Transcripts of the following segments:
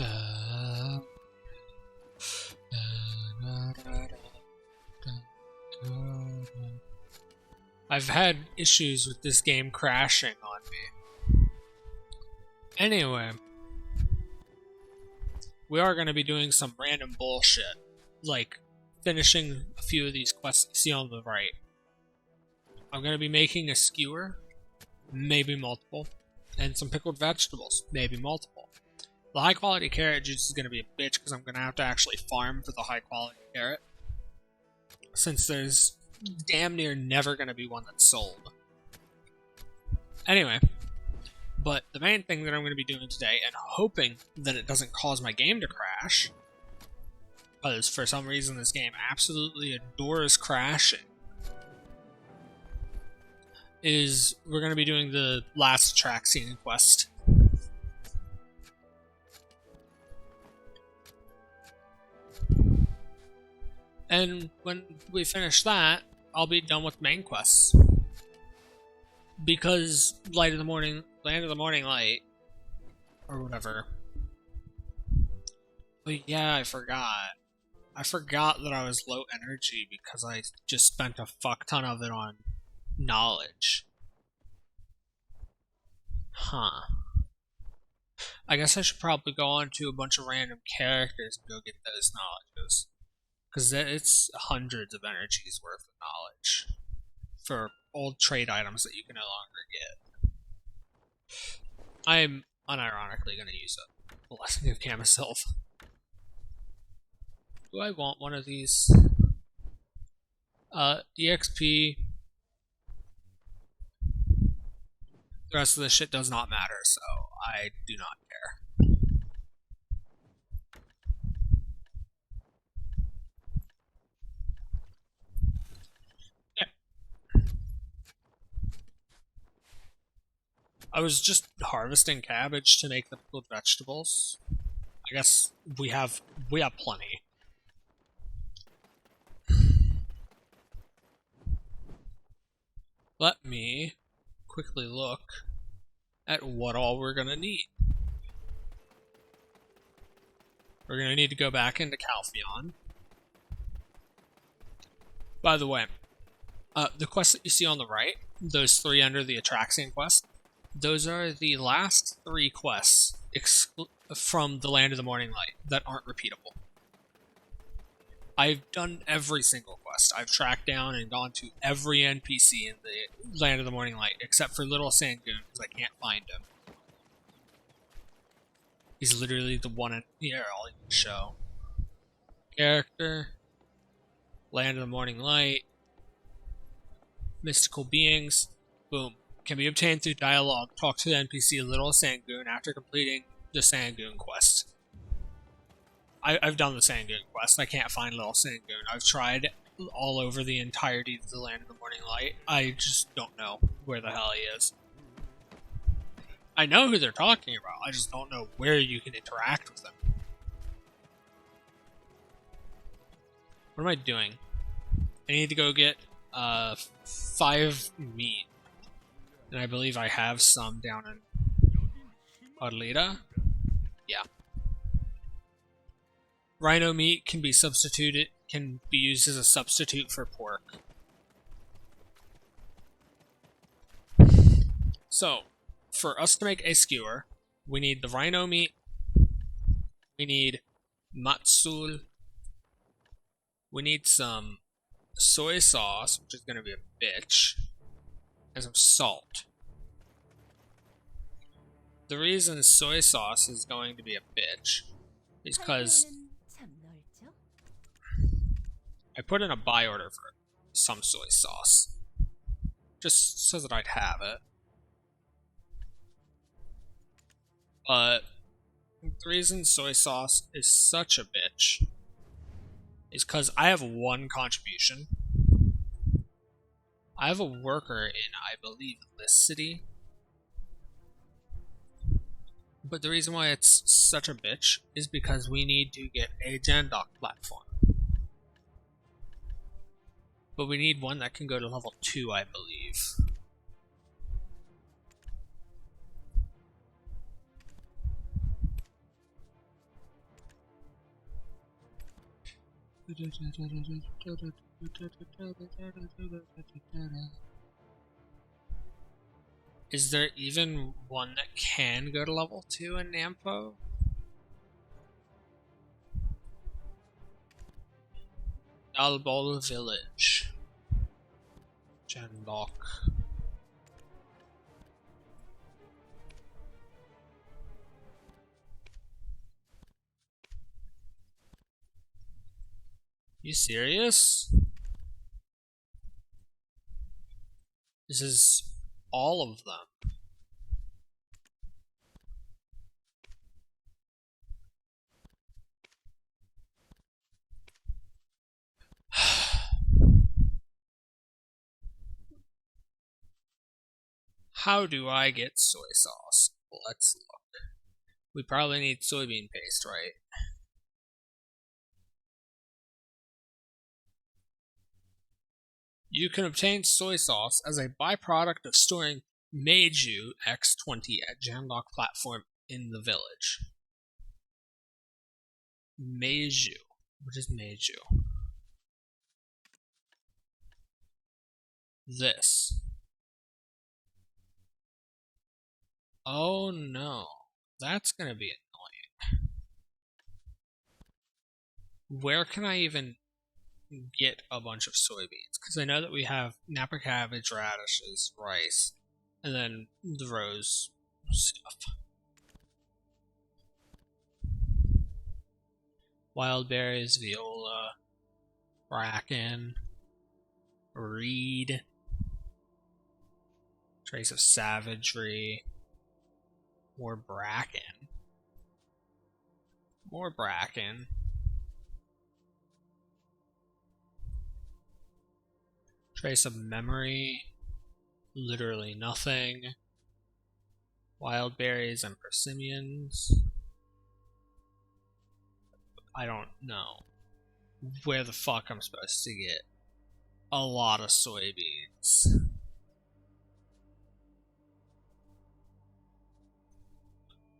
Da, da, da, da. I've had issues with this game crashing on me. Anyway, we are going to be doing some random bullshit, like finishing a few of these quests you see on the right. I'm going to be making a skewer, maybe multiple, and some pickled vegetables, maybe multiple. The high quality carrot juice is going to be a bitch because I'm going to have to actually farm for the high quality carrot, since there's damn near never going to be one that's sold. Anyway, but the main thing that I'm going to be doing today, and hoping that it doesn't cause my game to crash, because for some reason this game absolutely adores crashing, is we're going to be doing the last Atraxian quest. And when we finish that, I'll be done with main quests. Because Land of the Morning Light, or whatever. But yeah, I forgot. I forgot that I was low energy because I just spent a fuck ton of it on knowledge. Huh. I guess I should probably go on to a bunch of random characters and go get those knowledges. Because it's hundreds of energies worth of knowledge for old trade items that you can no longer get. I'm unironically going to use a Blessing of Camisilv. Do I want one of these? EXP. The rest of this shit does not matter, so I do not care. I was just harvesting cabbage to make the pickled vegetables. I guess we have plenty. Let me quickly look at what all we're gonna need. We're gonna need to go back into Calpheon. By the way, the quests that you see on the right, those three under the Atraxian quest, those are the last three quests from the Land of the Morning Light that aren't repeatable. I've done every single quest. I've tracked down and gone to every NPC in the Land of the Morning Light, except for Little Sangoon, because I can't find him. He's literally the one in here I'll even show. Character, Land of the Morning Light, mystical beings, boom. Can be obtained through dialogue. Talk to the NPC Little Sangoon after completing the Sangoon quest. I've done the Sangoon quest. I can't find Little Sangoon. I've tried all over the entirety of the Land of the Morning Light. I just don't know where the hell he is. I know who they're talking about. I just don't know where you can interact with them. What am I doing? I need to go get 5 meat. And I believe I have some down in Odlita. Yeah. Rhino meat can be used as a substitute for pork. So, for us to make a skewer, we need the rhino meat, we need matsul, we need some soy sauce, which is going to be a bitch, and some salt. The reason soy sauce is going to be a bitch is because I put in a buy order for some soy sauce, just so that I'd have it. But the reason soy sauce is such a bitch is because I have one contribution. I have a worker in, I believe, this city. But the reason why it's such a bitch is because we need to get a Jandok platform. But we need one that can go to level 2, I believe. Is there even one that can go to level 2 in Nampo? Dalbol Village. Genlock. You serious? This is all of them. How do I get soy sauce? Let's look. We probably need soybean paste, right? You can obtain soy sauce as a byproduct of storing Meiju X20 at Jamlock platform in the village. Meiju. What is Meiju? This. Oh no. That's gonna be annoying. Where can I even get a bunch of soybeans? Because I know that we have Napa cabbage, radishes, rice, and then the rose stuff. Wild berries, viola, bracken, reed, trace of savagery, more bracken, more bracken, trace of memory, literally nothing, wild berries and persimmons. I don't know where the fuck I'm supposed to get a lot of soybeans.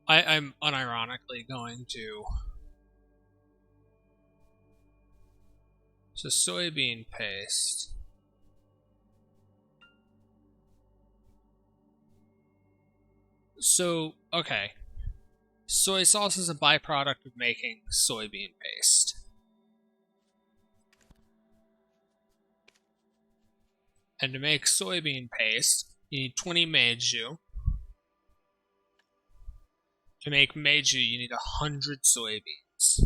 I'm unironically going to. So soybean paste. So, okay. Soy sauce is a byproduct of making soybean paste. And to make soybean paste, you need 20 Meiju. To make Meiju, you need 100 soybeans.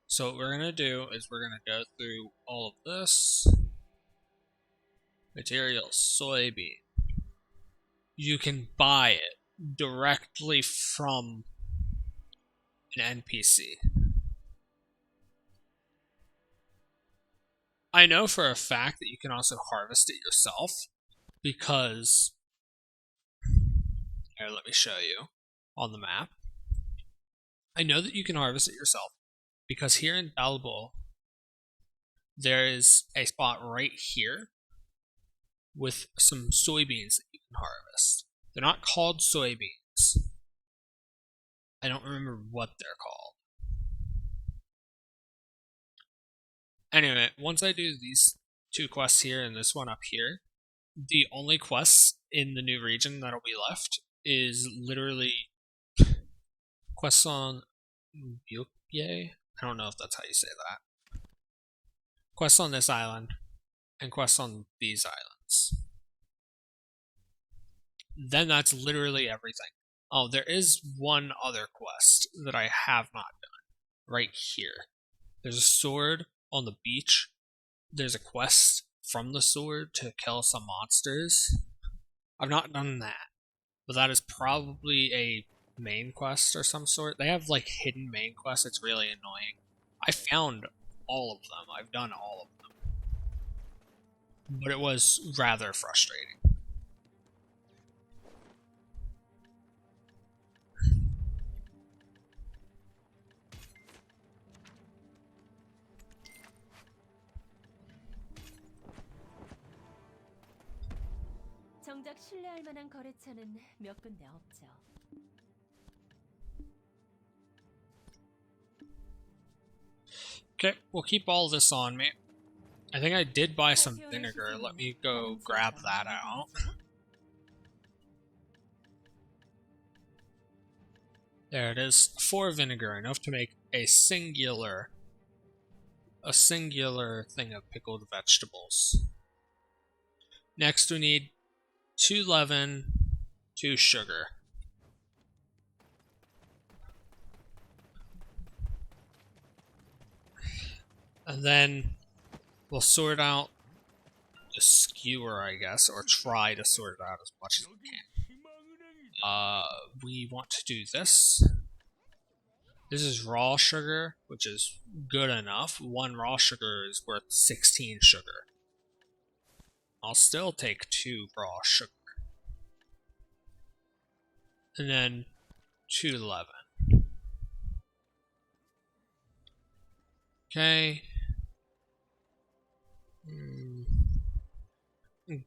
So what we're going to do is we're going to go through all of this. Materials, soybean. You can buy it directly from an NPC. I know for a fact that you can also harvest it yourself because, here, let me show you on the map. I know that you can harvest it yourself because here in Dalbol, there is a spot right here with some soybeans that you can harvest. They're not called soybeans. I don't remember what they're called. Anyway, once I do these two quests here and this one up here, the only quests in the new region that'll be left is literally quests on Byukye. I don't know if that's how you say that. Quests on this island and quests on these islands. Then that's literally everything. Oh, there is one other quest that I have not done. Right here. There's a sword on the beach. There's a quest from the sword to kill some monsters. I've not done that. But that is probably a main quest or some sort. They have like hidden main quests. It's really annoying. I found all of them. I've done all of them. But it was rather frustrating. 정작 신뢰할 만한 거래처는 몇 군데 없죠. Okay, we'll keep all this on me. I think I did buy some vinegar. Let me go grab that out. There it is. 4 vinegar, enough to make a singular thing of pickled vegetables. Next we need 2 leaven, 2 sugar. And then we'll sort out the skewer, I guess, or try to sort it out as much as we can. We want to do this. This is raw sugar, which is good enough. 1 raw sugar is worth 16 sugar. I'll still take 2 raw sugar. And then 2 leaven. Okay.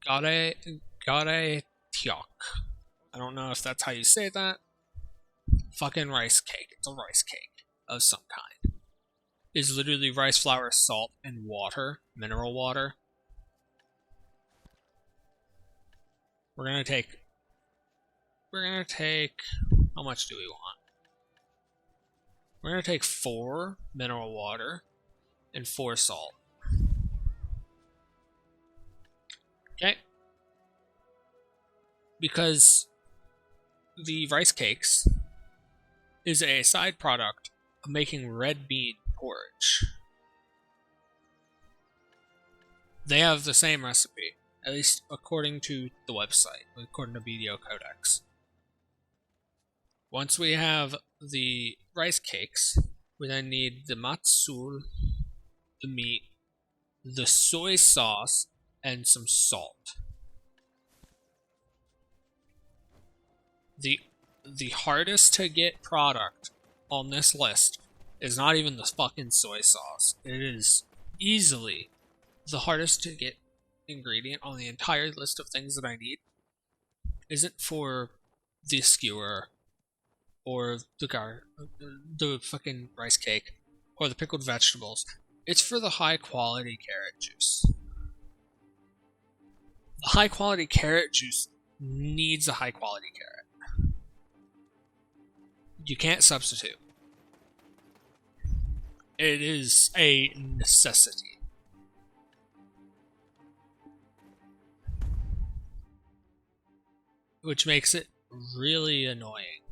Gare tiok. I don't know if that's how you say that. Fucking rice cake. It's a rice cake of some kind. It's literally rice flour, salt, and water. Mineral water. We're gonna take... How much do we want? We're gonna take 4 mineral water and 4 salt. Okay. Because the rice cakes is a side product of making red bean porridge. They have the same recipe, at least according to the website, according to BDO Codex. Once we have the rice cakes, we then need the matsul, the meat, the soy sauce, and some salt. The hardest to get product on this list is not even the fucking soy sauce. It is easily the hardest to get ingredient on the entire list of things that I need. Isn't for the skewer or the fucking rice cake or the pickled vegetables. It's for the high quality carrot juice. The high quality carrot juice needs a high quality carrot. You can't substitute. It is a necessity. Which makes it really annoying.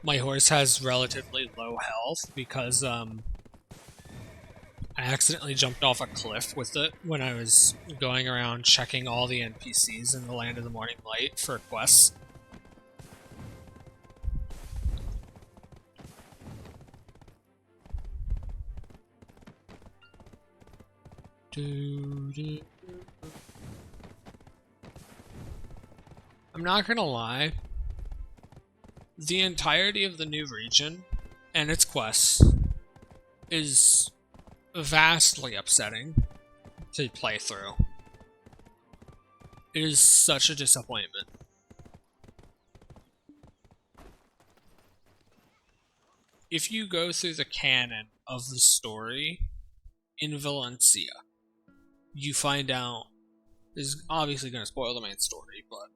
My horse has relatively low health because I accidentally jumped off a cliff with it when I was going around checking all the NPCs in the Land of the Morning Light for quests. I'm not gonna lie. The entirety of the new region and its quests is vastly upsetting to play through. It is such a disappointment. If you go through the canon of the story in Valencia, you find out, this is obviously going to spoil the main story, but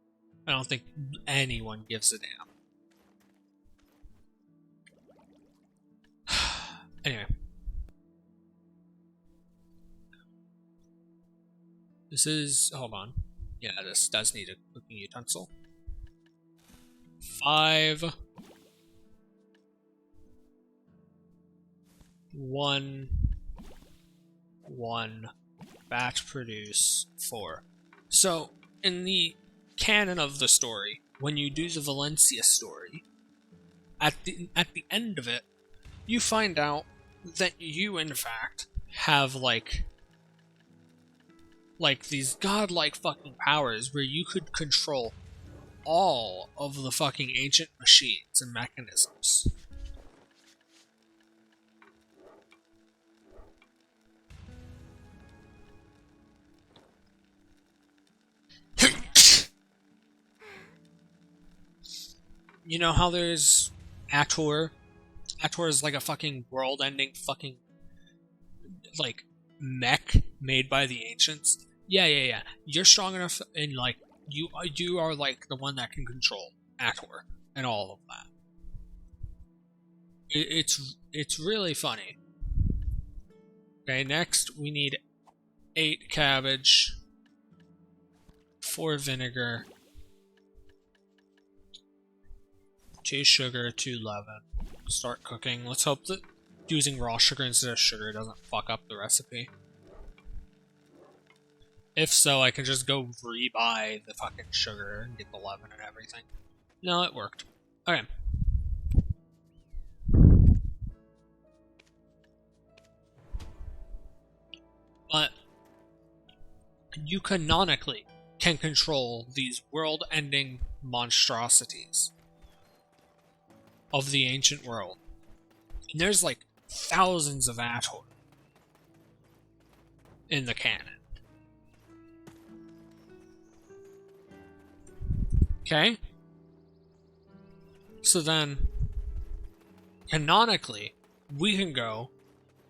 I don't think anyone gives a damn. Anyway. This is... hold on. Yeah, this does need a cooking utensil. 5... 1... 1... batch produce 4. So, in the canon of the story, when you do the Valencia story, at the end of it, you find out that you, in fact, have, like these godlike fucking powers where you could control all of the fucking ancient machines and mechanisms. You know how there's Ator? Ator is like a fucking world-ending fucking like mech made by the ancients. Yeah. You're strong enough, and like you are like the one that can control Ator and all of that. It's really funny. Okay, next we need 8 cabbage, 4 vinegar, 2 sugar, 2 leaven. Start cooking. Let's hope that using raw sugar instead of sugar doesn't fuck up the recipe. If so, I can just go re-buy the fucking sugar and get the leaven and everything. No, it worked. Okay. But you canonically can control these world-ending monstrosities of the ancient world. And there's like thousands of Ator in the canon. Okay? So then, canonically, we can go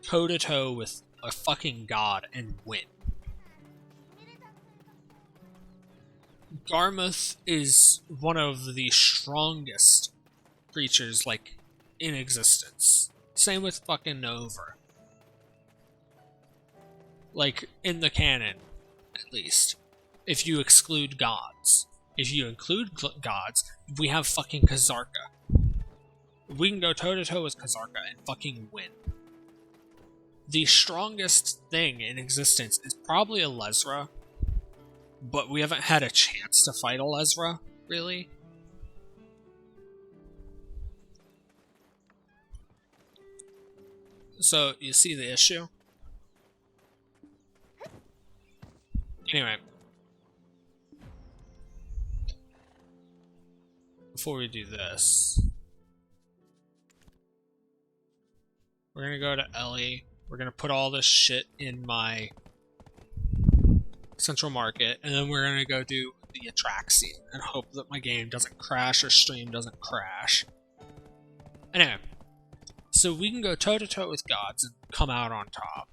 toe-to-toe with a fucking god and win. Garmuth is one of the strongest creatures, like, in existence. Same with fucking Nova. Like, in the canon, at least. If you exclude gods. If you include gods, we have fucking Kazarka. We can go toe-to-toe with Kazarka and fucking win. The strongest thing in existence is probably a Lesra, but we haven't had a chance to fight a Lesra, really. So, you see the issue? Anyway. Before we do this, we're gonna go to Ellie. We're gonna put all this shit in my Central Market, and then we're gonna go do the Atraxian and hope that my game doesn't crash or stream doesn't crash. Anyway, so we can go toe-to-toe with gods and come out on top.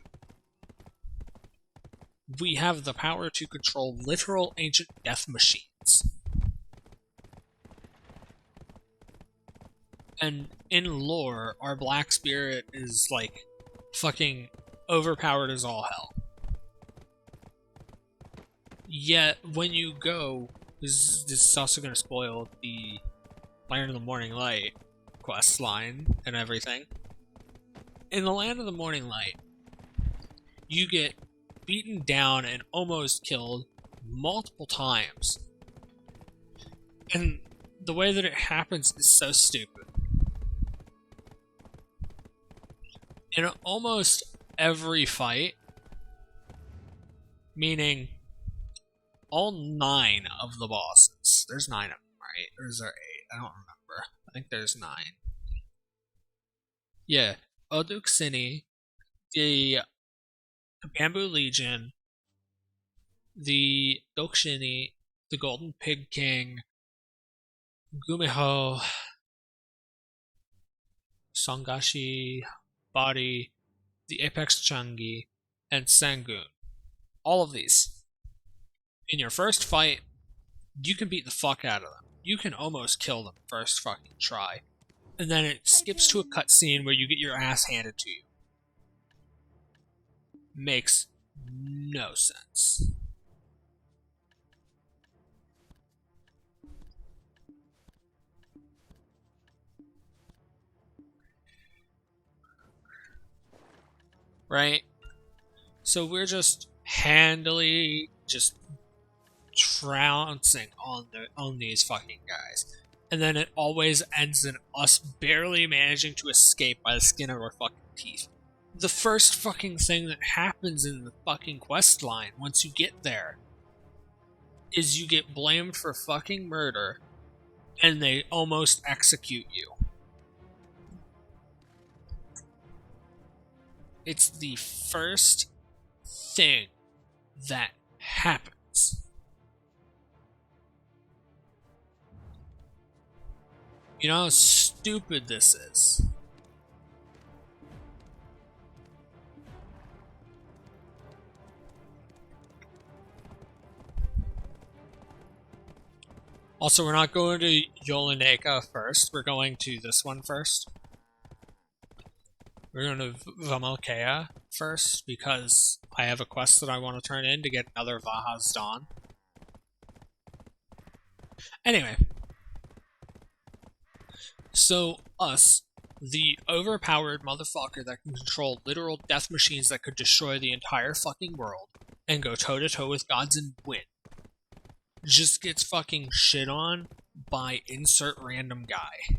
We have the power to control literal ancient death machines. And in lore, our Black Spirit is like fucking overpowered as all hell. Yet, when you go, this is also going to spoil the Land of the Morning Light quest line and everything. In the Land of the Morning Light, you get beaten down and almost killed multiple times. And the way that it happens is so stupid. In almost every fight, meaning all 9 of the bosses, there's 9 of them, right? Or is there 8? I don't remember. I think there's 9. Yeah, Oduksini, the Bamboo Legion, the Dokshini, the Golden Pig King, Gumiho, Songashi, Body, the Apex Changi, and Sangun. All of these. In your first fight, you can beat the fuck out of them. You can almost kill them first fucking try. And then it skips to a cutscene where you get your ass handed to you. Makes no sense. Right? So we're just handily just trouncing on these fucking guys. And then it always ends in us barely managing to escape by the skin of our fucking teeth. The first fucking thing that happens in the fucking quest line once you get there is you get blamed for fucking murder and they almost execute you. It's the first thing that happens. You know how stupid this is? Also, we're not going to Yolineka first. We're going to this one first. We're going to Vamalkea first because I have a quest that I want to turn in to get another Vaha's Dawn. Anyway. So, us, the overpowered motherfucker that can control literal death machines that could destroy the entire fucking world and go toe-to-toe with gods and win, just gets fucking shit on by insert random guy.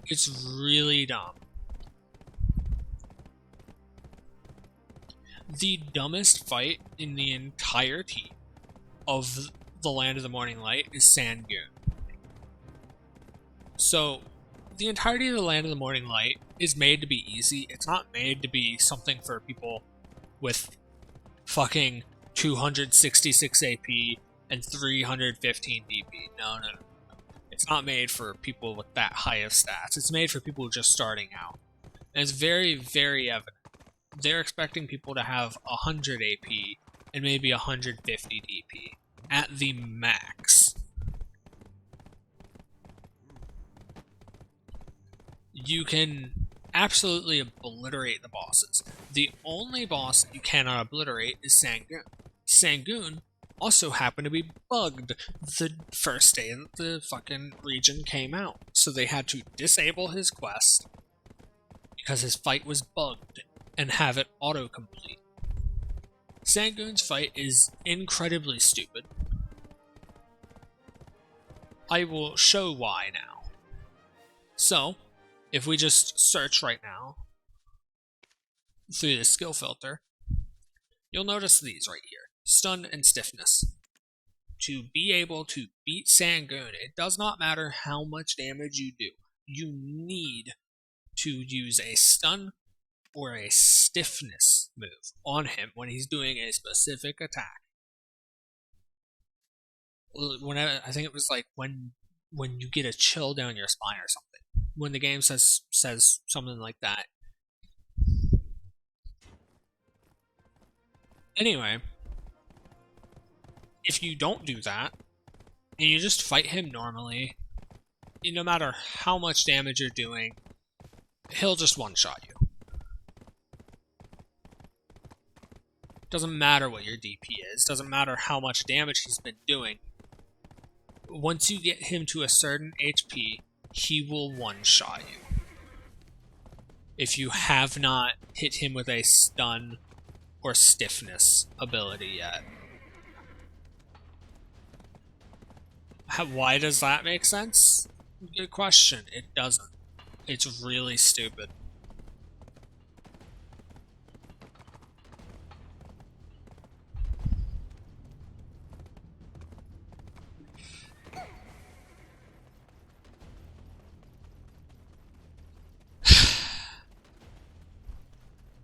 It's really dumb. The dumbest fight in the entirety of the Land of the Morning Light is Sangoon. So, the entirety of the Land of the Morning Light is made to be easy. It's not made to be something for people with fucking 266 AP and 315 DP. No. It's not made for people with that high of stats. It's made for people just starting out. And it's very, very evident. They're expecting people to have 100 AP and maybe 150 DP at the max. You can absolutely obliterate the bosses. The only boss you cannot obliterate is Sangoon. Sangoon also happened to be bugged the first day that the fucking region came out. So they had to disable his quest because his fight was bugged and have it autocomplete. Sangoon's fight is incredibly stupid. I will show why now. So, if we just search right now through the skill filter, you'll notice these right here. Stun and stiffness. To be able to beat Sangoon, it does not matter how much damage you do. You need to use a stun or a stiffness move on him when he's doing a specific attack. I think it was like when you get a chill down your spine or something. When the game says something like that. Anyway, if you don't do that, and you just fight him normally, no matter how much damage you're doing, he'll just one-shot you. Doesn't matter what your DP is, doesn't matter how much damage he's been doing. Once you get him to a certain HP, he will one-shot you. If you have not hit him with a stun or stiffness ability yet. Why does that make sense? Good question. It doesn't. It's really stupid.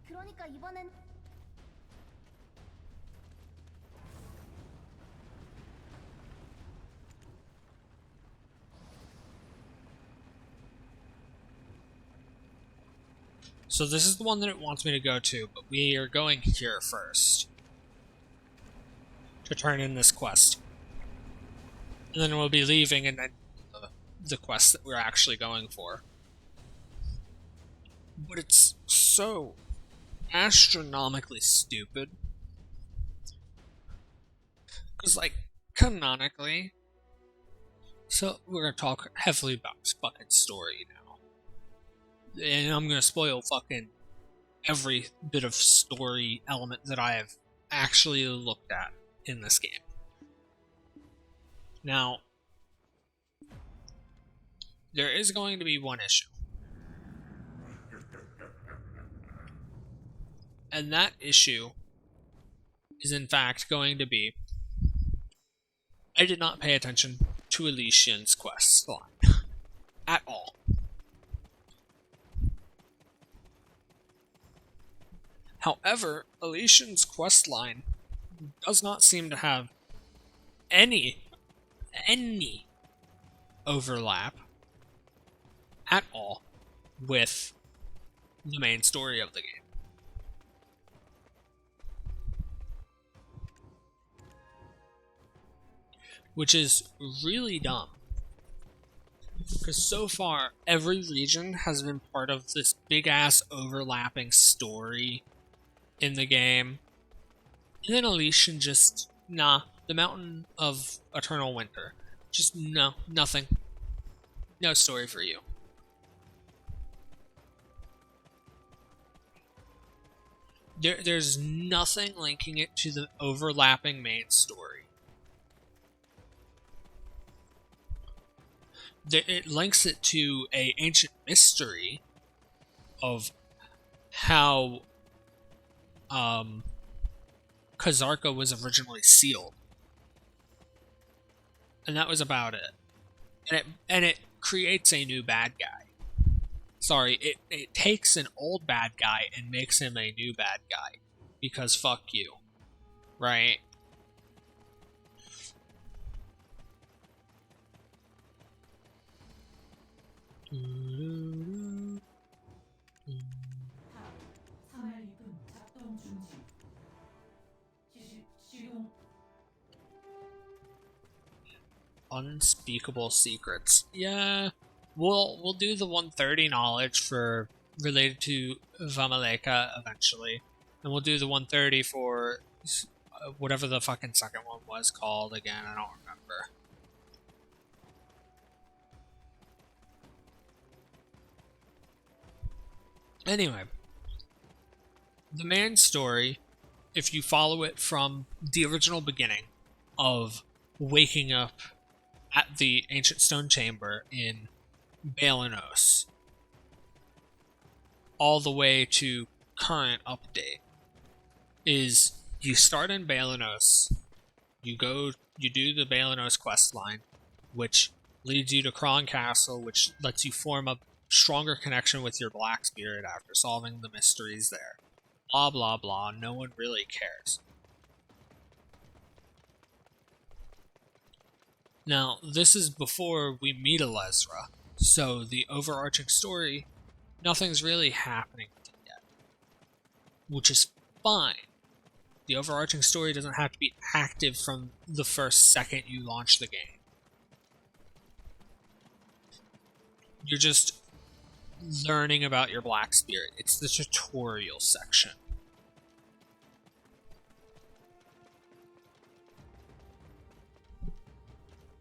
그러니까 이번엔 So this is the one that it wants me to go to, but we are going here first to turn in this quest. And then we'll be leaving and then the quest that we're actually going for. But it's so astronomically stupid. Because, like, canonically... So, we're going to talk heavily about this fucking story now. And I'm going to spoil fucking every bit of story element that I have actually looked at in this game. Now, there is going to be one issue. And that issue is in fact going to be I did not pay attention to Elysian's quest line at all. However, Elysian's quest line does not seem to have any overlap at all with the main story of the game. Which is really dumb. Because so far, every region has been part of this big-ass overlapping story in the game. And then Elysian just, nah, the Mountain of Eternal Winter. Just, no, nothing. No story for you. There's nothing linking it to the overlapping main story. It links it to an ancient mystery of how Kazarka was originally sealed, and that was about it. And it creates a new bad guy. Sorry, it takes an old bad guy and makes him a new bad guy, because fuck you, right? Unspeakable secrets. Yeah, we'll do the 130 knowledge for related to Vamaleka eventually, and we'll do the 130 for whatever the fucking second one was called again. I don't remember. Anyway, the main story, if you follow it from the original beginning of waking up at the Ancient Stone Chamber in Balenos, all the way to current update, is you start in Balenos, you do the Balenos quest line, which leads you to Kron Castle, which lets you form a stronger connection with your Black Spirit after solving the mysteries there. Blah blah blah, no one really cares. Now, this is before we meet Alezra, so the overarching story, nothing's really happening yet. Which is fine. The overarching story doesn't have to be active from the first second you launch the game. You're just learning about your Black Spirit. It's the tutorial section.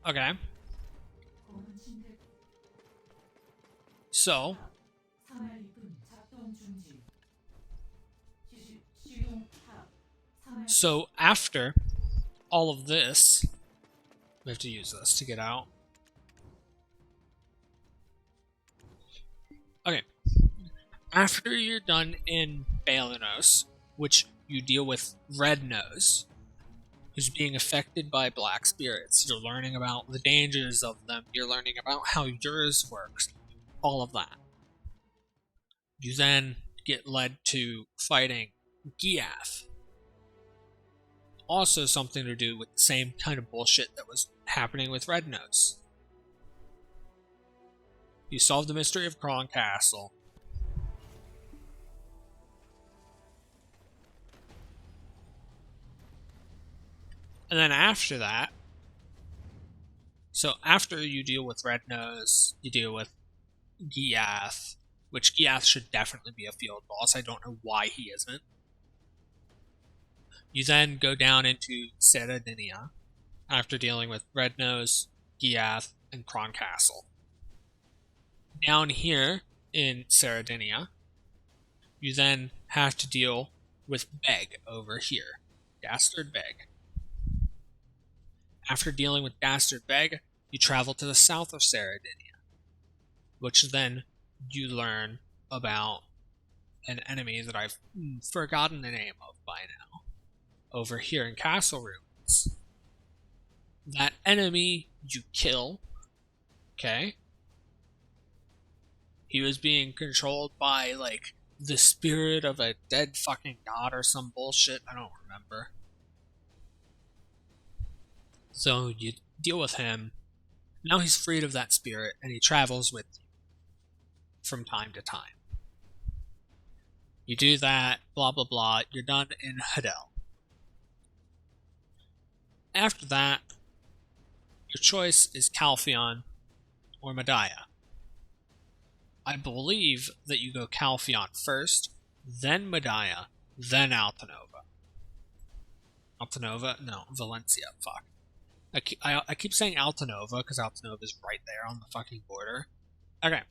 Okay. So after all of this, we have to use this to get out. Okay. After you're done in Balenos, which you deal with Red Nose, who's being affected by Black Spirits, you're learning about the dangers of them, you're learning about how yours works, all of that. You then get led to fighting Giath. Also something to do with the same kind of bullshit that was happening with Red Nose. You solve the mystery of Kron Castle. And then after that, so after you deal with Red Nose, you deal with Giath, which Giath should definitely be a field boss. I don't know why he isn't. You then go down into Seredinia after dealing with Red Nose, Giath, and Kron Castle. Down here in Seredinia, you then have to deal with Beg over here. Dastard Beg. After dealing with Dastard Beg, you travel to the south of Seredinia, which then you learn about an enemy that I've forgotten the name of by now, over here in Castle Ruins. That enemy you kill, okay? He was being controlled by, like, the spirit of a dead fucking god or some bullshit, I don't remember. So you deal with him. Now he's freed of that spirit, and he travels with you from time to time. You do that, blah blah blah, you're done in Hadel. After that, your choice is Calpheon or Medaya. I believe that you go Calpheon first, then Medaya, then Altanova. Altanova? No, Valencia, fuck. I keep saying Altanova because Altanova is right there on the fucking border. Okay.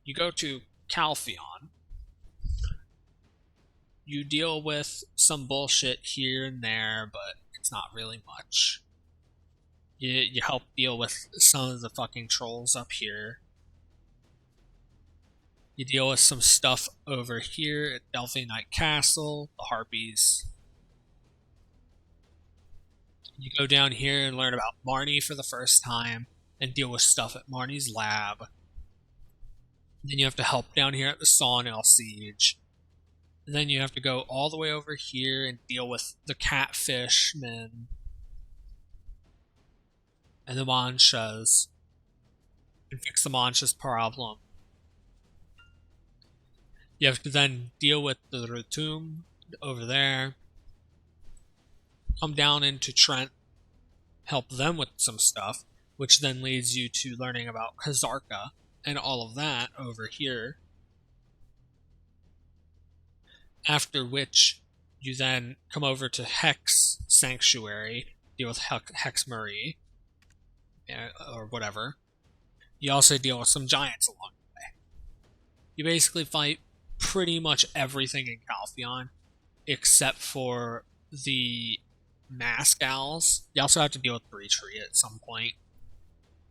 You go to Calpheon. You deal with some bullshit here and there, but it's not really much. You help deal with some of the fucking trolls up here. You deal with some stuff over here at Delphi Knight Castle, the Harpies. You go down here and learn about Marnie for the first time and deal with stuff at Marnie's lab. Then you have to help down here at the Sawnail Siege. And then you have to go all the way over here and deal with the Catfishmen and the Manchas and fix the Manchas problem. You have to then deal with the Rotum over there. Come down into Trent, help them with some stuff, which then leads you to learning about Kazarka and all of that over here. After which, you then come over to Hex Sanctuary, deal with Hex Marie, or whatever. You also deal with some giants along the way. You basically fight pretty much everything in Calpheon, except for the Mask Owls. You also have to deal with Breachery at some point.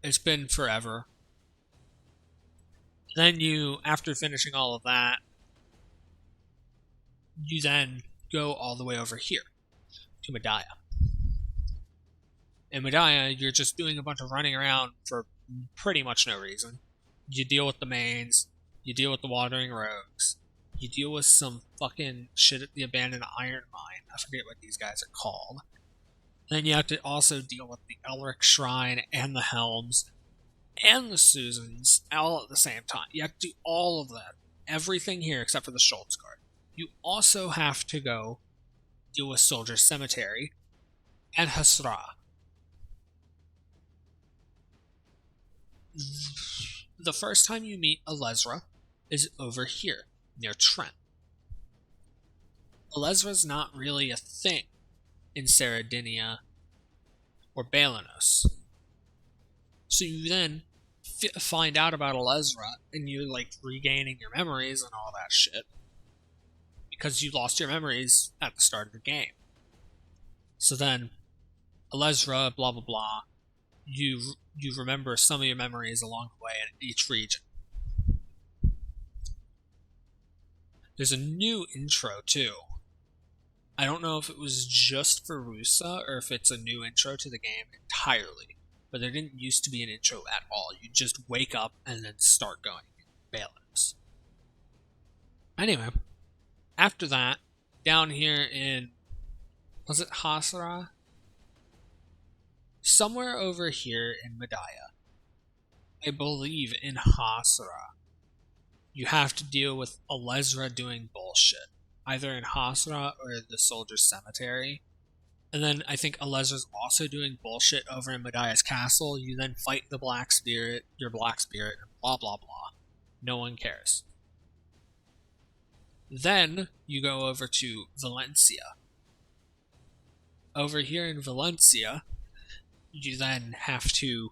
It's been forever. Then you, after finishing all of that, you then go all the way over here to Medaya. In Medaya, you're just doing a bunch of running around for pretty much no reason. You deal with the mains, you deal with the Wandering Rogues, you deal with some fucking shit at the abandoned iron mine. I forget what these guys are called. Then you have to also deal with the Elric Shrine and the Helms and the Susans all at the same time. You have to do all of that. Everything here except for the Schultz Guard. You also have to go deal with Soldier Cemetery and Hasra. The first time you meet Alezra is over here, near Trent. Alezra's not really a thing in Saradinia or Balanos. So you then find out about Alezra, and you're like regaining your memories and all that shit. Because you lost your memories at the start of the game. So then, Alezra, blah blah blah, you remember some of your memories along the way in each region. There's a new intro too. I don't know if it was just for Rusa or if it's a new intro to the game entirely, but there didn't used to be an intro at all. You just wake up and then start going in Balanos. Anyway, after that, down here in, was it Hasra? Somewhere over here in Medaya, I believe in Hasra, you have to deal with Alezra doing bullshit, either in Hasra or the Soldier's Cemetery. And then I think Alezra's also doing bullshit over in Medaya's castle. You then fight the Black Spirit, your Black Spirit, blah blah blah. No one cares. Then you go over to Valencia. Over here in Valencia, you then have to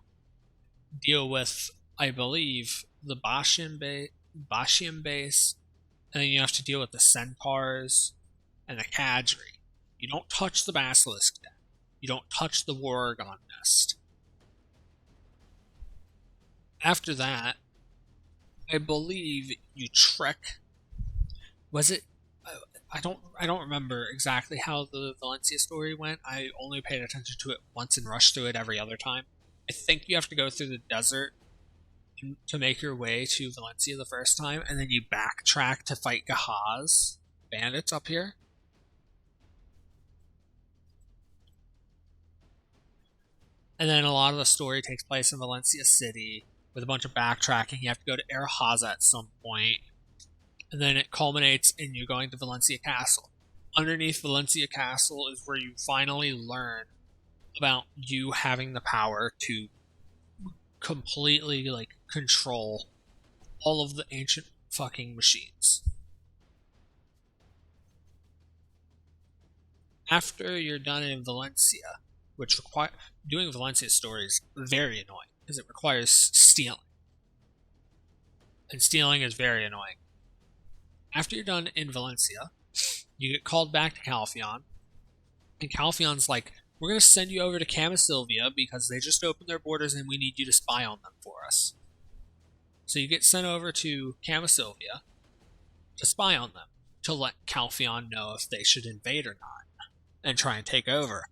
deal with, I believe, the Bashian base, and then you have to deal with the Centaurs and the Kadri. You don't touch the Basilisk Den. You don't touch the Worgon Nest. After that, I believe you trek. Was it? I don't remember exactly how the Valencia story went. I only paid attention to it once and rushed through it every other time. I think you have to go through the desert to make your way to Valencia the first time, and then you backtrack to fight Gahaz bandits up here. And then a lot of the story takes place in Valencia City with a bunch of backtracking. You have to go to Arahaza at some point, and then it culminates in you going to Valencia Castle. Underneath Valencia Castle is where you finally learn about you having the power to completely like control all of the ancient fucking machines. After you're done in Valencia, which doing Valencia story is very annoying because it requires stealing, and stealing is very annoying. After you're done in Valencia, you get called back to Calpheon, and Calpheon's like, we're going to send you over to Camisylvia because they just opened their borders and we need you to spy on them for us. So you get sent over to Camisylvia to spy on them, to let Calpheon know if they should invade or not, and try and take over.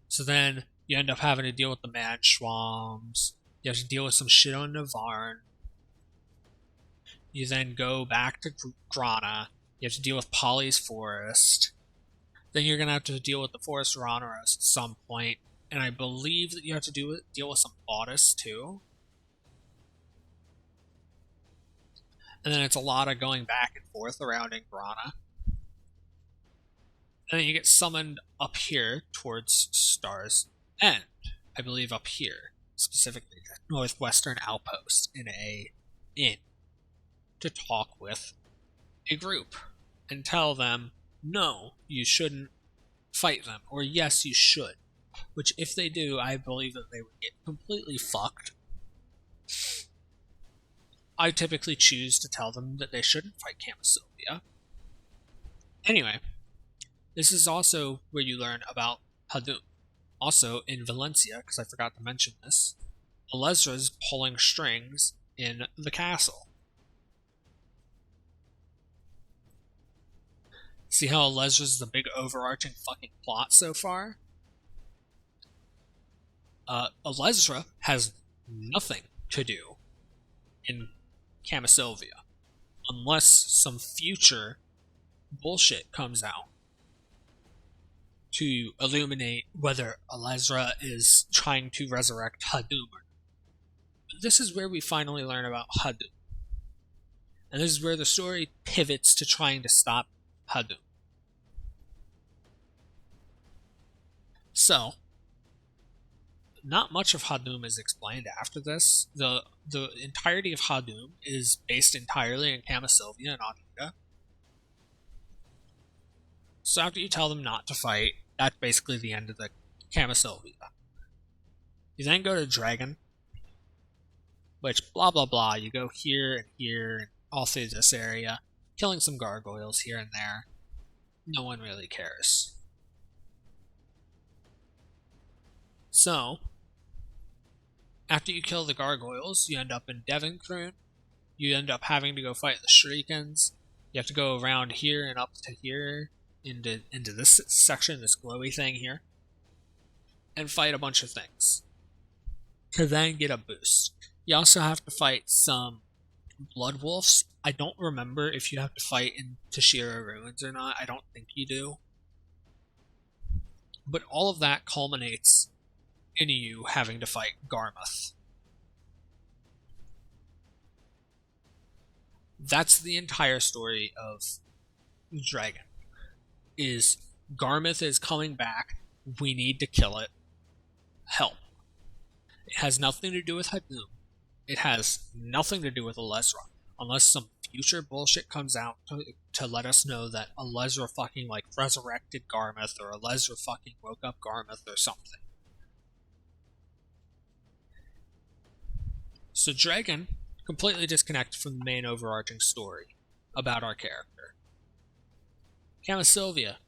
So then you end up having to deal with the Mad Schwams. You have to deal with some shit on Navarre. You then go back to Grana. You have to deal with Polly's Forest. Then you're going to have to deal with the Forest of Rhonoros at some point. And I believe that you have to deal with some Audis too. And then it's a lot of going back and forth around in Grana. And then you get summoned up here towards Star's End. I believe up here, specifically the Northwestern Outpost in a inn, to talk with a group and tell them, no, you shouldn't fight them, or yes, you should. Which, if they do, I believe that they would get completely fucked. I typically choose to tell them that they shouldn't fight Camisylvia. Anyway, this is also where you learn about Hadum. Also, in Valencia, because I forgot to mention this, Alezra's pulling strings in the castle. See how Alezra's the big overarching fucking plot so far? Alezra has nothing to do in Camisylvia, unless some future bullshit comes out to illuminate whether Alezra is trying to resurrect Hadum. This is where we finally learn about Hadum. And this is where the story pivots to trying to stop Hadum. So, not much of Hadum is explained after this. The entirety of Hadum is based entirely in Camisylvia and Audita. So after you tell them not to fight, that's basically the end of the Camisylvia. You then go to Dragon, which blah blah blah, you go here and here and all through this area, killing some gargoyles here and there. No one really cares. So, after you kill the gargoyles, you end up in Devincroon. You end up having to go fight the Shurikens. You have to go around here and up to here, into this section, this glowy thing here, and fight a bunch of things to then get a boost. You also have to fight some blood wolves. I don't remember if you have to fight in Tashira Ruins or not. I don't think you do. But all of that culminates in you having to fight Garmoth. That's the entire story of Dragon. Is Garmoth is coming back, we need to kill it, help. It has nothing to do with Hadum. It has nothing to do with Alezra, unless some future bullshit comes out to let us know that Alezra fucking like resurrected Garmoth, or Alezra fucking woke up Garmoth or something. So Dragon completely disconnected from the main overarching story about our character. Camisylvia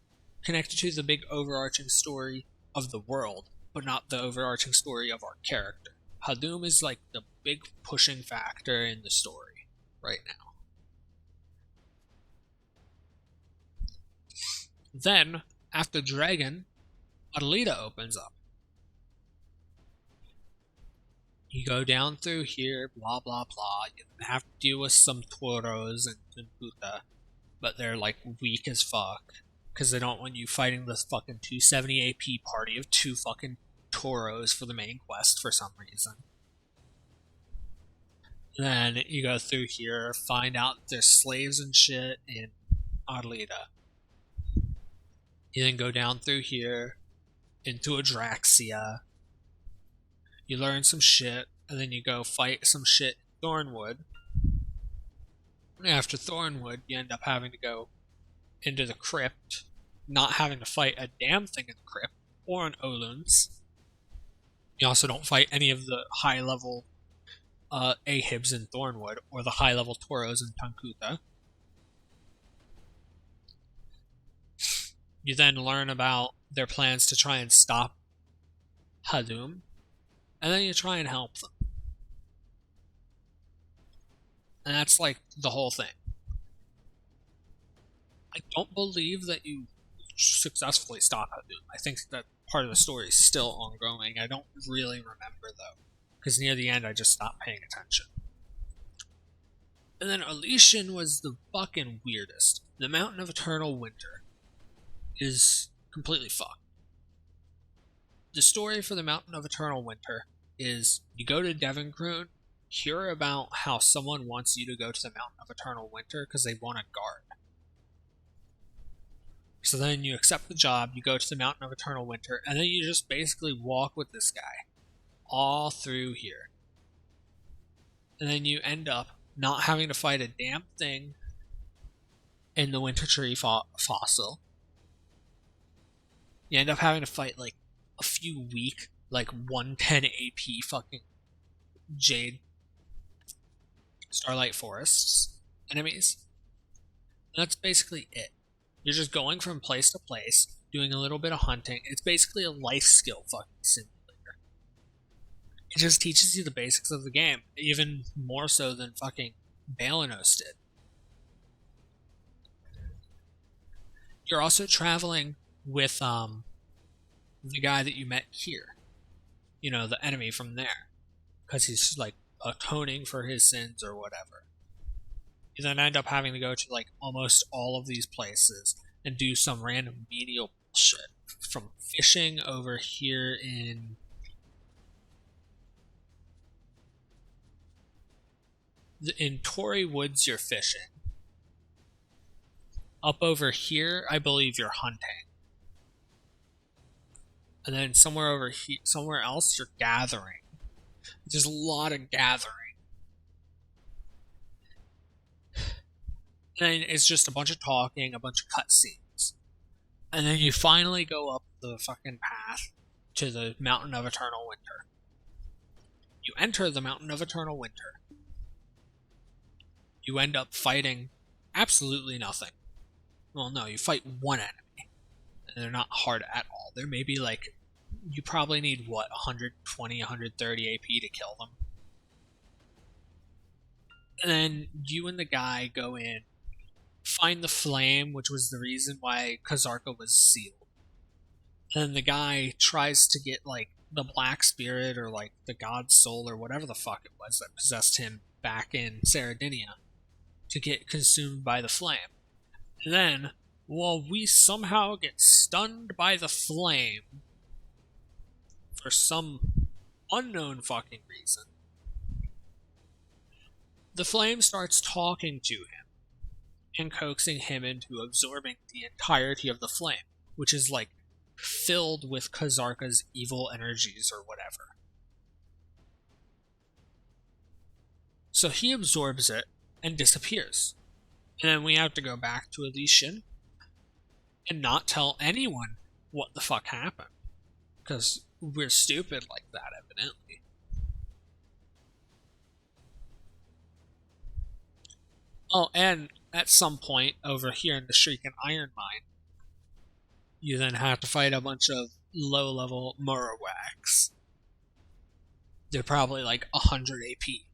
connected to the big overarching story of the world, but not the overarching story of our character. Hadum is like the big pushing factor in the story right now. Then, after Dragon, Adelita opens up. You go down through here, blah blah blah. You have to deal with some Toros and Puta, but they're like weak as fuck. because they don't want you fighting this fucking 270 AP party of 2 fucking Toros for the main quest for some reason. Then you go through here, find out there's slaves and shit in Arleta. You then go down through here into Adraxia. You learn some shit, and then you go fight some shit in Thornwood. And after Thornwood, you end up having to go into the crypt, not having to fight a damn thing in the crypt or in Olun's. You also don't fight any of the high-level Ahibs in Thornwood or the high-level Toros in Tankuta. You then learn about their plans to try and stop Hadum, and then you try and help them. And that's like the whole thing. I don't believe that you successfully stop Hadum. I think that part of the story is still ongoing. I don't really remember though, because near the end I just stopped paying attention. And then Elysian was the fucking weirdest. The Mountain of Eternal Winter is completely fucked. The story for the Mountain of Eternal Winter is you go to Devincroon, hear about how someone wants you to go to the Mountain of Eternal Winter because they want a guard. So then you accept the job, you go to the Mountain of Eternal Winter, and then you just basically walk with this guy all through here. And then you end up not having to fight a damn thing in the Winter Tree fossil. You end up having to fight like a few weak, like 110 AP fucking Jade Starlight Forests enemies. And that's basically it. You're just going from place to place, doing a little bit of hunting. It's basically a life skill fucking simulator. It just teaches you the basics of the game, even more so than fucking Balenos did. You're also traveling with the guy that you met here. You know, the enemy from there. Because he's like atoning for his sins or whatever. You then end up having to go to like almost all of these places and do some random menial bullshit. From fishing over here in Tory Woods you're fishing. Up over here, I believe you're hunting. And then somewhere over here, somewhere else, you're gathering. There's a lot of gathering. And it's just a bunch of talking, a bunch of cutscenes. And then you finally go up the fucking path to the Mountain of Eternal Winter. You enter the Mountain of Eternal Winter. You end up fighting absolutely nothing. Well, no, you fight one enemy. And they're not hard at all. They're maybe like, you probably need, 120, 130 AP to kill them. And then you and the guy go in, find the flame, which was the reason why Kazarka was sealed. And then the guy tries to get, like, the Black Spirit or, like, the God's Soul or whatever the fuck it was that possessed him back in Saradinia to get consumed by the flame. And then, while we somehow get stunned by the flame for some unknown fucking reason, the flame starts talking to him and coaxing him into absorbing the entirety of the flame, which is like filled with Kazarka's evil energies or whatever. So he absorbs it and disappears. And then we have to go back to Elysian and not tell anyone what the fuck happened. Because we're stupid like that, evidently. Oh, and at some point over here in the Shrieking Iron Mine, you then have to fight a bunch of low-level Morowaks. They're probably like 100 AP.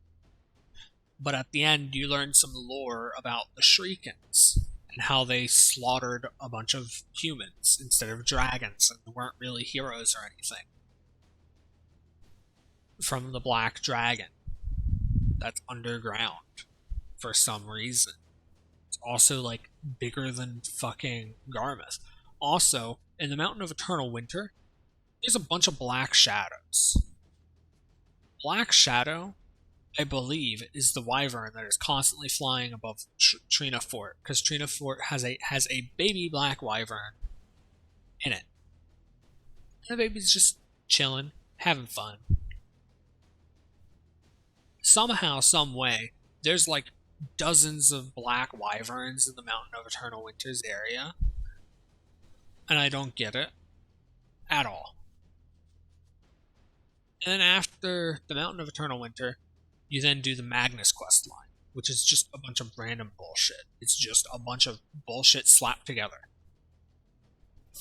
But at the end, you learn some lore about the Shriekins and how they slaughtered a bunch of humans instead of dragons and weren't really heroes or anything. From the Black Dragon that's underground for some reason. It's also like bigger than fucking Garmouth. Also, in the Mountain of Eternal Winter, there's a bunch of black shadows. Black Shadow, I believe, is the wyvern that is constantly flying above Trina Fort, because Trina Fort has a baby black wyvern in it. And the baby's just chilling, having fun. Somehow, some way, there's like dozens of black wyverns in the Mountain of Eternal Winters area, and I don't get it at all. And then after the Mountain of Eternal Winter, you then do the Magnus quest line, which is just a bunch of random bullshit. It's just a bunch of bullshit slapped together.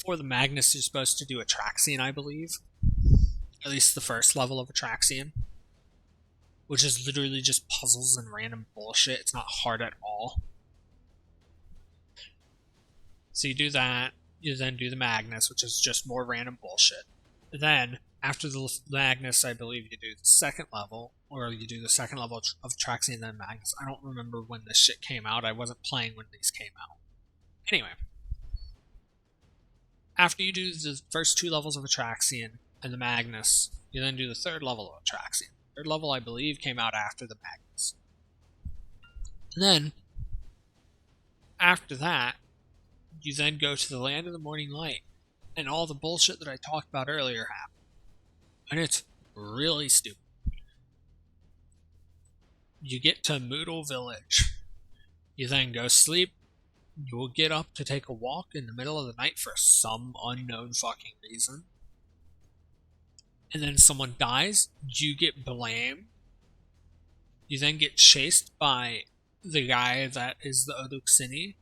For the Magnus, you're supposed to do Atraxian, I believe. At least the first level of Atraxian. Which is literally just puzzles and random bullshit. It's not hard at all. So you do that. You then do the Magnus, which is just more random bullshit. Then, after the Magnus, I believe you do the second level, or you do the second level of Atraxian and then Magnus. I don't remember when this shit came out. I wasn't playing when these came out. Anyway. After you do the first two levels of Atraxian and the Magnus, you then do the third level of Atraxian. Third level, I believe, came out after the Magnus. And then, after that, you then go to the Land of the Morning Light, and all the bullshit that I talked about earlier happens. And it's really stupid. You get to Moodle Village. You then go sleep. You will get up to take a walk in the middle of the night for some unknown fucking reason. And then someone dies. You get blamed. You then get chased by the guy that is the Odoxini.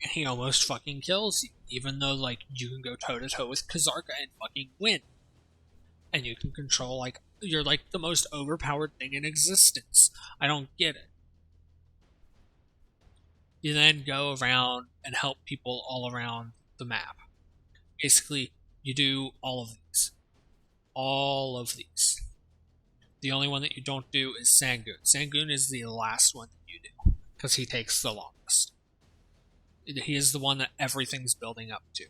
And he almost fucking kills you. Even though, like, you can go toe-to-toe with Kazarka and fucking win. And you can control, like, you're like the most overpowered thing in existence. I don't get it. You then go around and help people all around the map. Basically, you do all of these. All of these. The only one that you don't do is Sangoon. Sangoon is the last one that you do, because he takes the longest. He is the one that everything's building up to.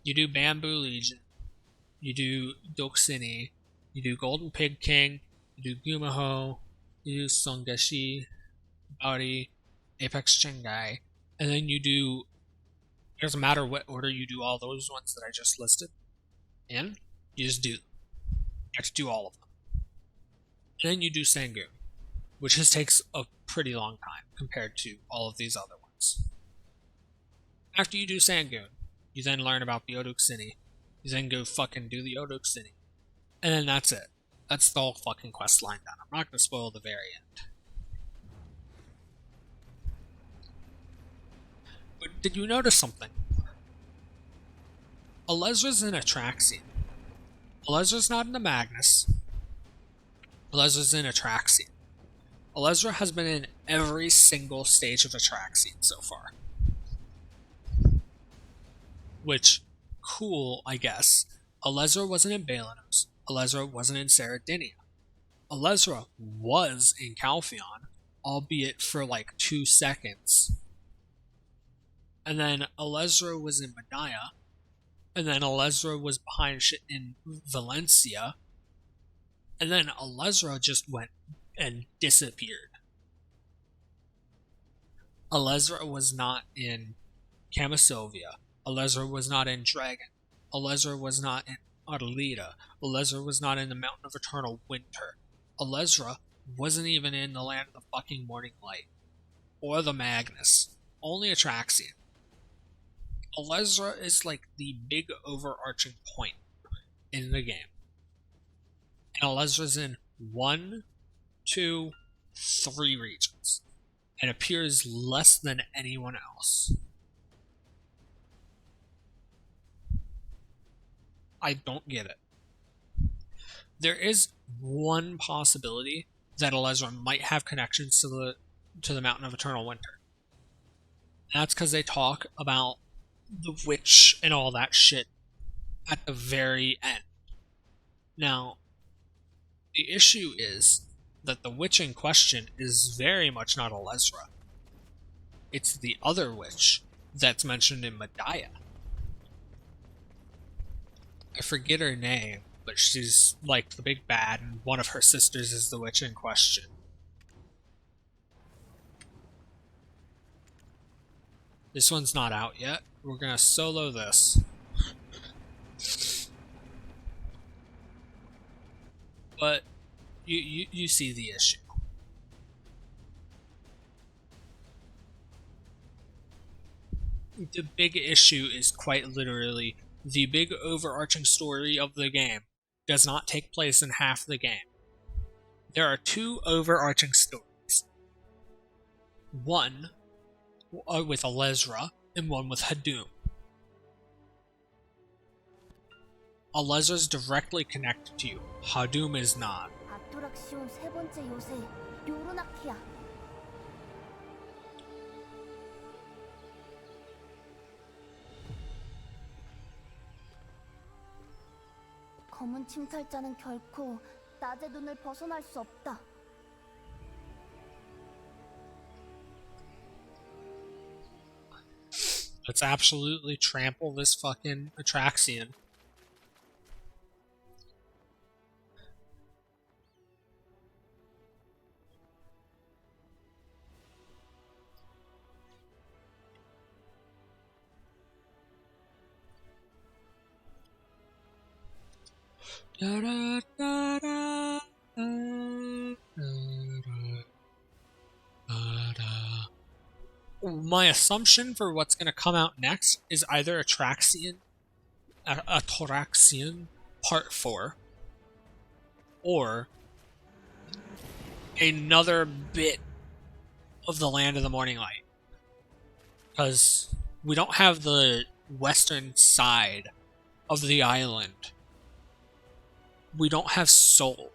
You do Bamboo Legion. You do Doxini. You do Golden Pig King. You do Gumaho. You do Songashi. Bauri. Apex Chengai. And then you do... It doesn't matter what order you do all those ones that I just listed. And you just do them. You have to do all of them. And then you do Sangoon, which just takes a pretty long time compared to all of these other ones. After you do Sangoon, you then learn about the Odoxini. You then go fucking do the Odoxini. And then that's it. That's the whole fucking quest line done. I'm not going to spoil the very end. But did you notice something? Alezra's in Atraxian. Alezra's not in the Magnus. Alezra's in Atraxian. Alezra has been in every single stage of Atraxian so far. Which, cool, I guess. Alezra wasn't in Balenos. Alezra wasn't in Saradinia. Alezra was in Calpheon, albeit for like 2 seconds. And then Alezra was in Medaya. And then Alezra was behind shit in Valencia. And then Alezra just went and disappeared. Alezra was not in Camisovia. Alezra was not in Dragon. Alezra was not in Arleta. Alezra was not in the Mountain of Eternal Winter. Alezra wasn't even in the Land of the fucking Morning Light. Or the Magnus. Only Atraxian. Alezra is like the big overarching point in the game. And Alezra's in 1, 2, 3 regions. And appears less than anyone else. I don't get it. There is one possibility that Alezra might have connections to the Mountain of Eternal Winter. And that's because they talk about the witch and all that shit at the very end. Now, the issue is that the witch in question is very much not Alezra. It's the other witch that's mentioned in Medaya. I forget her name, but she's like the big bad, and one of her sisters is the witch in question. This one's not out yet. We're gonna solo this. But you see the issue. The big issue is quite literally the big overarching story of the game does not take place in half the game. There are two overarching stories. One with Alezra and one with Hadum. Alezra's directly connected to you. Hadum is not. 아토락시온 세 번째 요새 요로나키야. 검은 침탈자는 결코 낮의 눈을 벗어날 수 없다. Let's absolutely trample this fucking Atraxian. My assumption for what's going to come out next is either Atraxian Part 4 or another bit of the Land of the Morning Light. Because we don't have the western side of the island. We don't have Seoul.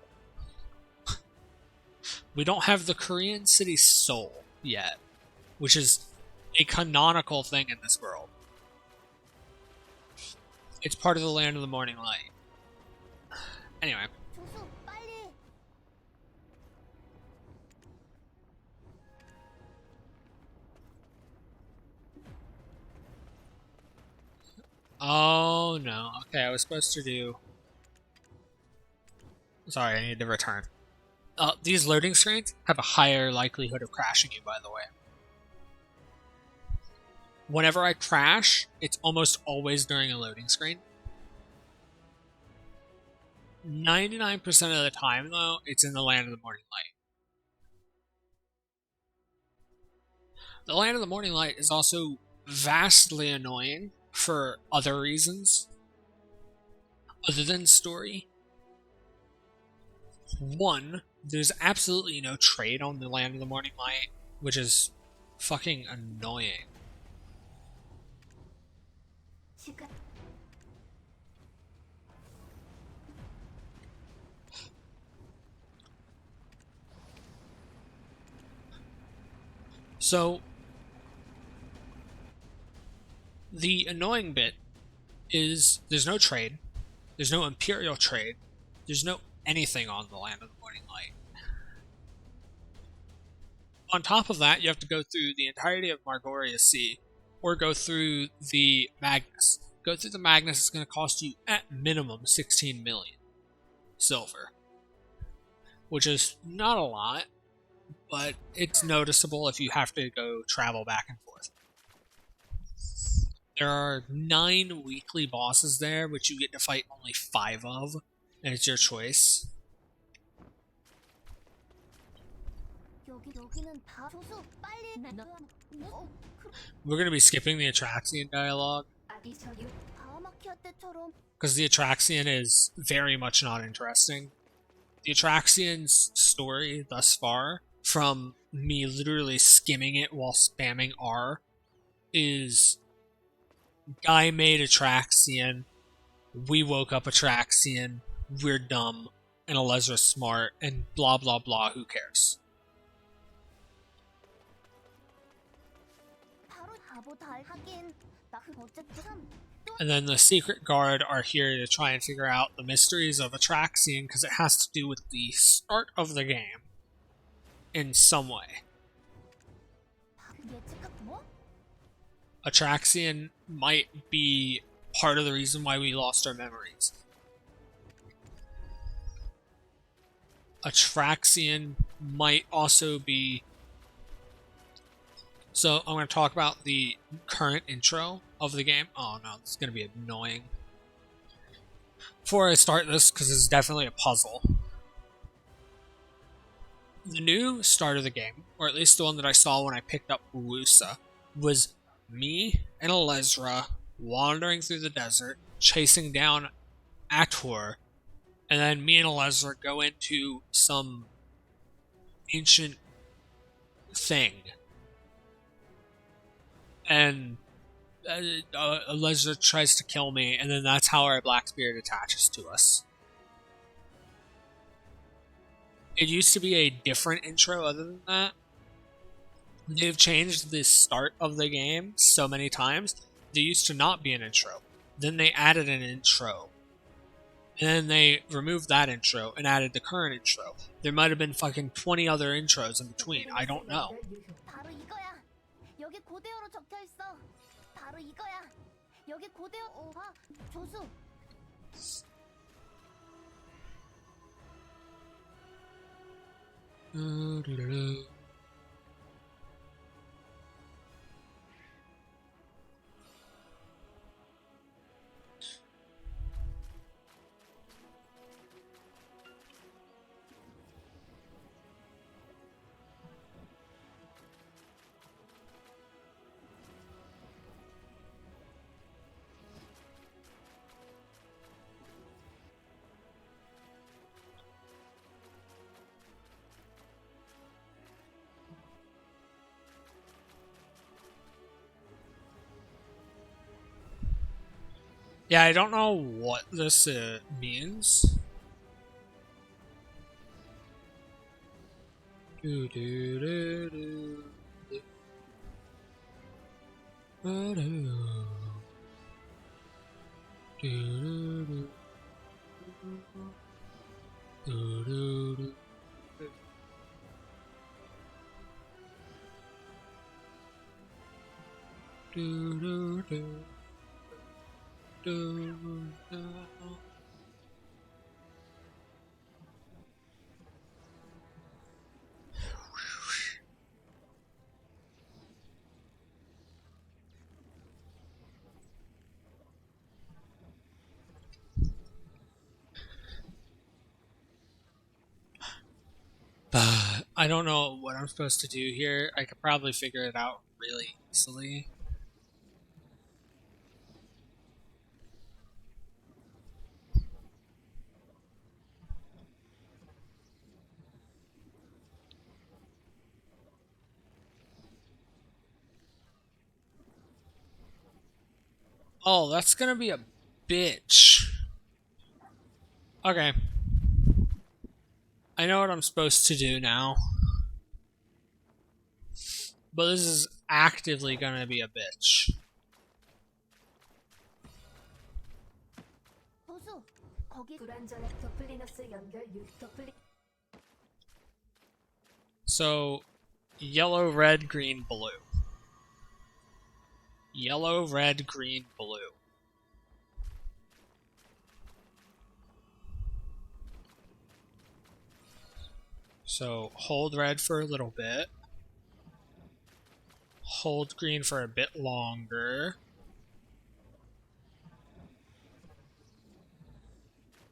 We don't have the Korean city Seoul yet, which is a canonical thing in this world. It's part of the Land of the Morning Light. Anyway. 조수 빨리. Oh no. Okay, I was supposed to do... Sorry, I need to return. These loading screens have a higher likelihood of crashing you, by the way. Whenever I crash, it's almost always during a loading screen. 99% of the time, though, it's in the Land of the Morning Light. The Land of the Morning Light is also vastly annoying for other reasons, other than story. One, there's absolutely no trade on the Land of the Morning Light, which is fucking annoying. 시간. So, the annoying bit is there's no trade, there's no Imperial trade, there's no anything on the Land of the Morning Light. On top of that, you have to go through the entirety of Margoria Sea, or go through the Magnus. Go through the Magnus is going to cost you at minimum 16 million silver, which is not a lot, but it's noticeable if you have to go travel back and forth. There are 9 weekly bosses there, which you get to fight only 5 of, and it's your choice. 여기는 다 조수 빨리. We're going to be skipping the Atraxian dialogue, 바하마키아 때처럼. because the Atraxian is very much not interesting. The Atraxian's story thus far, from me literally skimming it while spamming R, is guy made Atraxian, we woke up Atraxian, we're dumb, and Alezra's smart, and blah blah blah, who cares? And then the Secret Guard are here to try and figure out the mysteries of Atraxian, because it has to do with the start of the game. in some way. 예측 뭐? Atraxian might be part of the reason why we lost our memories. Atraxian might also be... So I'm going to talk about the current intro of the game. Oh no, this is going to be annoying. Before I start this, because it's definitely a puzzle. The new start of the game, or at least the one that I saw when I picked up Wusa, was me and Alezra wandering through the desert, chasing down Ator, and then me and Alezra go into some ancient thing. And Alezra tries to kill me, and then that's how our Black Spirit attaches to us. It used to be a different intro other than that. They've changed the start of the game so many times. There used to not be an intro. Then they added an intro. And then they removed that intro and added the current intro. There might have been fucking 20 other intros in between. I don't know. 바로 이거야. 여기 고대어로 적혀 있어. 바로 이거야. 여기 고대어 봐. 조수. Yeah, I don't know what this means. Do do do do. Do do do do. Do do do. I don't know what I'm supposed to do here. I could probably figure it out really easily. Oh, that's gonna be a bitch. Okay. I know what I'm supposed to do now. But this is actively gonna be a bitch. 조수. 거기 불완전한 더플리너스 연결 더플리 So, yellow, red, green, blue. Yellow, red, green, blue. So, hold red for a little bit. Hold green for a bit longer.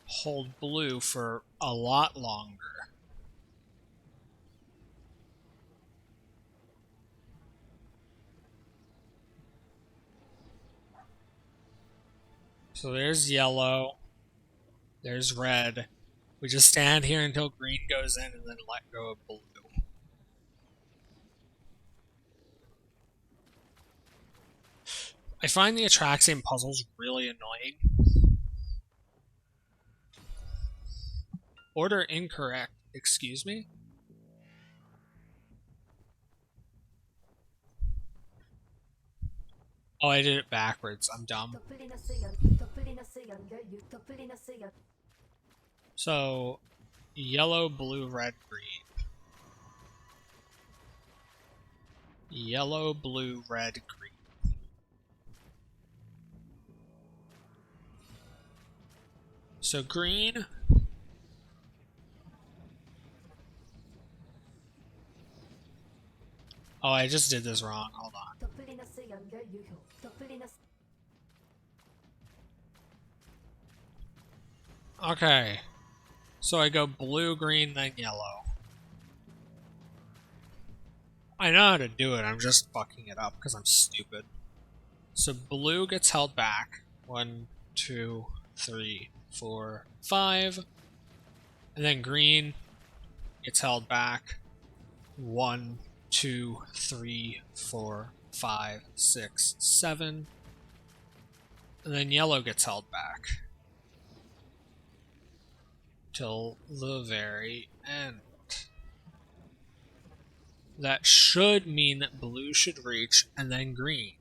Hold blue for a lot longer. So there's yellow. There's red. We just stand here until green goes in and then let go of blue. I find the Atraxian puzzles really annoying. Order incorrect. Excuse me? Oh, I did it backwards. I'm dumb. 더플리너스 연결 더플리너스 연 So, yellow, blue, red, green. Yellow, blue, red, green. So green. Oh, I just did this wrong. Hold on. 더플리너스 연결 유효. 더플리너스 Okay. So I go blue, green, then yellow. I know how to do it, I'm just fucking it up because I'm stupid. So blue gets held back. 1, 2, 3, 4, 5. And then green gets held back. 1, 2, 3, 4, 5, 6, 7. And then yellow gets held back. Till the very end. That should mean that blue should reach, and then green.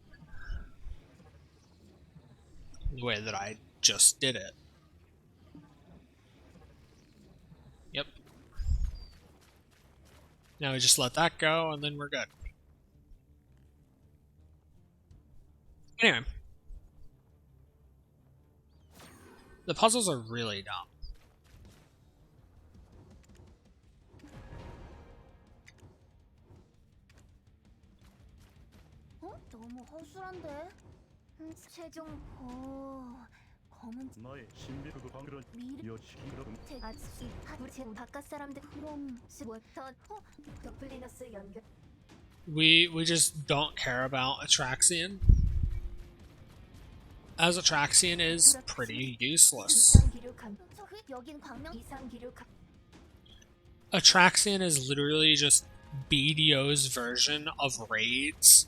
The way that I just did it. Yep. Now we just let that go, and then we're good. Anyway. The puzzles are really dumb. 너무 허술한데? 최종 검은 나의 신비 그거 방그런 미래 여시 그런 아치 우리 바깥 사람들 그럼 뭐더 더플리너스 연결 We just don't care about Atraxian. As Atraxian is pretty useless. 이상 기록함 여긴 광명 이상 기록함 Atraxian is literally just BDO's version of raids.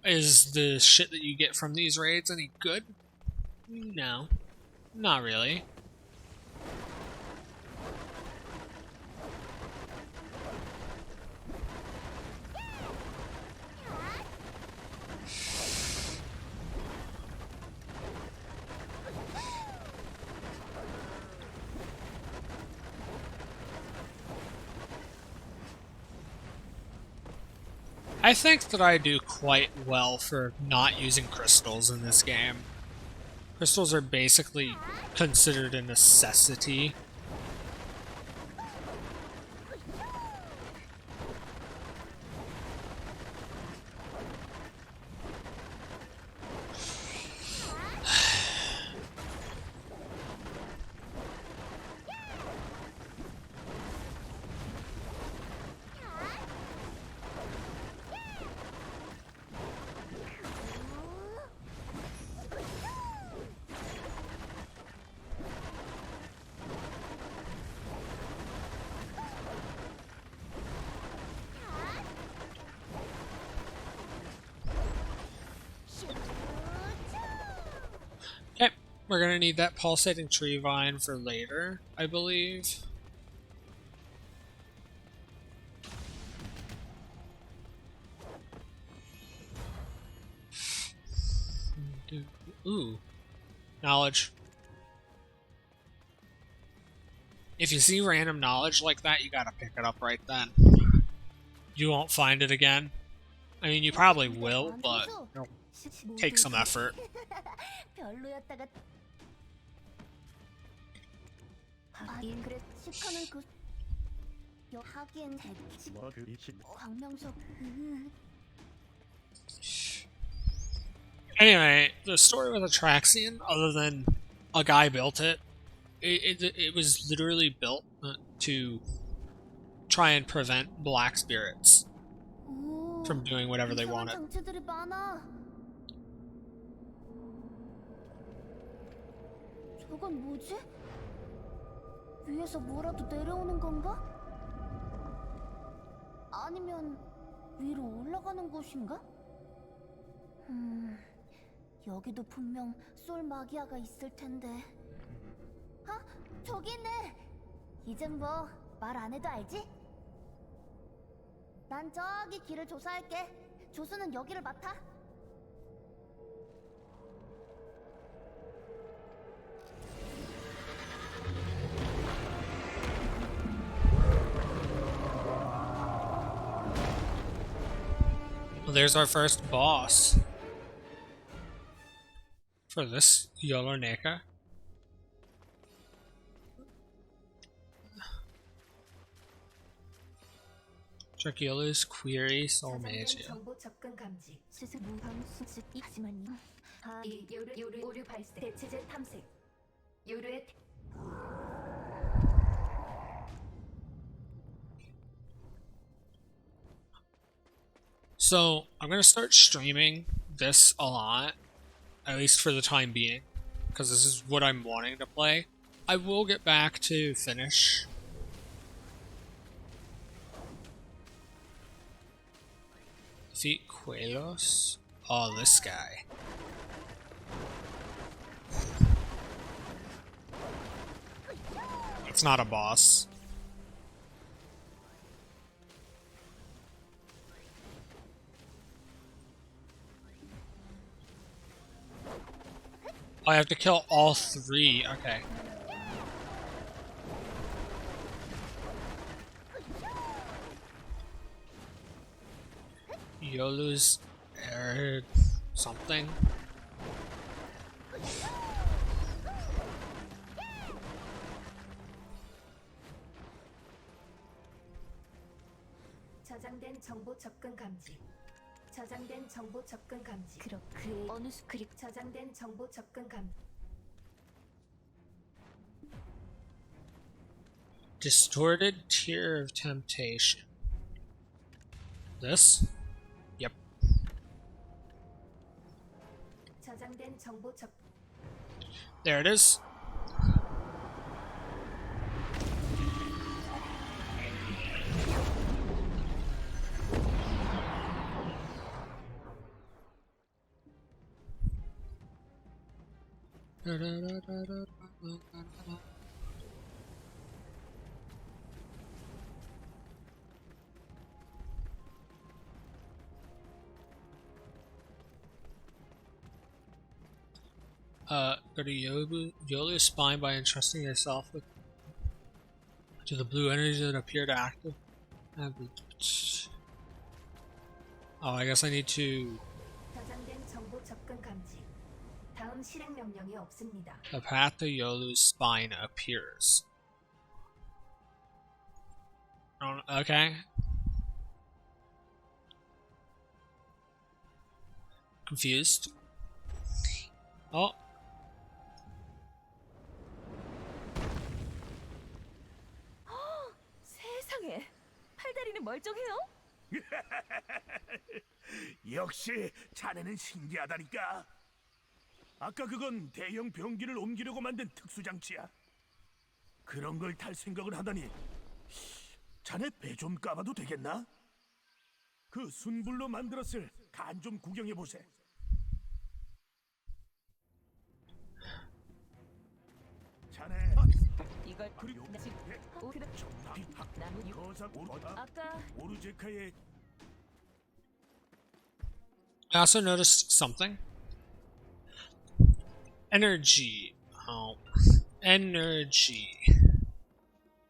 Is the shit that you get from these raids any good? No. Not really. I think that I do quite well for not using crystals in this game. Crystals are basically considered a necessity. Okay, we're gonna need that pulsating tree vine for later, I believe. Ooh. Knowledge. If you see random knowledge like that, you gotta pick it up right then. You won't find it again. I mean, you probably will, but it'll take some effort. 별로였다가 그래 시카는 그 하기엔 와그 이치 광명석 Anyway, the story with Atraxian, other than a guy built it, it was literally built to try and prevent black spirits from doing whatever they wanted. 장치들이 많아. 저건 뭐지? 위에서 뭐라도 내려오는 건가? 아니면 위로 올라가는 곳인가? 여기도 분명 솔 마기아가 있을 텐데. 아, 저기 있네. 이젠 뭐 말 안 해도 알지? 난 저기 길을 조사할게. 조수는 여기를 맡아. there's our first boss for this Yoloneka. Dracula's Query Soul 저장된 Magia. 정보 접근 감지. 스스 무방수지 하지만 이 요루 오류 발생. 대체제 탐색. 요루의 So, I'm gonna start streaming this a lot, at least for the time being, because this is what I'm wanting to play. I will get back to finish. Defeat Quelos? Oh, this guy. It's not a boss. I have to kill all three. Okay. Yolu's something. 저장된 정보 접근 감지. 저장된 정보 접근 감지. 그렇 그의 어느 스크립 저장된 정보 접근 감지. Distorted Tear of Temptation. This? Yep. 저장된 정보 접 There it is. Go to Yolu's spine by entrusting yourself with to the blue energies that appear to active. Oh, I guess I need to. 저장된 정보 접근 감지. 다음 실행 명령이 없습니다. The path to Yolu's spine appears. Okay. Confused. Oh. 세상에 팔다리는 멀쩡해요? 역시 자네는 신기하다니까. 아까 그건 대형 병기를 옮기려고 만든 특수장치야. 그런 걸 탈 생각을 하다니. 자네 배 좀 까봐도 되겠나? 그 순불로 만들었을 간 좀 구경해 보세. 자네 이걸 그리고 나무 거사 아까 오르제카의 I also noticed something. Energy. Oh. Energy.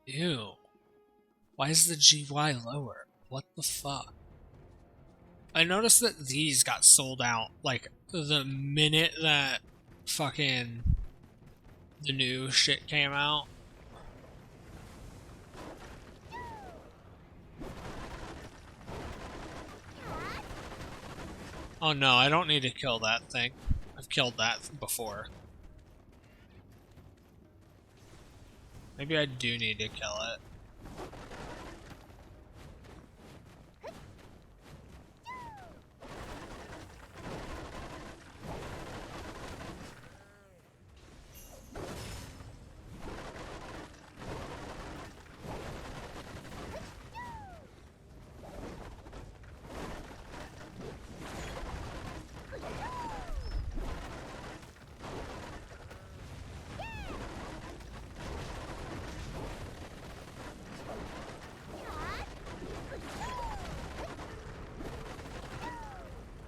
Ew. Why is the GY lower? What the fuck? I noticed that these got sold out, like, the minute that fucking the new shit came out. Oh no, I don't need to kill that thing. I've killed that before. Maybe I do need to kill it.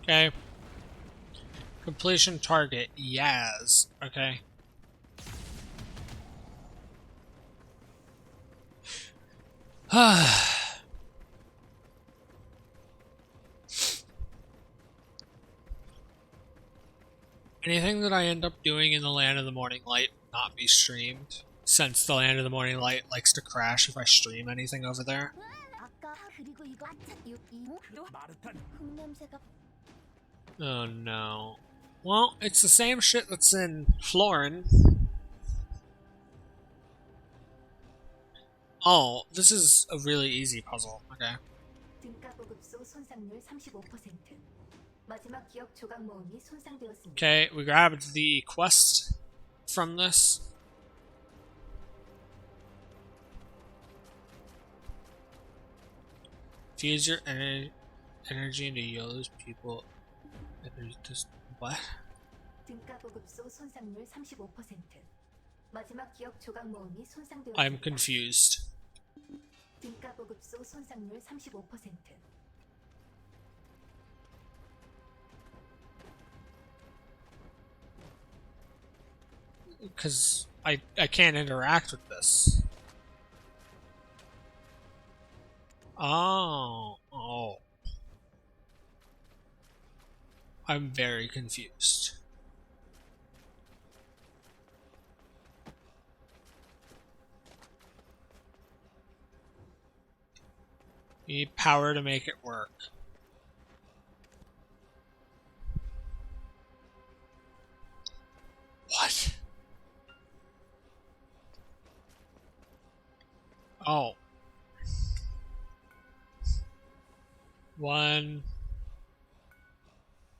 Okay. Completion target, Yaz. Okay. Anything that I end up doing in the Land of the Morning Light will not be streamed, since the Land of the Morning Light likes to crash if I stream anything over there. 아까 그리고 이거 마르탄, 흙냄새가 Oh no. Well, it's the same shit that's in Florin. Oh, this is a really easy puzzle. Okay. 등가 보급소 손상률 35%. 마지막 기억 조각 모음이 손상되었습니다. Okay, we grabbed the quest from this. Fuse your energy into Yolo's people. What? 등가 보급소 손상률 35%. 마지막 기억 조각 모음이 손상되었습니다. I'm confused. 등가 보급소 손상률 35%. Because I can't interact with this. Oh. I'm very confused. You need power to make it work. What? Oh. 1,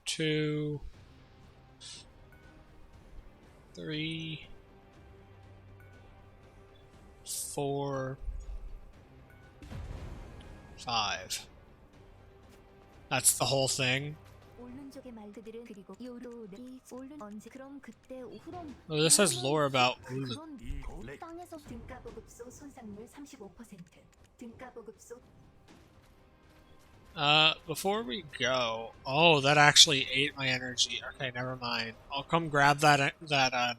2, 3, 4, 5. That's the whole thing. 오른쪽의 말들은 그리고 요로이 올른 언제 그럼 그때 그럼 Oh, this has lore about Ulu. 그런 이 골렉, 땅에서 등가 보급소 손상률 35%. 등가 보급소 Before we go, oh, that actually ate my energy. Okay, never mind. I'll come grab that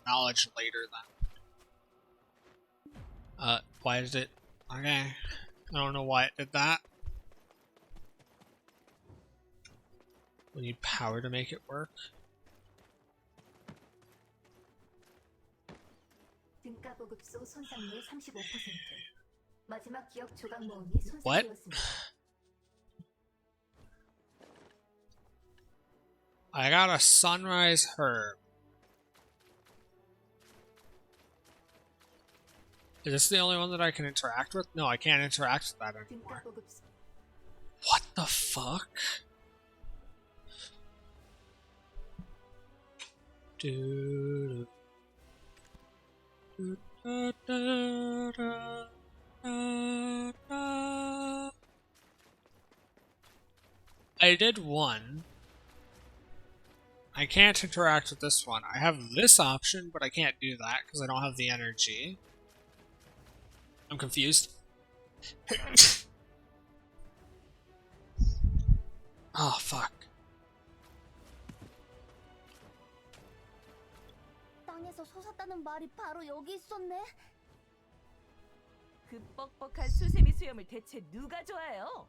knowledge later then. Why did it? Okay, I don't know why it did that. We need power to make it work. 등가 보급소 손상률 35%. 마지막 기억 조각 모음이 What? 손상되었습니다. I got a sunrise herb. Is this the only one that I can interact with? No, I can't interact with that 등가 anymore. 보급소 What the fuck? Do, do, da, da, da, da, da. I did one. I can't interact with this one. I have this option, but I can't do that because I don't have the energy. I'm confused. Oh, fuck. 땅에서 솟았다는 말이 바로 여기 있었네. 그 뻑뻑한 수세미 수염을 대체 누가 좋아해요?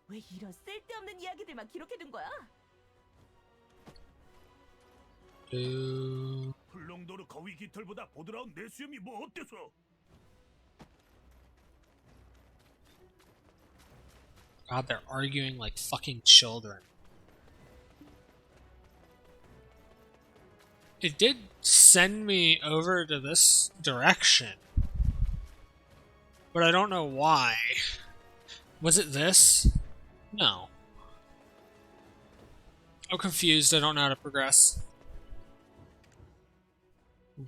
왜 이런 쓸데없는 이야기들만 기록해둔 거야? 훌렁도르 거위 깃털보다 보드라운 내 수염이 뭐 어때서? God, they're arguing like fucking children. It did send me over to this direction, but I don't know why. Was it this? No. I'm confused. I don't know how to progress.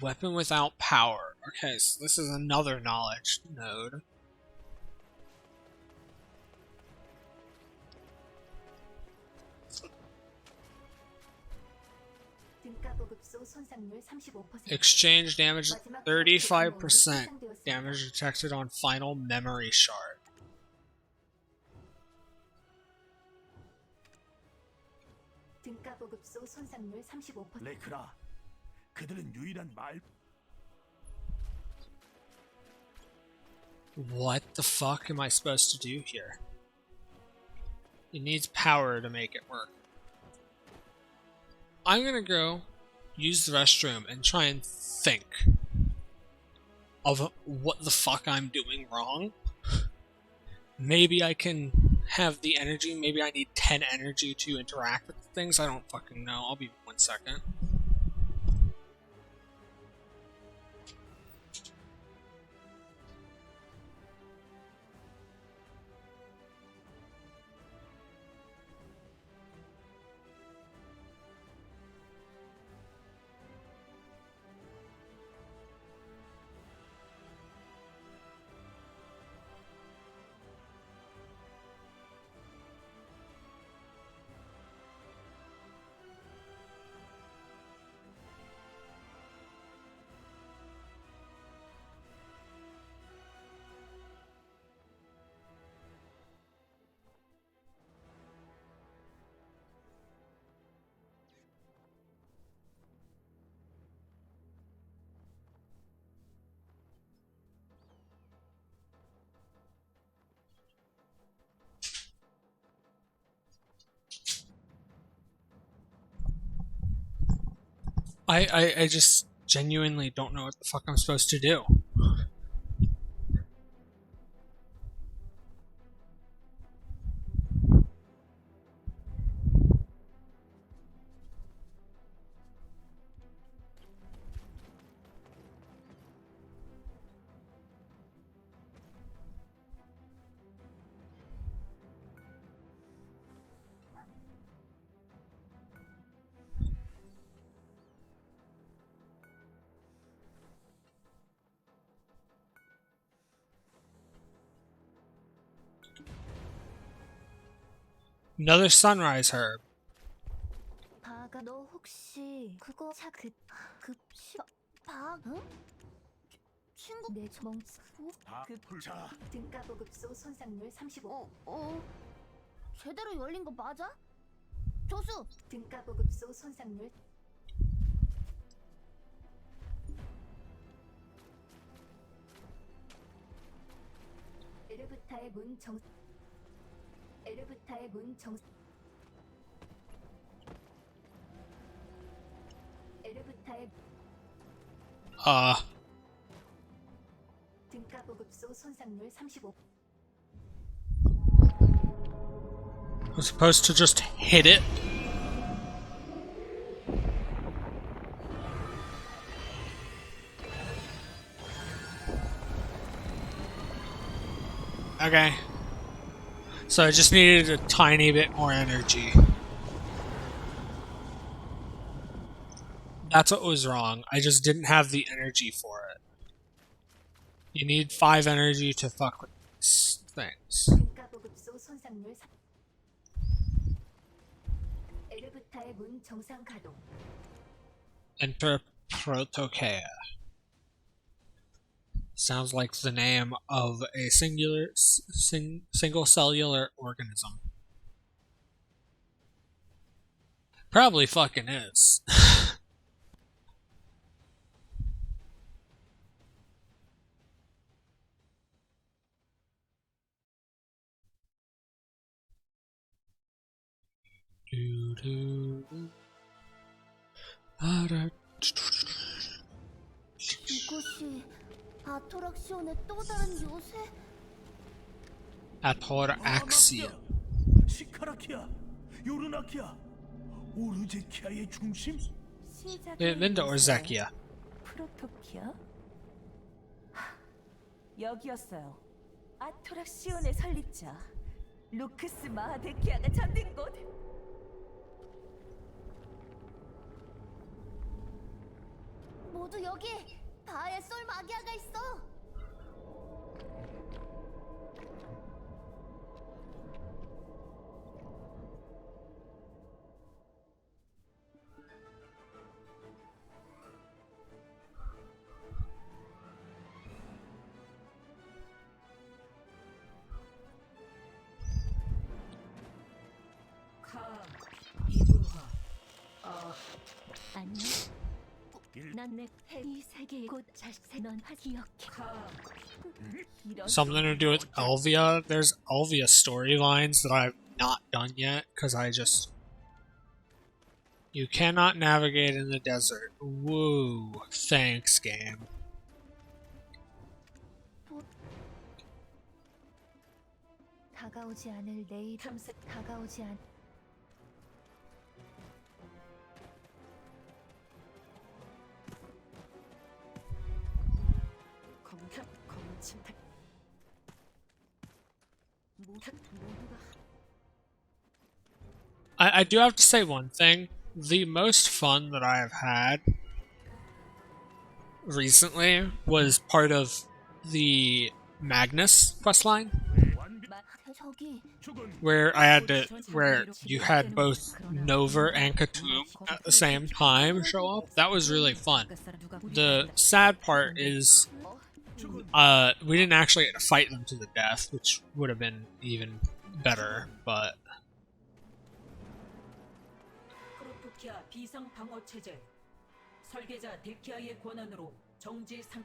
Weapon without power. Okay, so this is another knowledge node. 등가 보급소 손상률 35%. Exchange damage 35%. Damage detected on final memory shard. 등가 보급소 손상률 35%. 레크라, 그들은 유일한 말. What the fuck am I supposed to do here? It needs power to make it work. I'm gonna go use the restroom and try and think of what the fuck I'm doing wrong. Maybe I can have the energy. Maybe I need 10 energy to interact with things. I don't fucking know. I'll be 1 second. I just genuinely don't know what the fuck I'm supposed to do. Another sunrise herb. 바가 너 혹시 그거 급시 박 응? 친구 내 멍치 자, 등가보급소 손상률 35. 제대로 열린 거 맞아? 조수 등가보급소 손상률 에르부타의 문 에르부타의 등가보급소 손상률 35. I'm supposed to just hit it. Okay. So I just needed a tiny bit more energy. That's what was wrong. I just didn't have the energy for it. You need 5 energy to fuck with these things. 등가보급소 손상률 에르부타의 문 정상 가동. Enter Protokea. Sounds like the name of a single cellular organism. Probably fucking is. 이곳이 아토락시온의 또 다른 요새? Atoraxia. 시카라키아, 요르나키아, 오르제키아의 중심? Linda Orzekia. 프로토키아? 여기였어요. 아토락시온의 설립자 루크스 마하데키아가 잠든 곳. 모두 여기 바에 솔 마기아가 있어. 안녕. 난 내 이 세계의 곧 잘세 넌 기억해. Something to do with Elvia? There's Elvia storylines that I've not done yet, because I just You cannot navigate in the desert. Woo. Thanks, game. 다가오지 않을 내일 다가오지 않 I do have to say one thing. The most fun that I have had recently was part of the Magnus questline, 저기 where you had both Nova and Katoom at the same time show up. That was really fun. The sad part is we didn't actually get to fight them to the death, which would have been even better, but 프로토키아 비상 방어 체제. 설계자 데키아의 권한으로 정지 상.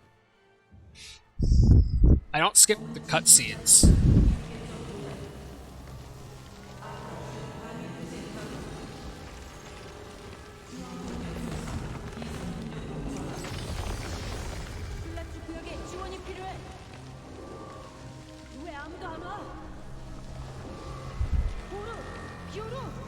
I don't skip the cutscenes. 플라츠 구역에 지원이 필요해. 왜 아무도 안 와? 보루, 비오루.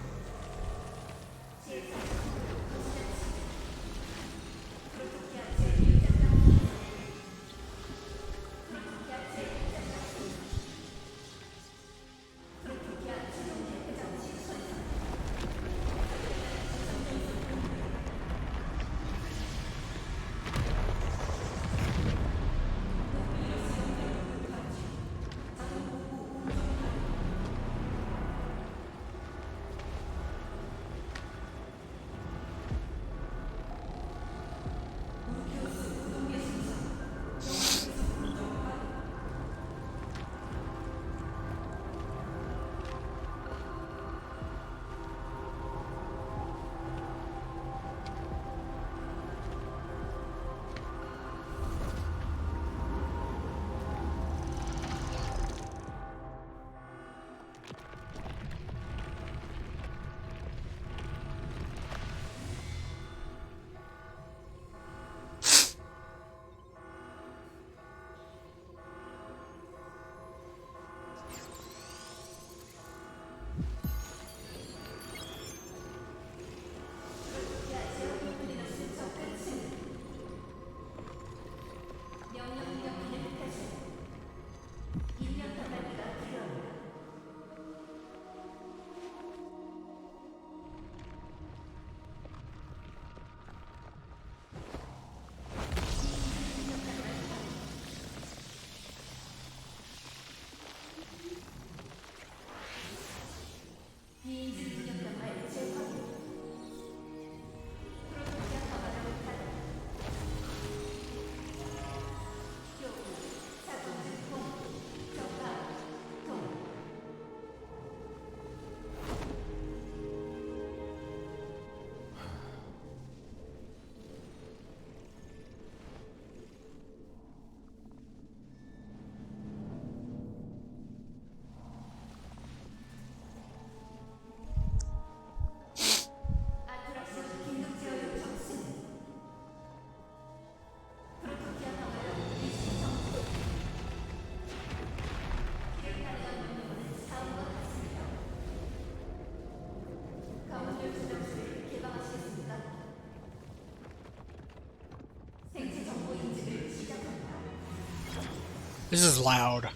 This is loud.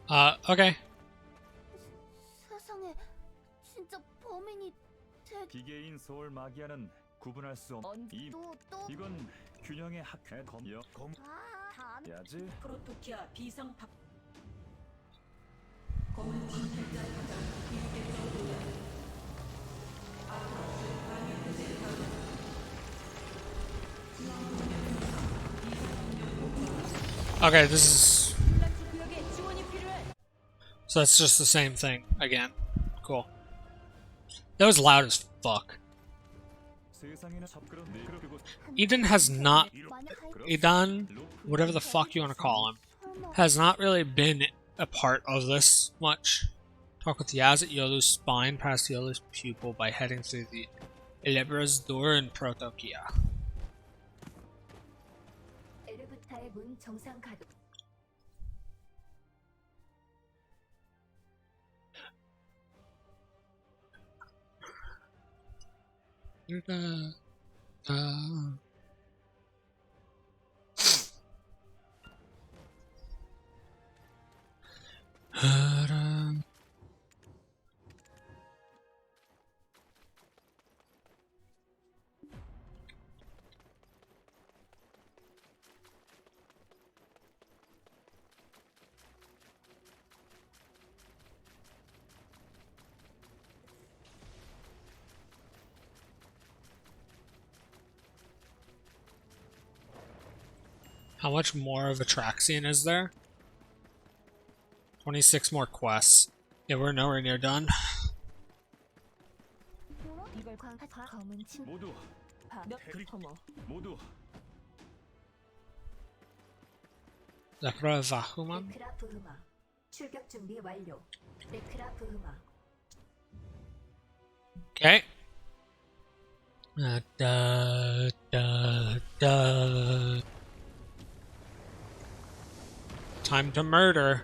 Okay. 세상에, 진짜 범인이 기계인 소울 마기아는 구분할 수 없는 이 또 이건 균형의 학회 검역 다 아는 검야지. 프로토키아 비상팝 Okay, this is... 구역에 지원이 필요해. So that's just the same thing again. Cool. That was loud as fuck. 세상에는 접그런 그리고 Eden has not... 만약 Edan, whatever the fuck you want to call him, 설마 has not really been a part of this much. Talk with Yaz at Yolu's spine past Yolu's pupil by heading through the Elebra's door in Protokia. 에르부타의 문 정상 가동. How much more of Atraxian is there? 26 more quests. Yeah, we're nowhere near done. 이걸 검은 침 모두 어머. 모두 Lepra Vahuman? 레크라 부흐마. 출격 준비 완료. 레크라 부흐마. Okay. Da. Time to murder.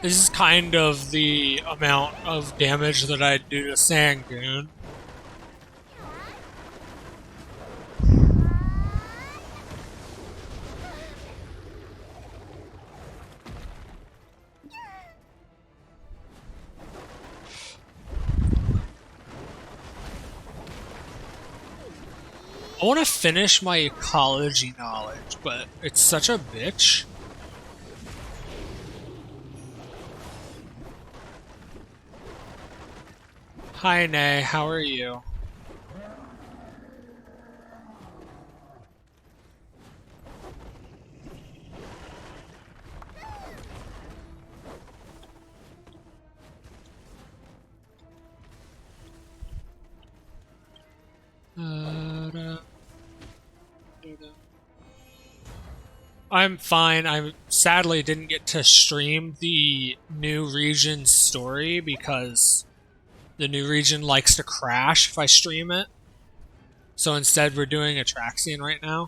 This is kind of the amount of damage that I'd do to Sangoon. I want to finish my ecology knowledge, but it's such a bitch. Hi, Nay. How are you? I'm fine. I sadly didn't get to stream the new region story because the new region likes to crash if I stream it. So instead we're doing Atraxian right now.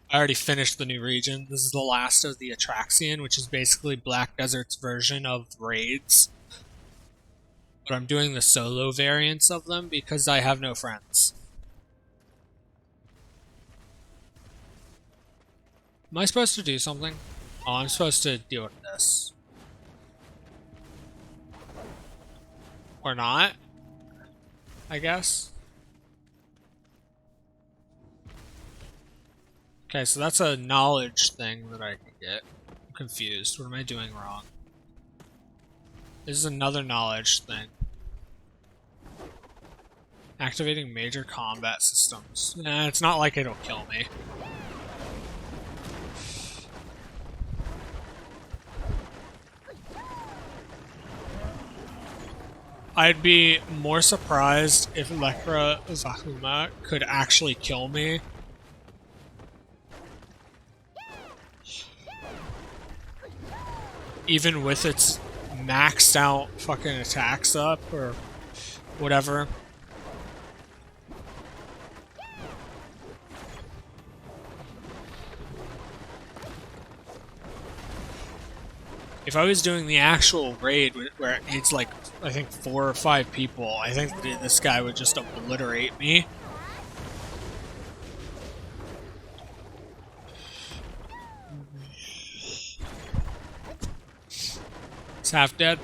I already finished the new region. This is the last of the Atraxian, which is basically Black Desert's version of raids. But I'm doing the solo variants of them because I have no friends. Am I supposed to do something? Oh, I'm supposed to deal with this. Or not, I guess. Okay, so that's a knowledge thing that I can get. I'm confused. What am I doing wrong? This is another knowledge thing. Activating major combat systems. Nah, it's not like it'll kill me. I'd be more surprised if Lekra Zahuma could actually kill me even with its maxed out fucking attacks up or whatever. If I was doing the actual raid where it needs like, I think 4 or 5 people, I think that this guy would just obliterate me. It's half dead.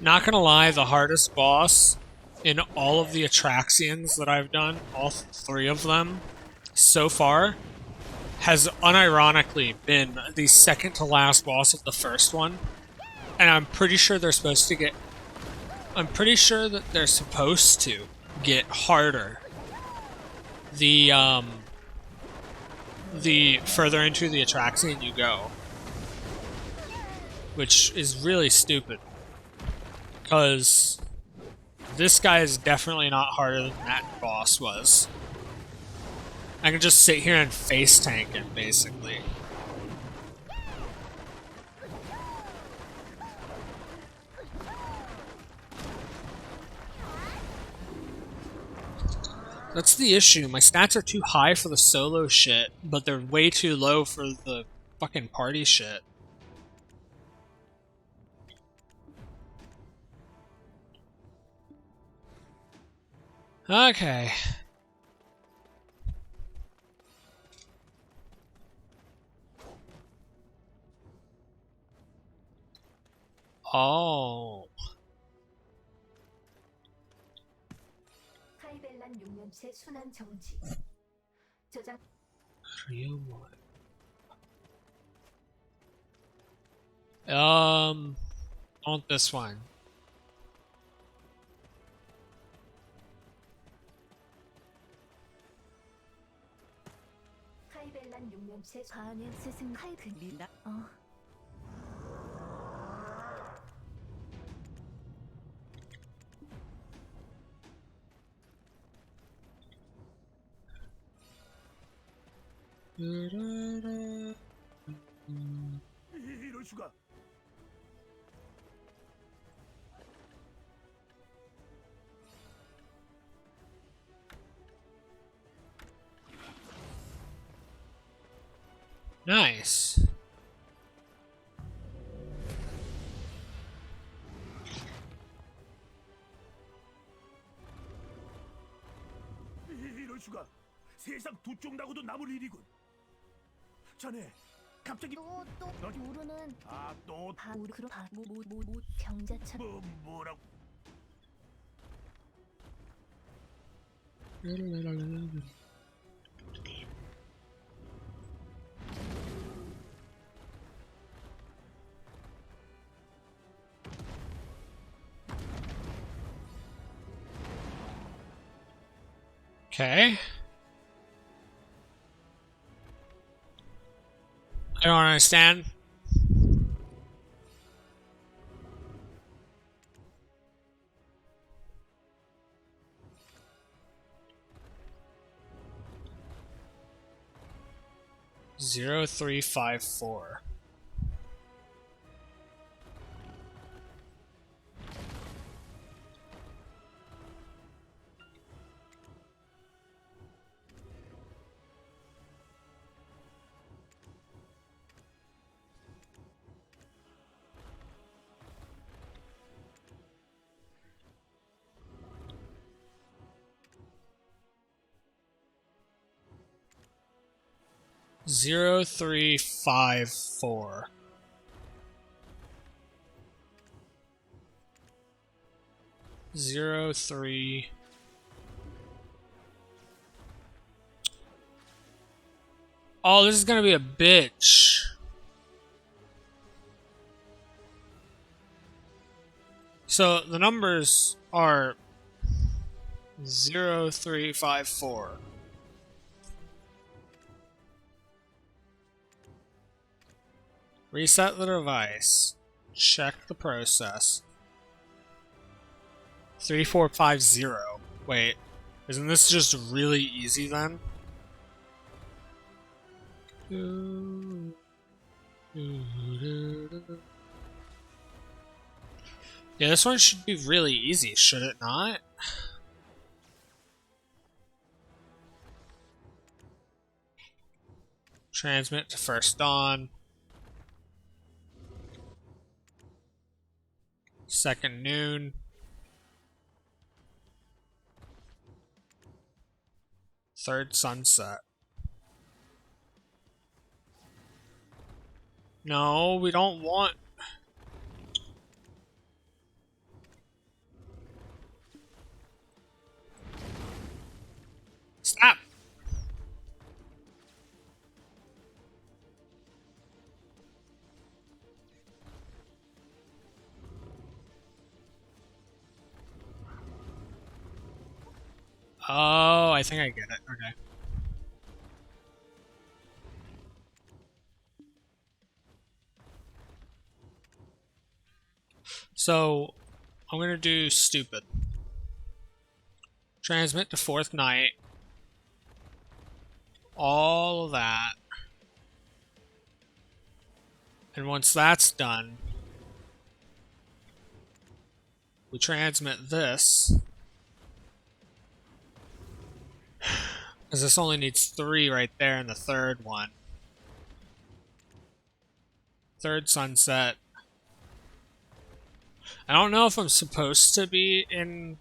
Not gonna lie, the hardest boss in all of the Atraxians that I've done, all 3 of them, so far, has unironically been the second to last boss of the first one. And I'm pretty sure they're supposed to get... I'm pretty sure that they're supposed to get harder the further into the Atraxian you go. Which is really stupid. Because this guy is definitely not harder than that boss was. I can just sit here and face tank him, basically. That's the issue. My stats are too high for the solo shit, but they're way too low for the fucking party shit. Okay. Oh. 카이벨란 용염체 순환 정지. 저장 I want this one. 카이벨란 용염체 반의 스승 카이 리나 이럴 수가. Nice. 이럴 수가. 세상 두 쪽 나고도 남을 일이군. 자네 갑자기 또 모르는 또 바우르 경자처럼 뭐라고? Okay. I don't understand. Zero 354. 0354. Zero three. Oh, this is gonna be a bitch. So the numbers are 0354. Reset the device. Check the process. 3450. Wait, isn't this just really easy then? Yeah, this one should be really easy, should it not? Transmit to First Dawn. Second Noon. Third Sunset. No, we don't want... Stop! Oh, I think I get it. Okay. So, I'm gonna do stupid. Transmit to Fourth Night. All of that. And once that's done, we transmit this. Because this only needs 3 right there in the third one. Third Sunset. I don't know if I'm supposed to be in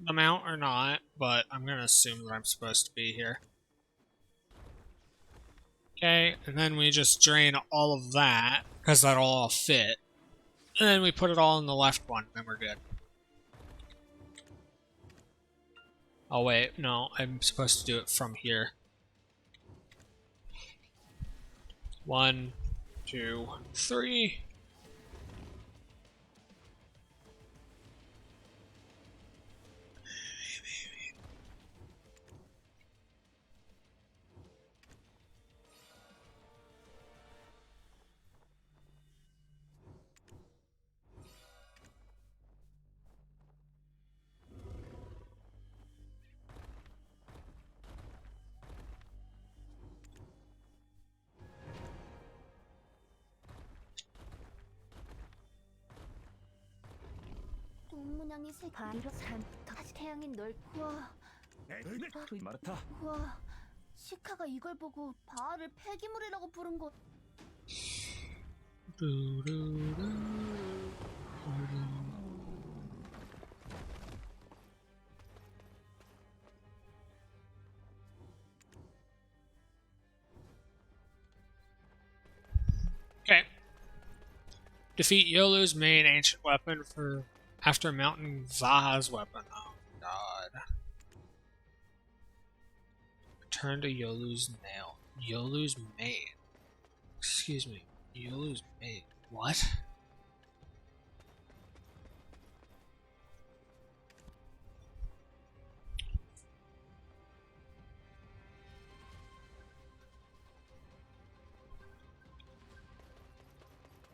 the mount or not, but I'm going to assume that I'm supposed to be here. Okay, and then we just drain all of that, because that'll all fit. And then we put it all in the left one, then we're good. Oh wait, no, I'm supposed to do it from here. 1, 2, 3. 문양이 새 바로 다시 태양인 널 우와 마르타, 우와 시카가 이걸 보고 바알을 폐기물이라고 부른 거 Okay. Defeat Yolu's main ancient weapon after mounting Zaha's weapon. Oh god. Return to Yolu's nail. Yolu's main. Excuse me. Yolu's main. What?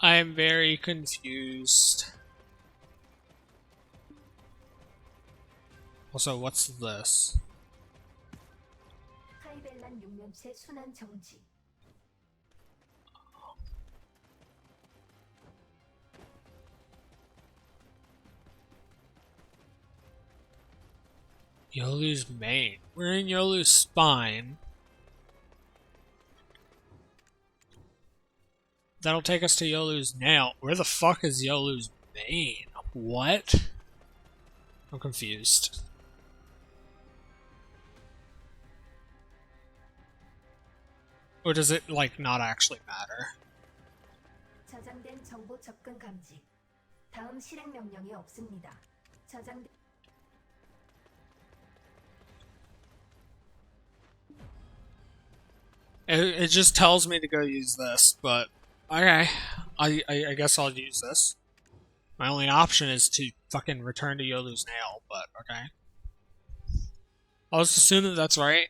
I am very confused. Also, what's this? 카이벨란 용념체 순환 정지. Yolu's mane. We're in Yolu's spine. That'll take us to Yolu's nail. Where the fuck is Yolu's mane? What? I'm confused. Or does it, like, not actually matter? 저장된 정보 접근 감지. 다음 실행 명령이 없습니다. 저장된 It just tells me to go use this, but okay. I guess I'll use this. My only option is to fucking return to Yolu's nail, but okay. I'll just assume that that's right.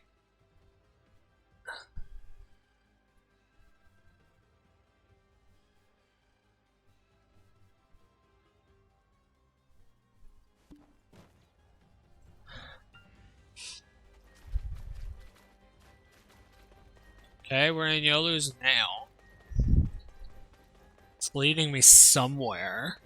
Okay, we're in Yolu's nail. It's leading me somewhere.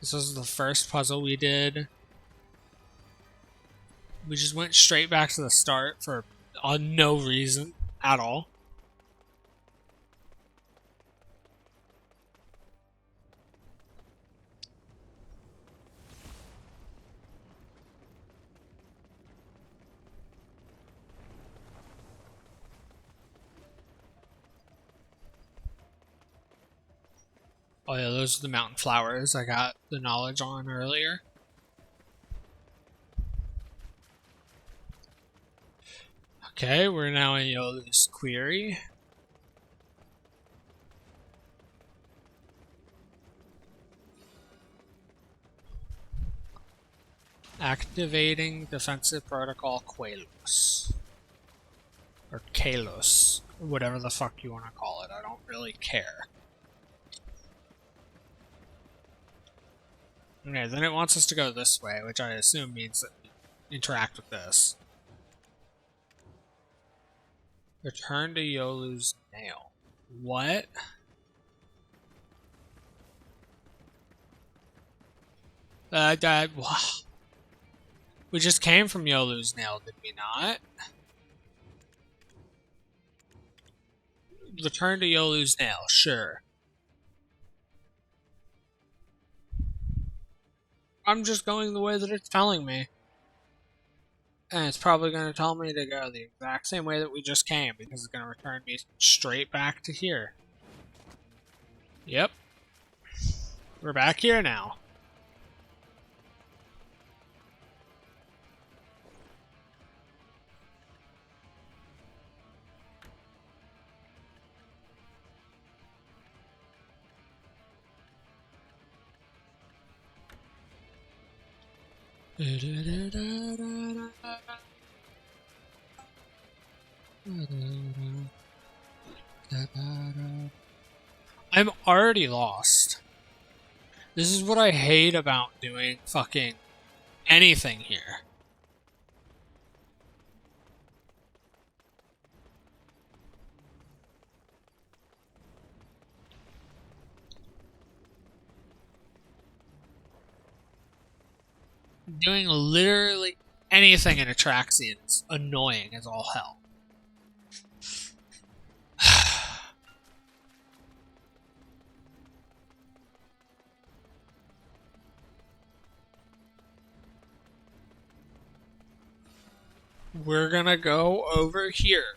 This was the first puzzle we did. We just went straight back to the start for no reason at all. Oh yeah, those are the mountain flowers I got the knowledge on earlier. Okay, we're now in Yolu's query. Activating defensive protocol Quelos. Or Kalos. Whatever the fuck you want to call it, I don't really care. Okay, then it wants us to go this way, which I assume means that we interact with this. Return to Yolu's nail. What? We just came from Yolu's nail, did we not? Return to Yolu's nail, sure. I'm just going the way that it's telling me. And it's probably going to tell me to go the exact same way that we just came, because it's going to return me straight back to here. Yep. We're back here now. I'm already lost. This is what I hate about doing fucking anything here. Doing literally anything in Atraxian is annoying as all hell. We're gonna go over here.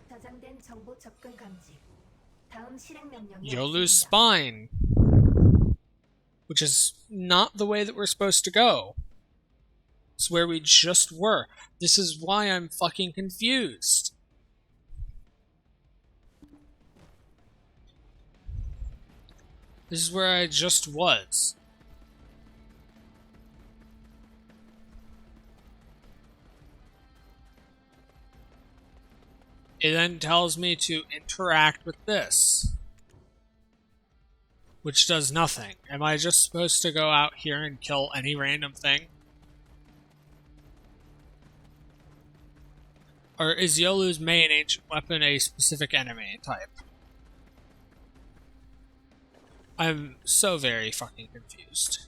저장된 정보 접근 감지. 다음 실행 명령이 Yolu's 없습니다. spine. Which is not the way that we're supposed to go. It's where we just were. This is why I'm fucking confused. This is where I just was. It then tells me to interact with this. which does nothing. Am I just supposed to go out here and kill any random thing? Or is Yolu's main ancient weapon a specific enemy type? I'm so very fucking confused.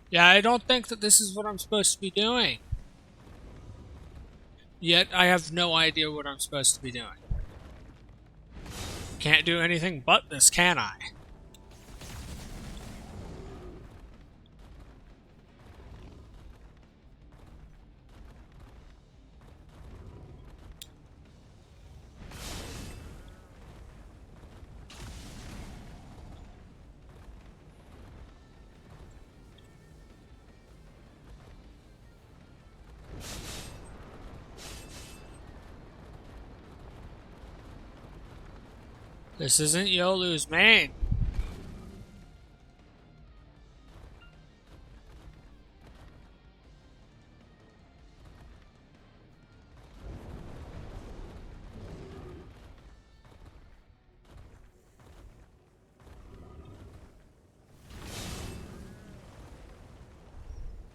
Yeah, I don't think that this is what I'm supposed to be doing. Yet, I have no idea what I'm supposed to be doing. Can't do anything but this, can I? This isn't Yolu's main.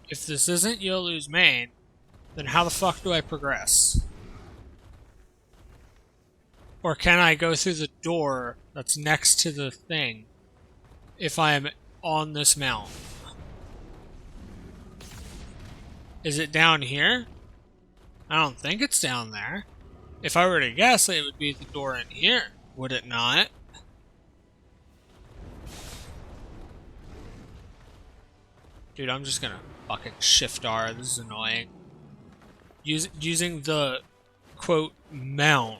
If this isn't Yolu's main, then how the fuck do I progress? Or can I go through the door that's next to the thing if I am on this mountain? Is it down here? I don't think it's down there. If I were to guess, it would be the door in here, would it not? Dude, I'm just gonna fucking shift R. This is annoying. Using the quote mount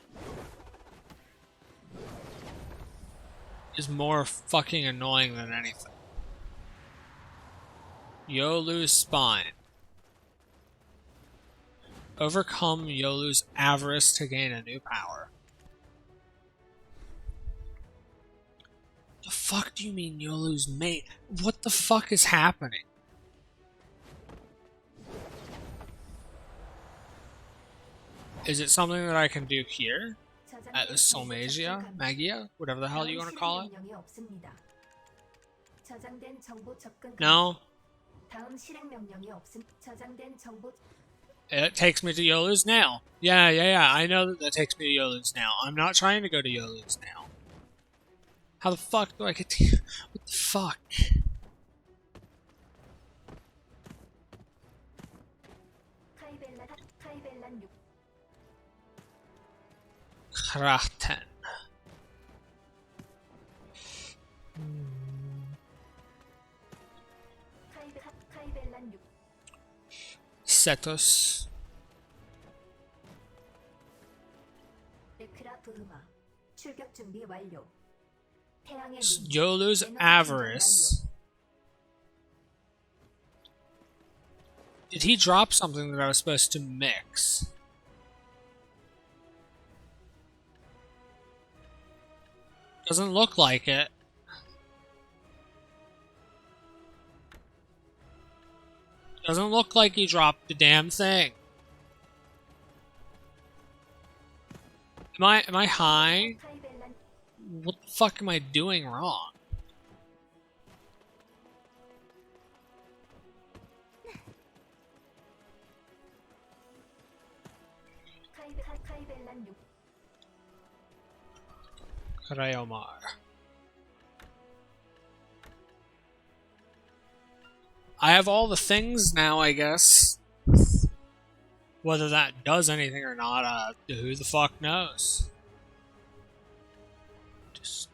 is more fucking annoying than anything. Yolu's spine. Overcome Yolu's avarice to gain a new power. The fuck do you mean Yolu's mate? What the fuck is happening? Is it something that I can do here? At the Soulmagia? Magia? Whatever the hell you want to call it? No? It takes me to Yolu's nail. Yeah. I know that takes me to Yolu's nail. I'm not trying to go to Yolu's nail. How the fuck do I get to... What the fuck? Kraten. Setos. Yolu's avarice. Did he drop something that I was supposed to mix? Doesn't look like it. Doesn't look like he dropped the damn thing. Am I high? What the fuck am I doing wrong? Rayomar. I have all the things now, I guess. Whether that does anything or not, who the fuck knows? Just...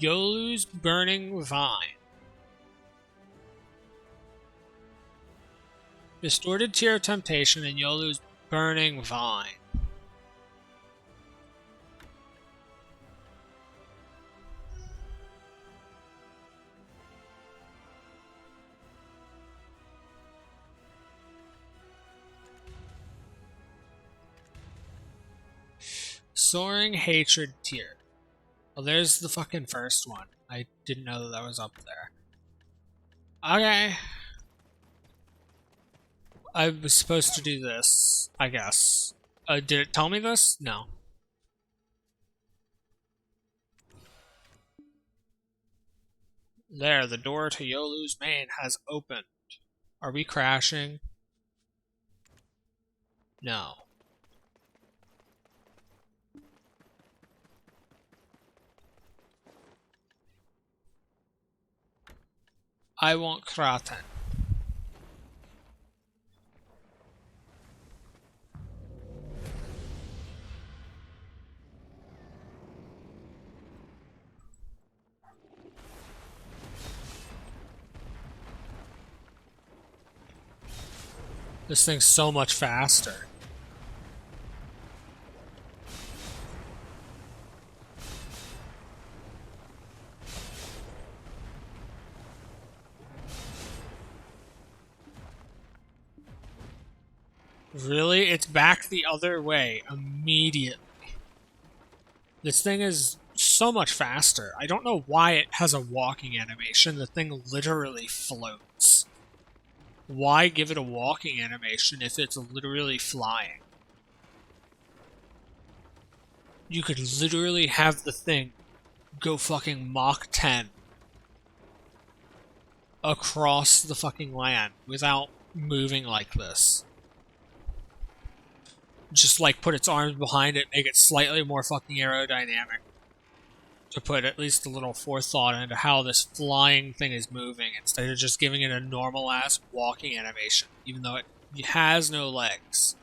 Yolu's Burning Vine. Distorted Tear of Temptation and Yolu's Burning Vine. Soaring Hatred Tear. Well, there's the fucking first one. I didn't know that was up there. Okay. I was supposed to do this, I guess. Did it tell me this? No. There, the door to Yolu's Main has opened. Are we crashing? No. I want Kraten. This thing's so much faster. Really? It's back the other way immediately. This thing is so much faster. I don't know why it has a walking animation. The thing literally floats. Why give it a walking animation if it's literally flying? You could literally have the thing go fucking Mach 10 across the fucking land without moving like this. Just like put its arms behind it, make it slightly more fucking aerodynamic. To put at least a little forethought into how this flying thing is moving instead of just giving it a normal ass walking animation, even though it has no legs.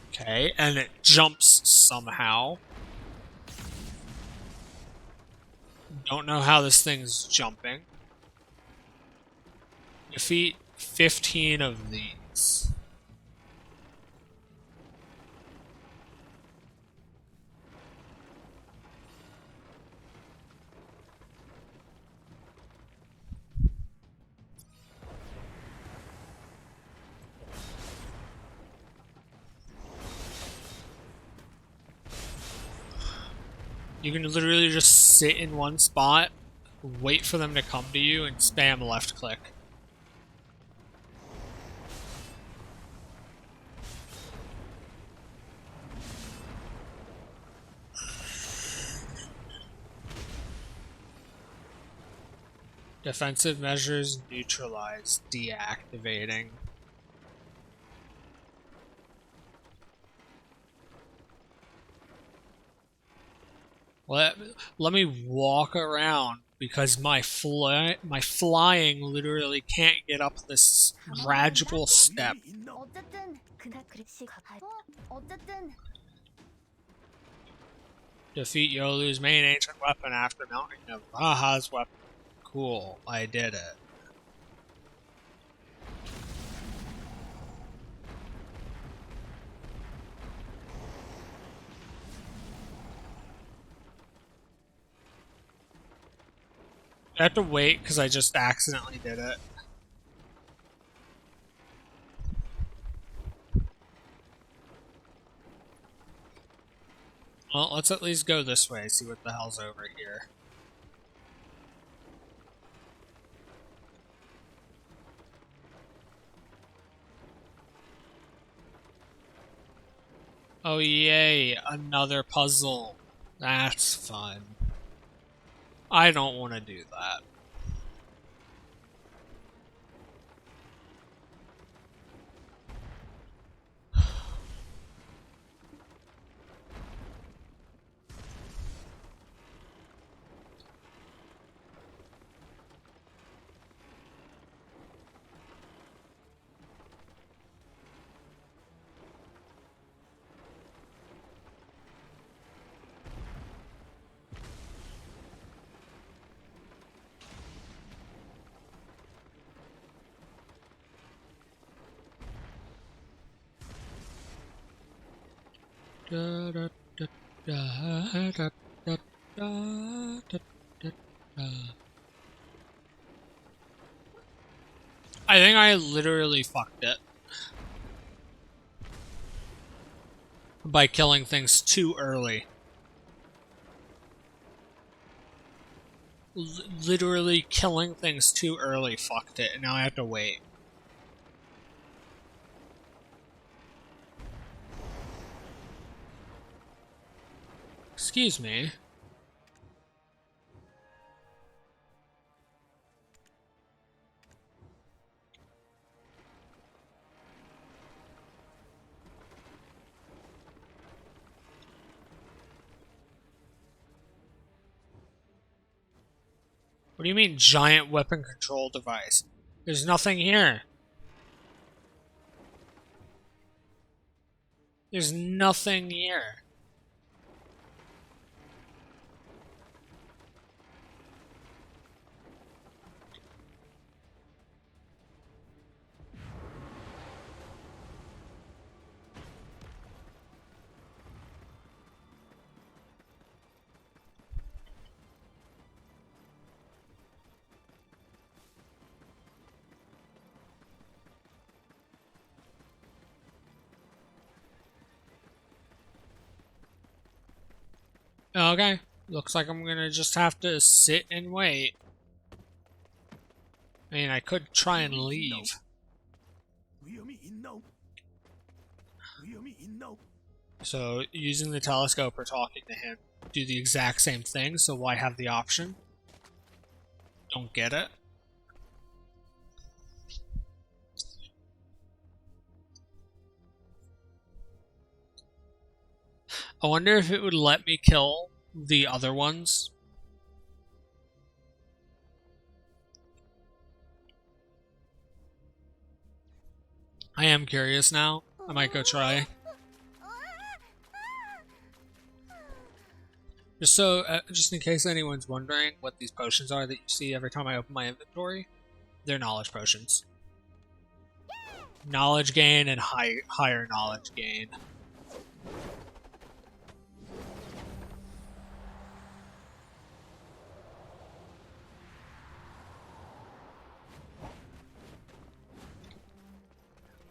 Okay, and it jumps somehow. Don't know how this thing's jumping. Defeat 15 of these. You can literally just sit in one spot, wait for them to come to you, and spam left click. Defensive measures neutralized, deactivating. Let me walk around because my flying literally can't get up this gradual step. 어쨌든 어쨌든 Defeat Yolu's main ancient weapon after mounting Navaha's weapon. Cool, I did it. I have to wait because I just accidentally did it. Well, let's at least go this way, see what the hell's over here. Oh yay, another puzzle. That's fun. I don't want to do that. Da, da, da, da, da, da, da, da, da. I think I literally fucked it by killing things too early. Literally killing things too early fucked it, and now I have to wait. Excuse me. What do you mean, giant weapon control device? There's nothing here. There's nothing here. Okay. Looks like I'm gonna just have to sit and wait. I mean, I could try and leave. 위험이 있노? 위험이 있노? So, using the telescope or talking to him do the exact same thing, so why have the option? Don't get it? I wonder if it would let me kill the other ones. I am curious now. I might go try. Just in case anyone's wondering what these potions are that you see every time I open my inventory, they're knowledge potions. Knowledge gain and higher knowledge gain.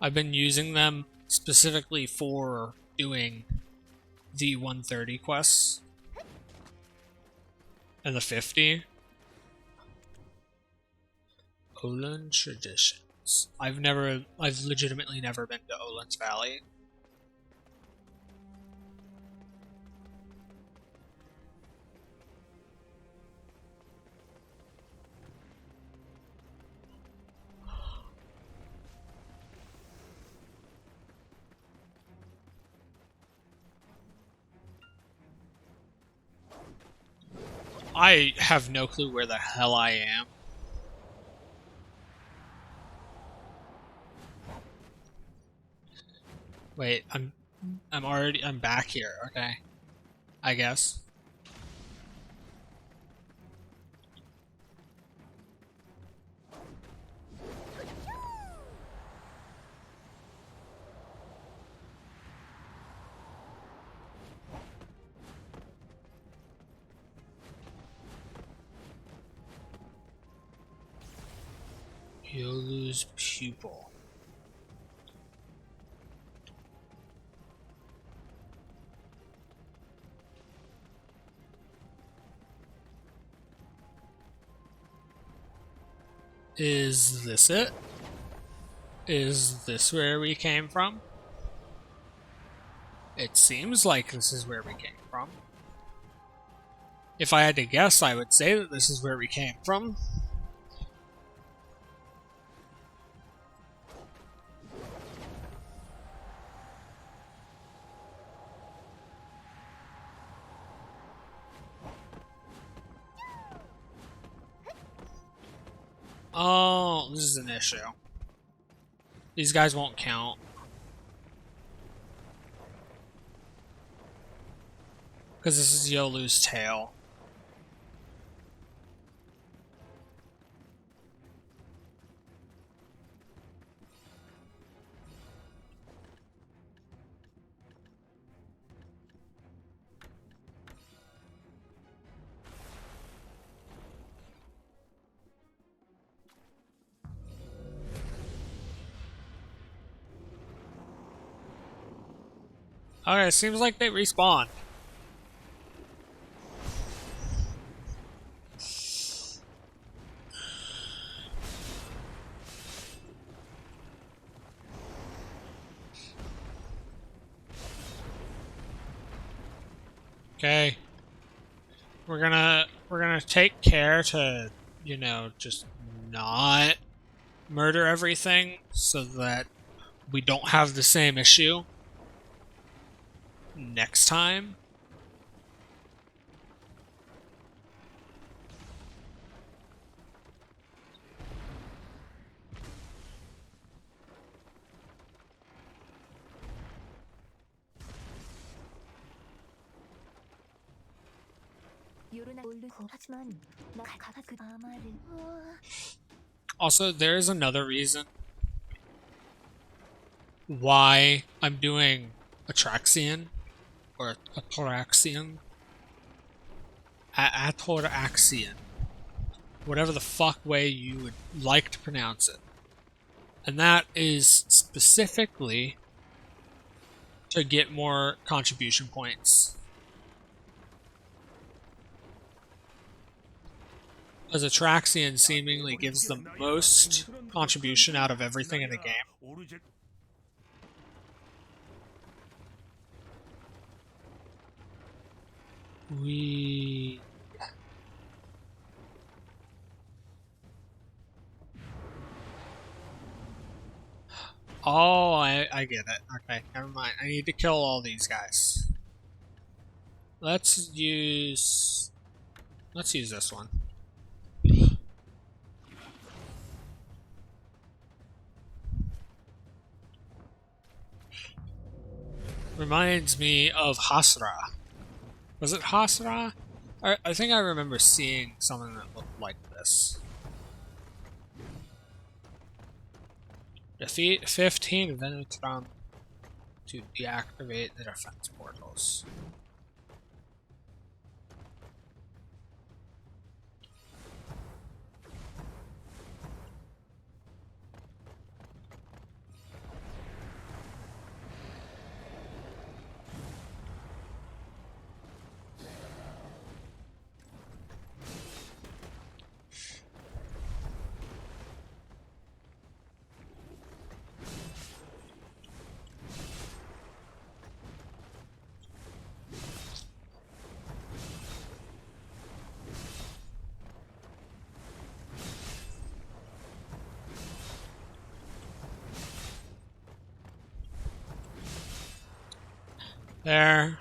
I've been using them specifically for doing the 130 quests and the 50. Olin Traditions. I've legitimately never been to Olin's Valley. I have no clue where the hell I am. Wait, I'm back here, okay. I guess. Yolu's pupil. Is this it? Is this where we came from? It seems like this is where we came from. If I had to guess, I would say that this is where we came from. Oh, this is an issue. These guys won't count. Because this is Yolu's tail. Okay, seems like they respawn. Okay. We're gonna take care to, you know, just not murder everything so that we don't have the same issue next time. 요르나 올르고 하지만 나 그 아마를 Also, there is another reason why I'm doing Atraxian or Atoraxian. Atoraxian. Whatever the fuck way you would like to pronounce it. And that is specifically to get more contribution points. As Atraxian seemingly gives the most contribution out of everything in the game. Oh, I get it. Okay, never mind. I need to kill all these guys. Let's use this one. Reminds me of Hasra. Was it Hasra? I think I remember seeing something that looked like this. Defeat 15 Venetram to deactivate the defense portals. There.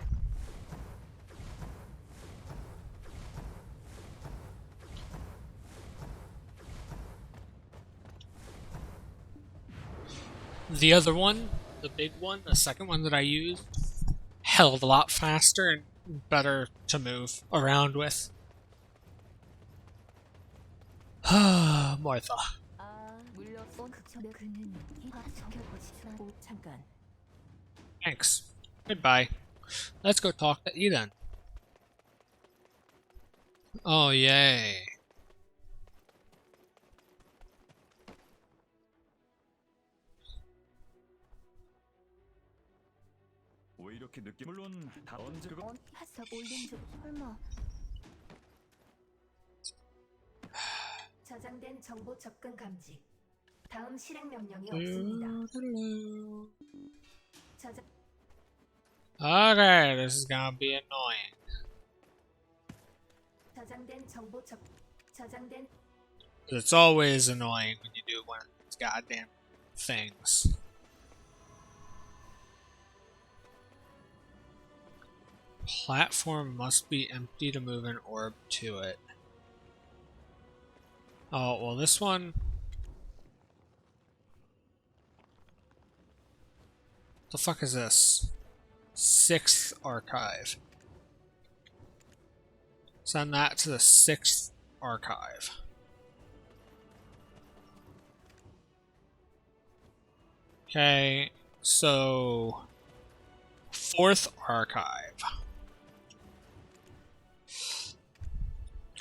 The other one, the big one, the second one that I used, hell of a lot faster and better to move around with. Martha. 물론 그는 잠깐. Thanks. Goodbye. Let's go talk to Eden. Oh, yay. 왜 이렇게 늦게? 물론 다 언제 그거 하서 올린 적 설마. 저장된 정보 접근 감지. 다음 실행 명령이 없습니다. 저장 Okay, this is gonna be annoying. 저장된 정보 저장된 It's always annoying when you do one of these goddamn things. Platform must be empty to move an orb to it. Oh, well this one... The fuck is this? 6th archive. Send that to the 6th archive. Okay, so 4th archive.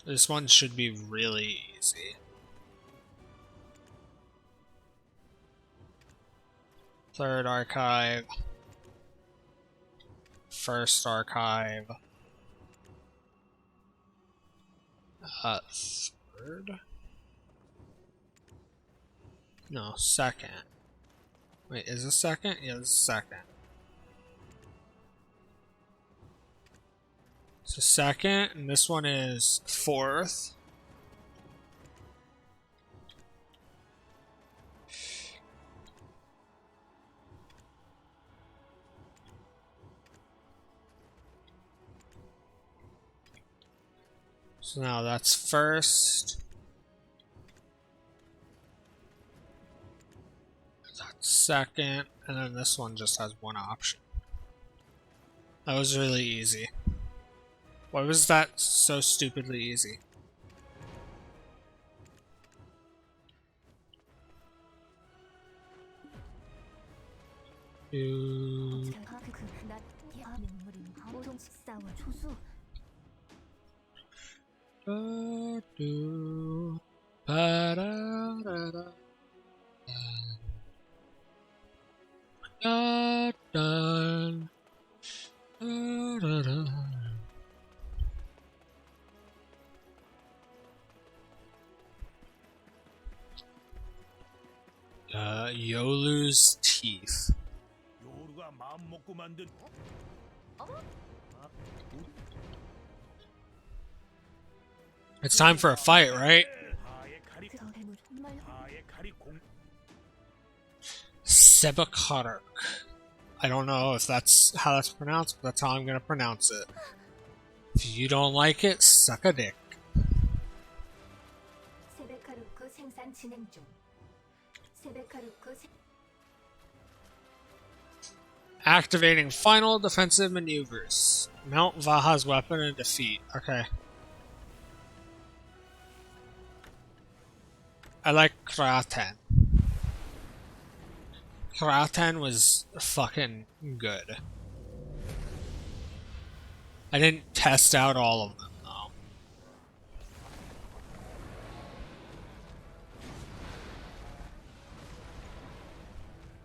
This one should be really easy. 3rd archive. first archive. Third? No, second. Wait, is this second? Yeah, this is second. So second, and this one is fourth. So now that's first. That's second, and then this one just has one option. That was really easy. Why was that so stupidly easy? Do... 조수. Do... Ba-da-da-da. Da-da. Da-da-da. Yolu's teeth. 요루가 마음 먹고 만든 It's time for a fight, right? 하의 칼이 정말 하의 칼이 공 Sebakarak. I don't know if that's how that's pronounced, but that's how I'm gonna pronounce it. If you don't like it, suck a dick. 세베카루크 생산 진행 중. 세베카루크 Activating final defensive maneuvers. Mount Vaha's weapon and defeat. Okay. I like Kraten. Kraten was fucking good. I didn't test out all of them though.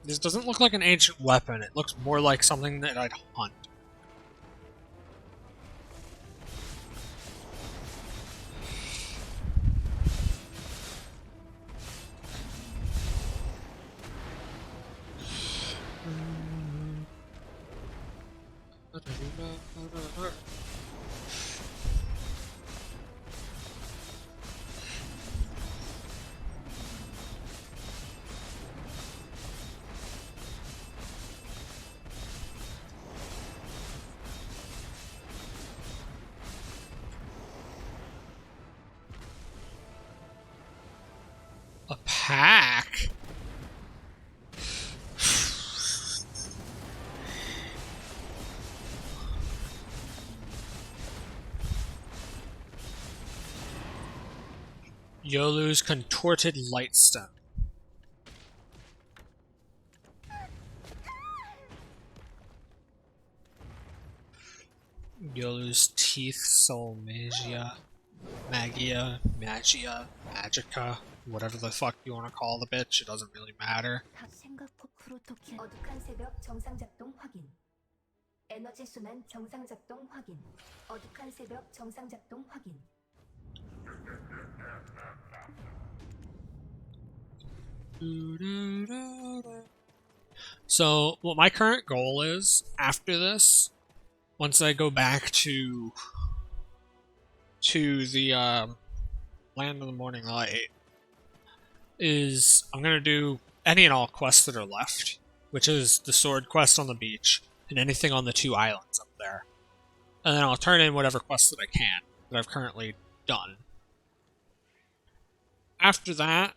This doesn't look like an ancient weapon. It looks more like something that I'd hunt. A pack? Yolu's contorted lightstone. Yolu's teeth, soul, magia, magica, whatever the fuck you want to call the bitch, it doesn't really matter. 생각보 프로토키 어둑한 새벽 정상 작동 확인. 에너지 순환 정상 작동 확인. 어둑한 새벽 정상 작동 확인. So, what my current goal is, after this, once I go back to the Land of the Morning Light, is I'm gonna do any and all quests that are left, which is the sword quest on the beach, and anything on the 2 islands up there. And then I'll turn in whatever quests that I can, that I've currently done. After that,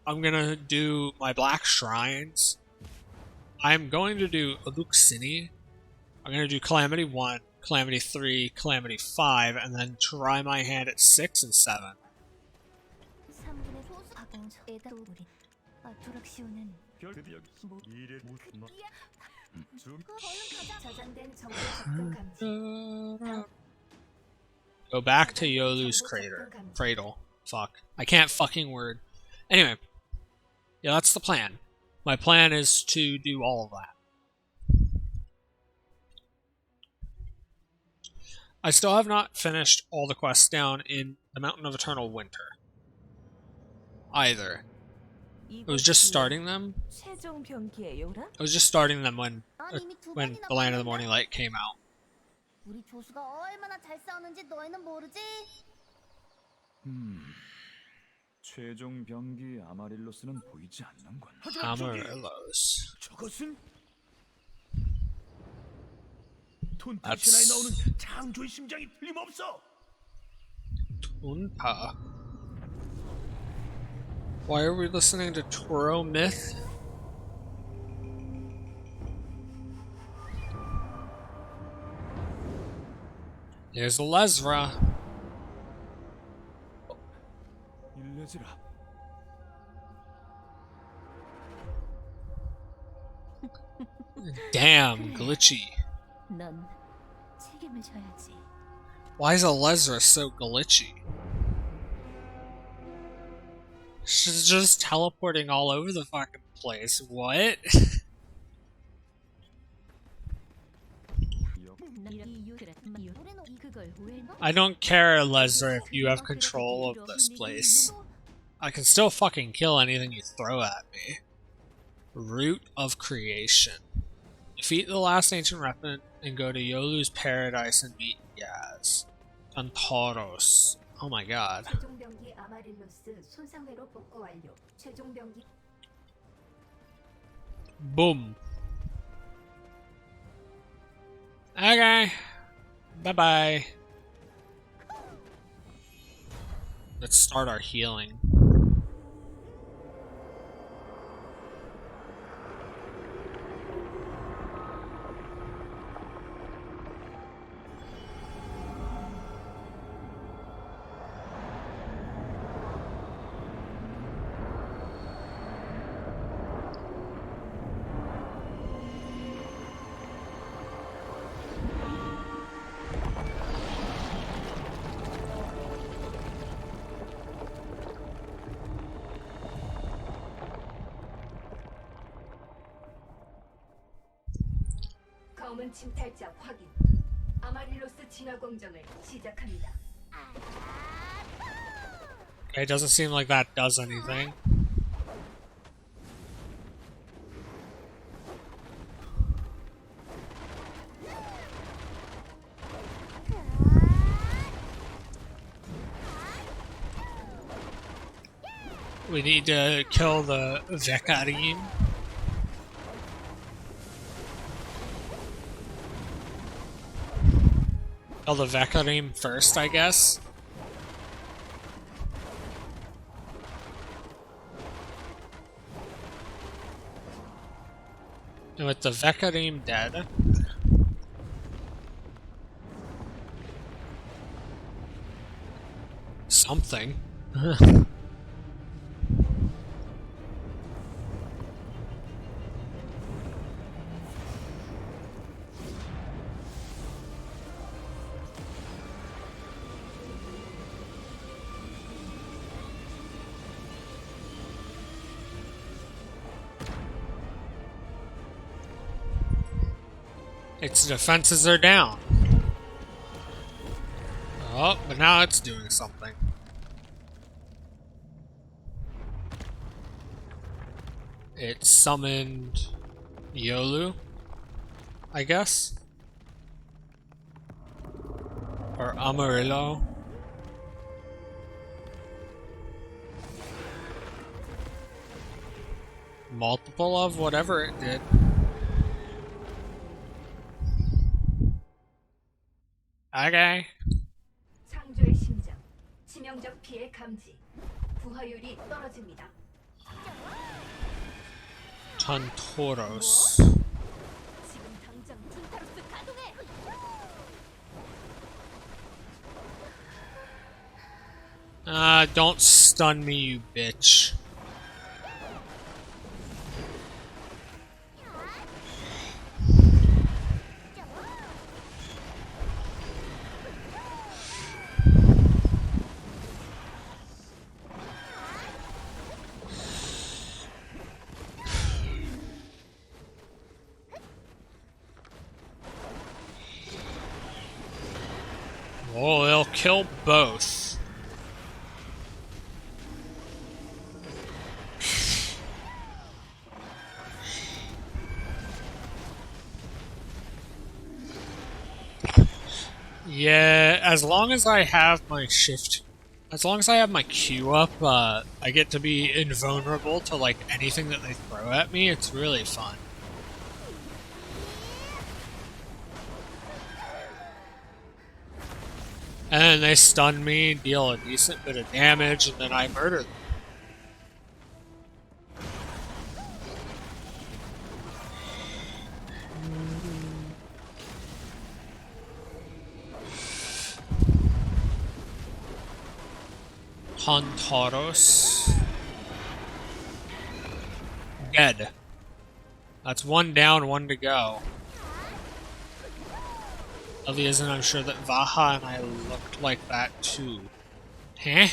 I'm gonna do my Black Shrines. I'm going to do Aluxini. I'm gonna do Calamity 1, Calamity 3, Calamity 5, and then try my hand at 6 and 7. 3분의 소수 박영수 에다우리 아토락시오는 드디어 일에 못 저장된 정보 접근 감지. Go back to Yolu's cradle. Fuck. I can't fucking word. Anyway. Yeah, that's the plan. My plan is to do all of that. I still have not finished all the quests down in the Mountain of Eternal Winter. Either. I was just starting them. 최종 병기의 요람? I was just starting them when 난 이미 두 when 번이나 The Land of the 봤는데? Morning Light came out. 우리 조수가 얼마나 잘 싸우는지 너희는 모르지? 최종 병기 아마릴로스는 보이지 않는군. 하지만 저기 Amarillos. 저것은 톤 That's- 신화에 나오는 창조의 심장이 틀림없어. Tunpa. Why are we listening to Toro Myth? There's Lesra. 일레즈라. Damn, glitchy. 넌 책임을 져야지. Why is Lesra so glitchy? She's just teleporting all over the fucking place. What? 우리는 그걸 왜 넣어? I don't care, Lesra, if you have control of this place. I can still fucking kill anything you throw at me. Root of Creation. Defeat the last ancient revenant and go to Yolu's paradise and meet Yaz. Antaros. Oh my god. 최종 병기 아마릴로스 손상 회로 복구 완료. 최종 병기 Boom. Okay. Bye bye. Let's start our healing. 검은 침탈자 확인. 아마릴로스 진화 공정을 시작합니다. It doesn't seem like that does anything. We need to kill the Vekarim. Kill the Vekarim first, I guess. And with the Vekarim dead, something. Its defenses are down. Oh, but now it's doing something. It summoned Yolu, I guess? Or Amarillo. Multiple of whatever it did. Okay. 창조의 심장. 치명적 피해 감지. 부하율이 떨어집니다. Tantoros. 지금 당장 틴타로스 가동해. Don't stun me, you bitch. Oh, they'll kill both. Yeah, as long as I have my Q up, I get to be invulnerable to like anything that they throw at me. It's really fun. And then they stun me, deal a decent bit of damage, and then I murder them. Hontaros. Dead. That's one down, one to go. Elias, and I'm sure that Vaha and I looked like that too. Huh?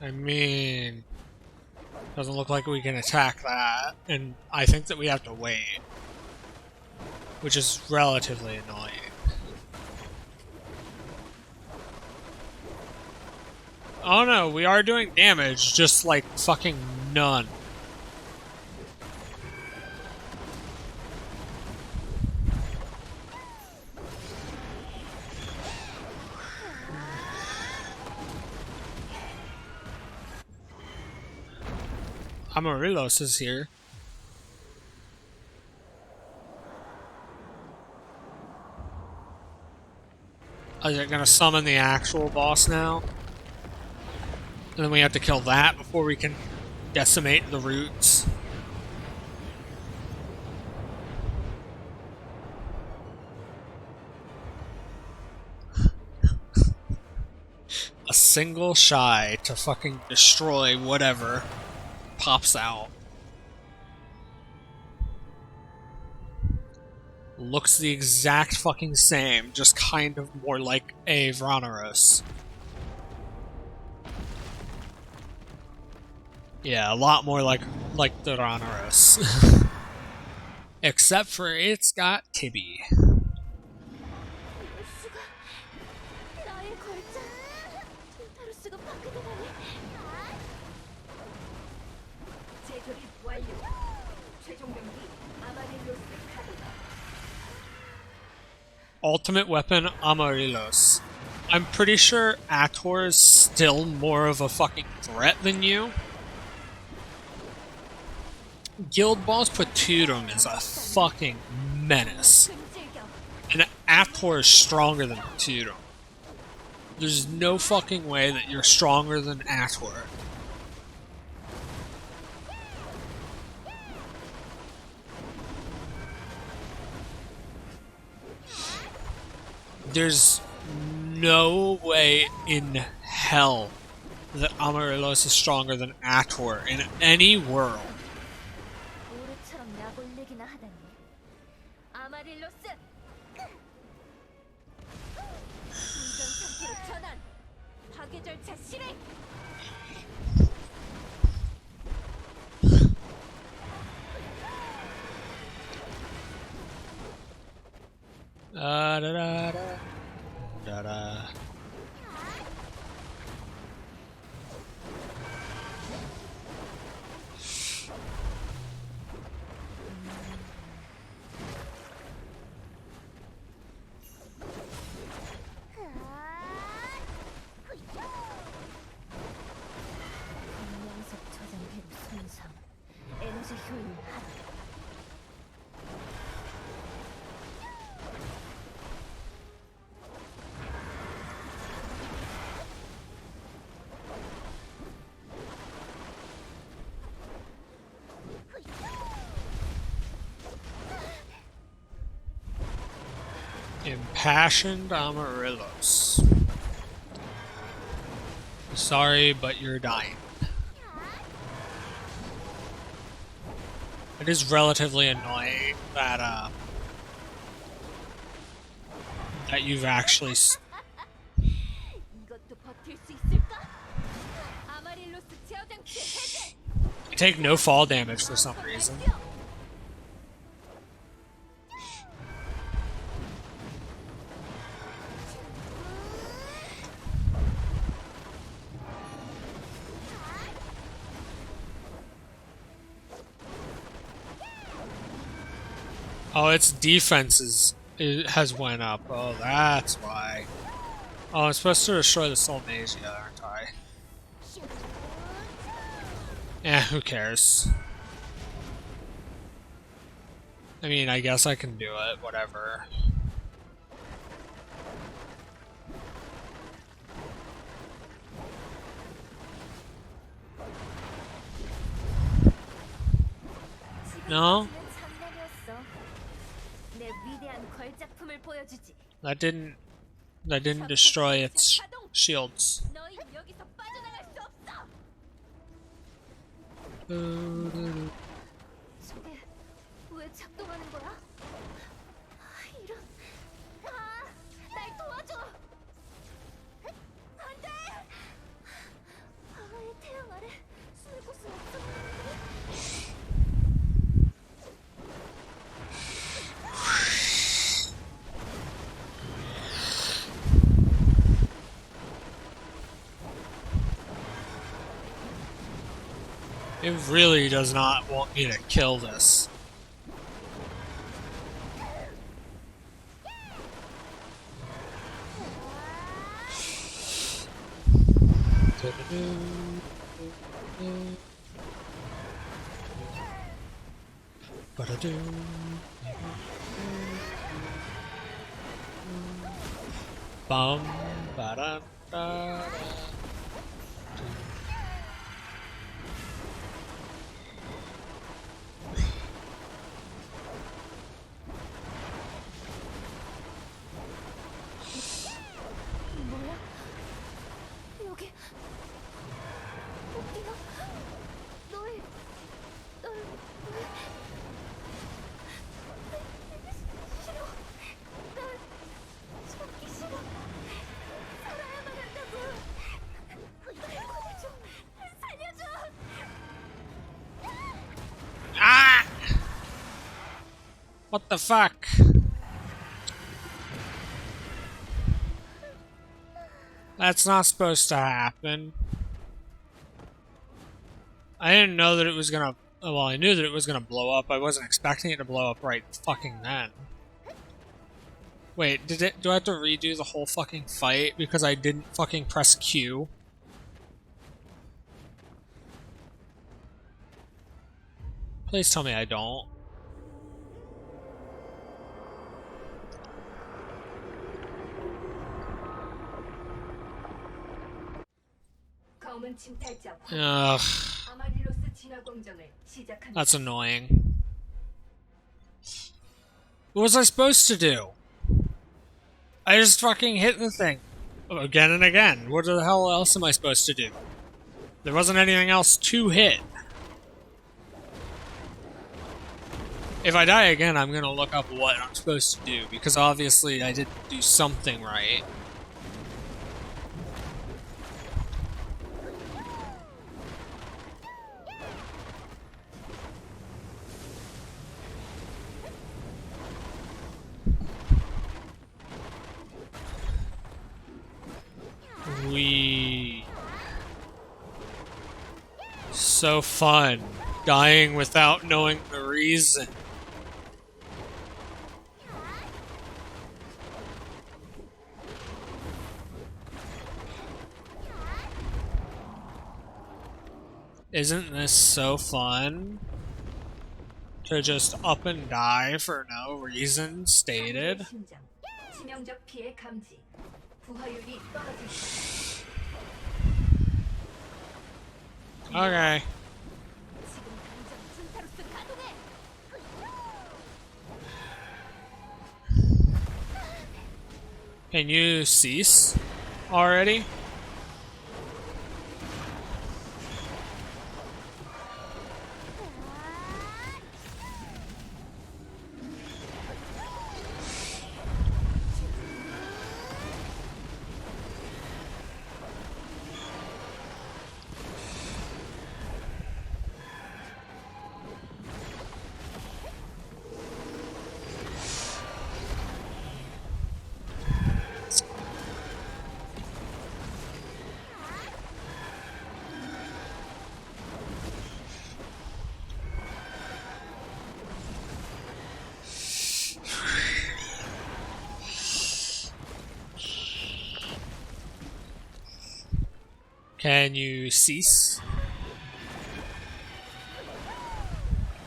I mean, doesn't look like we can attack that, and I think that we have to wait, which is relatively annoying. Oh no, we are doing damage, just like fucking none. Amaryllis is here. Is it gonna summon the actual boss now? And then we have to kill that before we can decimate the roots. A single shy to fucking destroy whatever pops out. Looks the exact fucking same, just kind of more like a Vraneros. Yeah, a lot more like the Vraneros. Except for it's got Tibby. 나의 걸작. 틴타루스가 파괴되다니. 재조립 완료. 최종 병기 아마릴로스 카드가. Ultimate weapon Amaryllis. I'm pretty sure Ator is still more of a fucking threat than you. Guild Boss Paturum is a fucking menace. And Ator is stronger than Paturum. There's no fucking way that you're stronger than Ator. There's no way in hell that Amaryllis is stronger than Ator in any world. 오르처럼 약올리기나 하다니. 아마릴로스. 충전 상태로 전환. 파괴 절차 실행. Da da da da da. 공명석 저장 회로 손상. 에너지 효율 하락. Impassioned Amaryllis. Sorry, but you're dying. It is relatively annoying that that you've actually 이것도 버틸 수 있을까? 아마릴로스 제어 장치 해제. you take no fall damage for some reason. Oh, its defense has went up. Oh, that's why. Oh, I'm supposed to destroy the Soul Magia, aren't I? Eh, who cares? I mean, I guess I can do it, whatever. No? 내 위대한 걸작품을 보여주지. That didn't destroy its shields. 너희 여기서 빠져나갈 수 없어. 저게 왜 작동하는 거야? 이런. 날 도와줘. 안 돼. 하와의 태양 아래 숨을 곳은 없어. It really does not want me to kill this. Bum, ba-da, da, da. 뭐야? 여기 어디야? 널 싫어. 날 잡기 싫어. 살아야만 한다고. 날 구해줘. 살려줘. Ah! What the fuck? That's not supposed to happen. I didn't know that it was gonna. Well, I knew that it was gonna blow up. I wasn't expecting it to blow up right fucking then. Wait, do I have to redo the whole fucking fight because I didn't fucking press Q? Please tell me I don't. 검은 침탈자 Ugh, 아마릴로스 진화 공정을 시작합니다. that's annoying. What was I supposed to do? I just fucking hit the thing again and again. What the hell else am I supposed to do? There wasn't anything else to hit. If I die again, I'm gonna look up what I'm supposed to do, because obviously I didn't do something right. So fun. Dying without knowing the reason. Isn't this so fun? To just up and die for no reason stated? 심장, 치명적 피해 감지, 부하율이 떨어진다. Okay. 지금 당장 춘타로스 가동해. Can you cease already? Can you cease?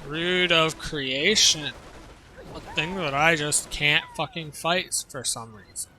Root of creation. A thing that I just can't fucking fight for some reason.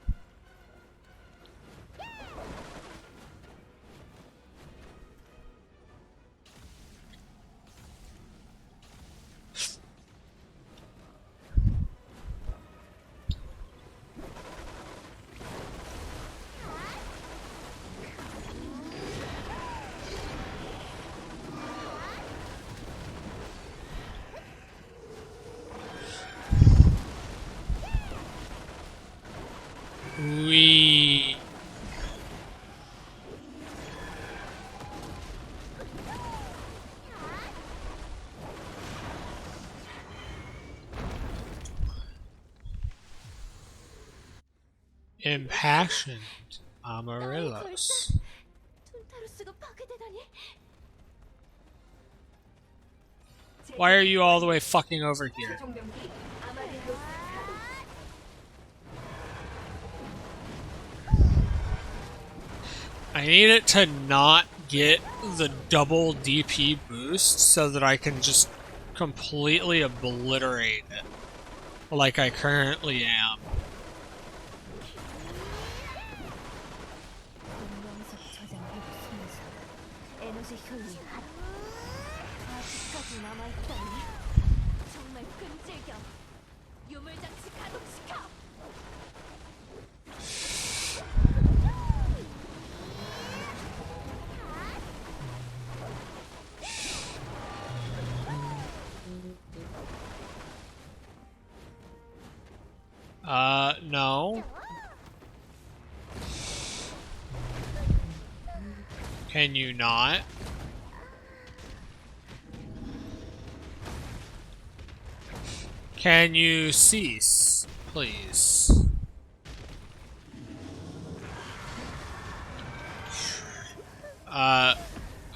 We impassioned Amaryllis. 툰타루스가 파괴되다니. Why are you all the way fucking over here? 최종 병기 아마릴로스 가동. I need it to not get the double DP boost so that I can just completely obliterate it like I currently am. 운명석 저장해도 손상. 에너지 효율이 하락. 아직까지 남아있다니. 정말 끈질겨. 유물장치 가동시켜. No. Can you not? Can you cease, please?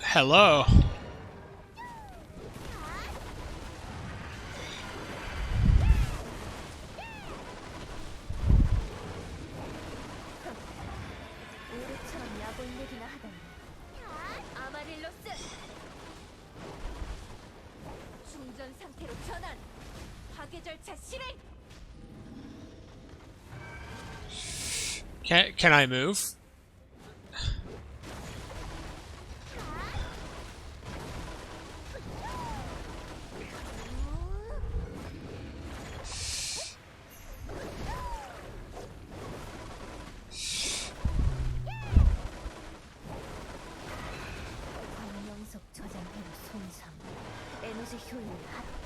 Hello? 우리처럼 약올리기나 하다니. 아마릴로스! 충전 상태로 전환! 파괴 절차 실행! Can I move? 광명석 저장해도 손상. 에너지 효율이 하락.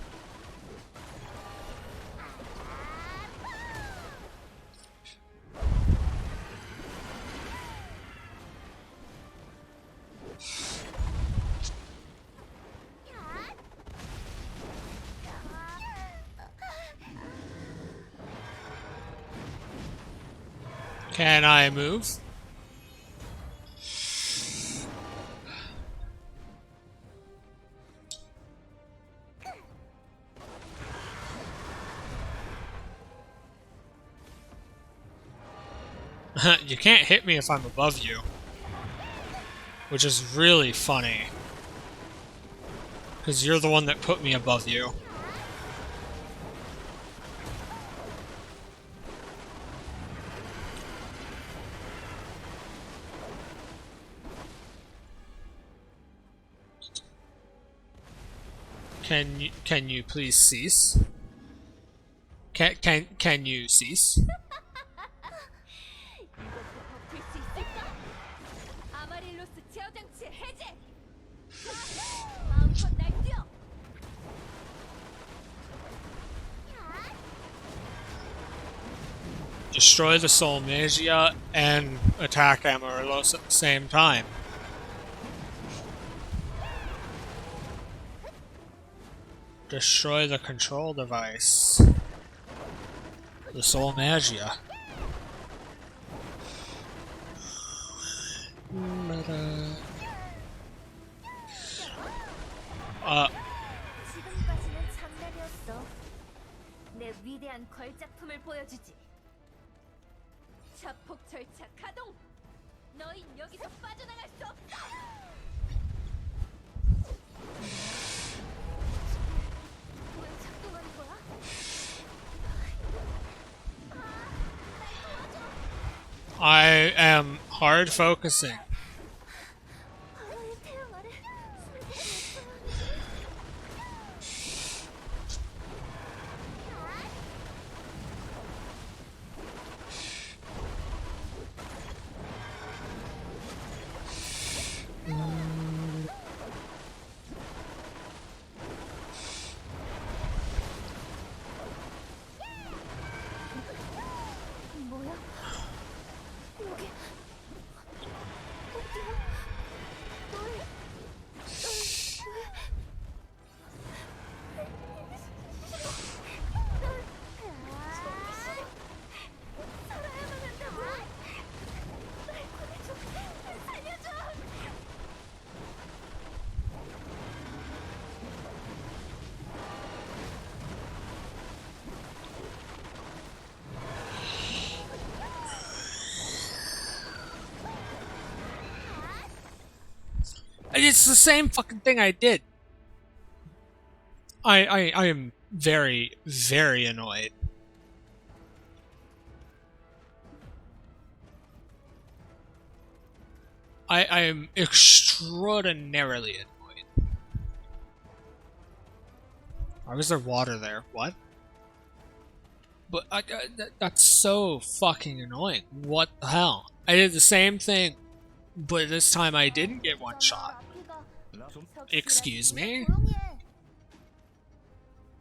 Can I move? You can't hit me if I'm above you. Which is really funny. Because you're the one that put me above you. Can you please cease? Can you cease? 이것도 버틸 수 있을까? 아마릴로스 제어 장치 해제! 마음껏 날뛰어! Destroy the Soul Magia and attack Amaryllis at the same time. Destroy the control device. The Soul Magia. 지금까지는 장난이었어. 내 위대한 걸작품을 보여주지. 자폭 절차 가동! 너희 여기서 빠져나갈 수 없어. 왜 작동하는 거야? I am hard focusing. 바다의 태양 아래 뭐야? 여기 어디야? 널 살아야만 한다고. 날 구해줘. 살려줘. It's the same fucking thing I did. I am very, very annoyed. I am extraordinarily annoyed. Why was there water there? What? But that's so fucking annoying. What the hell? I did the same thing, but this time I didn't get one shot. Excuse me? 조용히 해.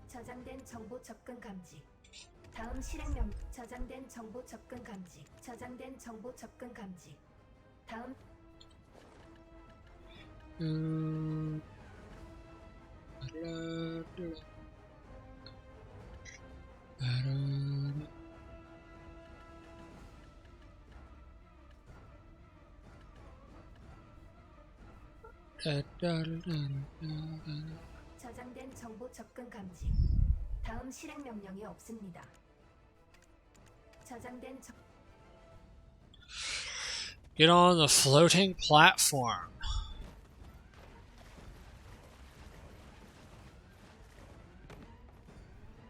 저장된 정보 접근 감지. 다음 실행명 저장된 정보 접근 감지. 저장된 정보 접근 감지. 다음 저장된 정보 접근 감지. 다음 실행 명령이 없습니다. 저장된 Get on the floating platform.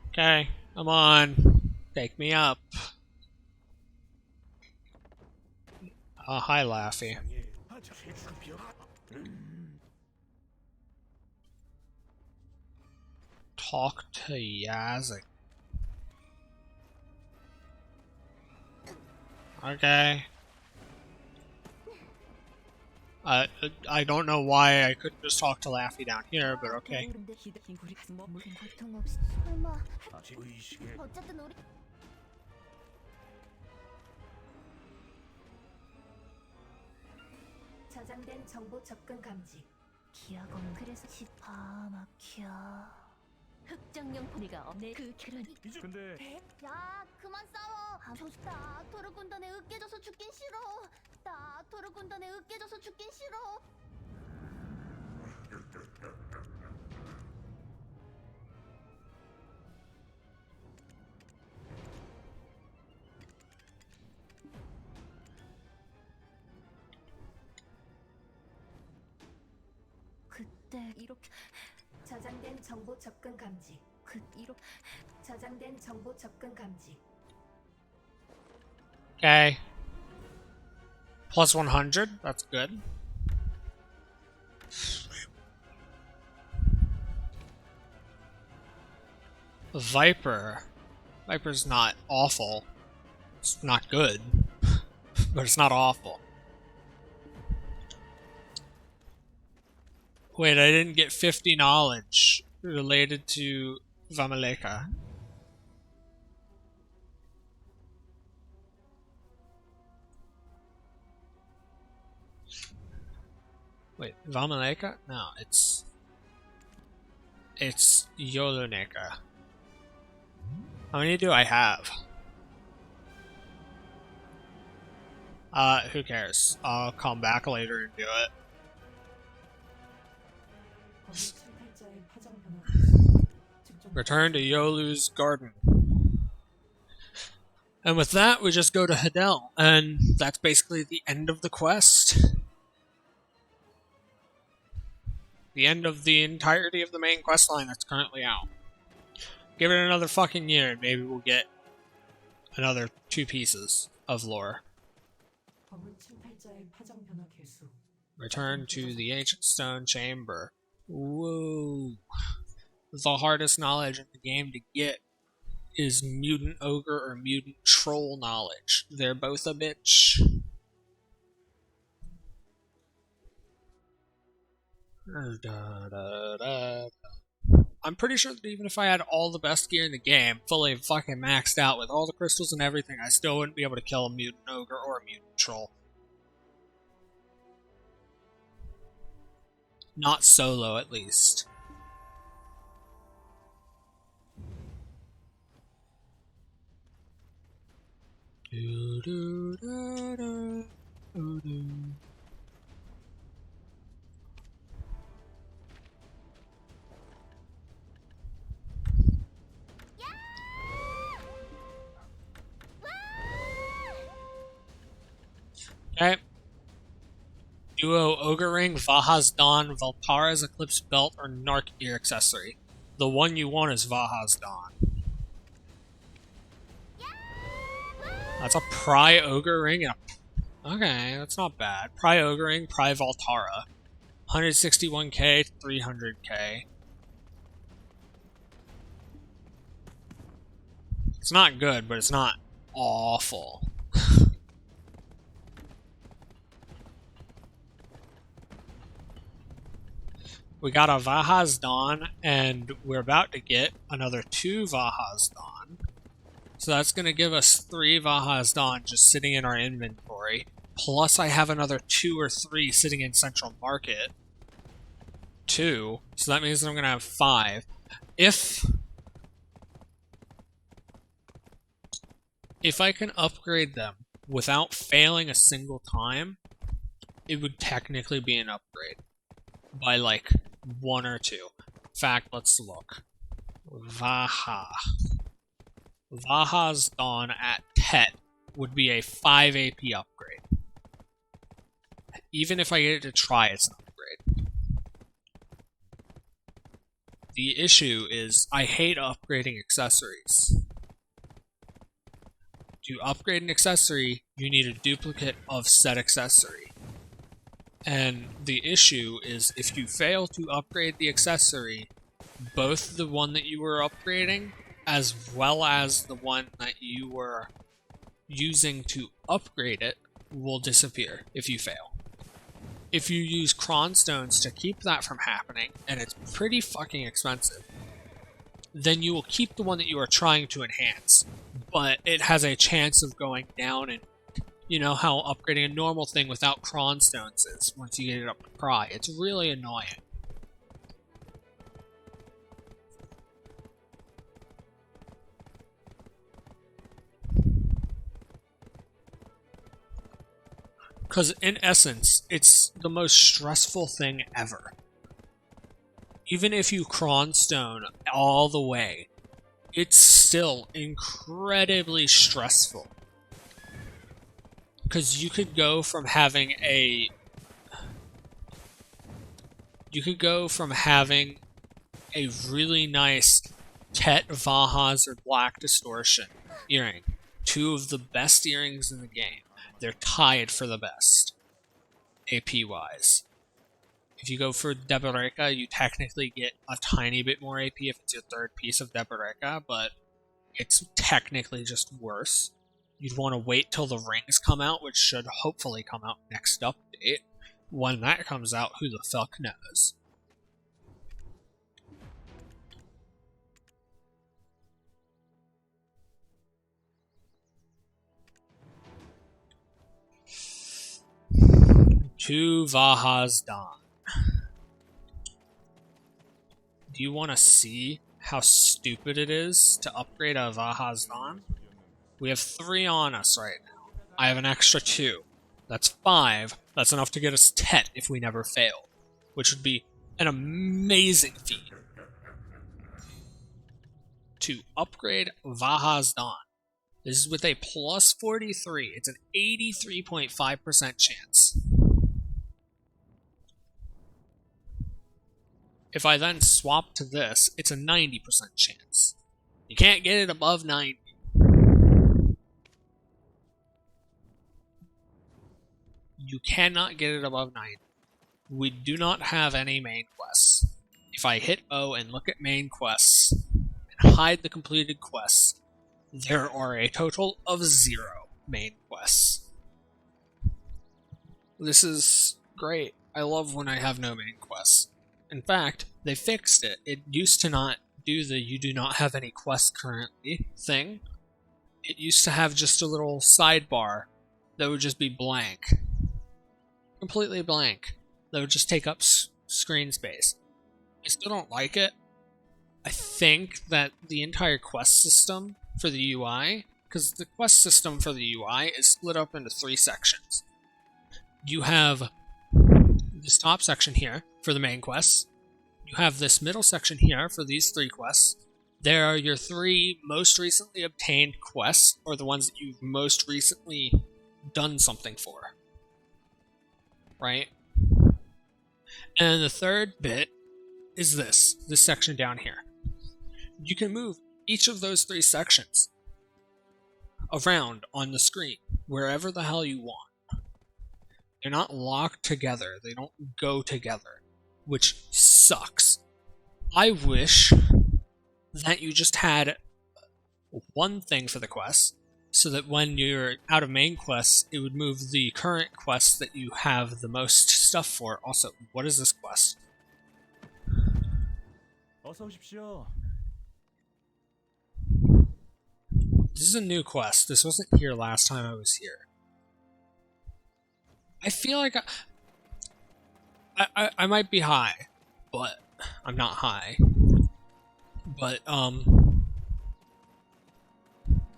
Okay, come on. Take me up. Oh, hi, Laffy. Talk to Yazik. Okay. I don't know why I couldn't just talk to Laffy down here, but okay. 고통 없이 설마 의식의 어쨌든 우리 저장된 정보 접근 감지. 기아검 그래서 시파 막혀. 흑정령 포니가 없네. 그러니 근데 야 그만 싸워. 나 토르 군단에 으깨져서 죽긴 싫어. 나 토르 군단에 으깨져서 죽긴 싫어. 그때 이렇게 저장된 정보 접근 감지. 이렇게 저장된 정보 접근 감지. Okay. Plus 100, that's good. Viper. Viper's not awful. It's not good. But it's not awful. Wait, I didn't get 50 knowledge related to Vamaleka. Wait, Vamaleka? No, it's Yoluneka. How many do I have? Who cares? I'll come back later and do it. Return to Yolu's garden. And with that, we just go to Hadel, and that's basically the end of the quest. The end of the entirety of the main quest line that's currently out. Give it another fucking year, and maybe we'll get another 2 pieces of lore. Return to the Ancient Stone Chamber. Whoa. The hardest knowledge in the game to get is mutant ogre or mutant troll knowledge. They're both a bitch. I'm pretty sure that even if I had all the best gear in the game, fully fucking maxed out with all the crystals and everything, I still wouldn't be able to kill a mutant ogre or a mutant troll. Not solo, at least. Okay. Duo Ogre Ring, Vaha's Dawn, Valpara's Eclipse Belt, or Narc Ear Accessory. The one you want is Vaha's Dawn. That's a Pry Ogre Ring and a... Okay, that's not bad. Pry Ogre Ring, Pry Valtara. 161k, 300k. It's not good, but it's not awful. We got a Vaha's Dawn, and we're about to get another 2 Vaha's Dawn. So that's going to give us 3 Vaha's Dawn just sitting in our inventory. Plus I have another 2 or 3 sitting in Central Market. 2. So that means that I'm going to have 5. If I can upgrade them without failing a single time, it would technically be an upgrade. By like 1 or 2. In fact, let's look. Vaha. Vaha's Dawn at Tet would be a 5 AP upgrade. Even if I get it to try, it's an upgrade. The issue is I hate upgrading accessories. To upgrade an accessory, you need a duplicate of said accessory. And the issue is if you fail to upgrade the accessory, both the one that you were upgrading as well as the one that you were using to upgrade it will disappear if you fail. If you use Cronstones to keep that from happening, and it's pretty fucking expensive, then you will keep the one that you are trying to enhance, but it has a chance of going down, and you know how upgrading a normal thing without Cronstones is once you get it up to Pry. It's really annoying. Because in essence, it's the most stressful thing ever. Even if you Cronstone all the way, it's still incredibly stressful. Because you could go from having a... really nice Tet, Vaha's, or Black Distortion earring. 2 of the best earrings in the game. They're tied for the best, AP-wise. If you go for Deboreka, you technically get a tiny bit more AP if it's your 3rd piece of Deboreka, but it's technically just worse. You'd want to wait till the rings come out, which should hopefully come out next update. When that comes out, who the fuck knows? To Vaha's Dawn. Do you want to see how stupid it is to upgrade a Vaha's Dawn? We have 3 on us right now. I have an extra 2. That's 5. That's enough to get us Tet if we never fail, which would be an amazing feat. To upgrade Vaha's Dawn, This is with a plus 43. It's an 83.5% chance. If I then swap to this, it's a 90% chance. You can't get it above 90. You cannot get it above 90. We do not have any main quests. If I hit O and look at main quests, and hide the completed quests, there are a total of 0 main quests. This is great. I love when I have no main quests. In fact, they fixed it. It used to not do the "you do not have any quests currently" thing. It used to have just a little sidebar that would just be blank. Completely blank. That would just take up screen space. I still don't like it. I think that the entire quest system for the UI, because the quest system for the UI is split up into 3 sections. You have this top section here for the main quests. You have this middle section here for these 3 quests. There are your 3 most recently obtained quests, or the ones that you've most recently done something for. Right? And the third bit is this section down here. You can move each of those 3 sections around on the screen, wherever the hell you want. They're not locked together. They don't go together, which sucks. I wish that you just had one thing for the quest, so that when you're out of main quests, it would move the current quests that you have the most stuff for. Also, what is this quest? 어서 오십시오. This is a new quest. This wasn't here last time I was here. I feel like I might be high, but I'm not high. But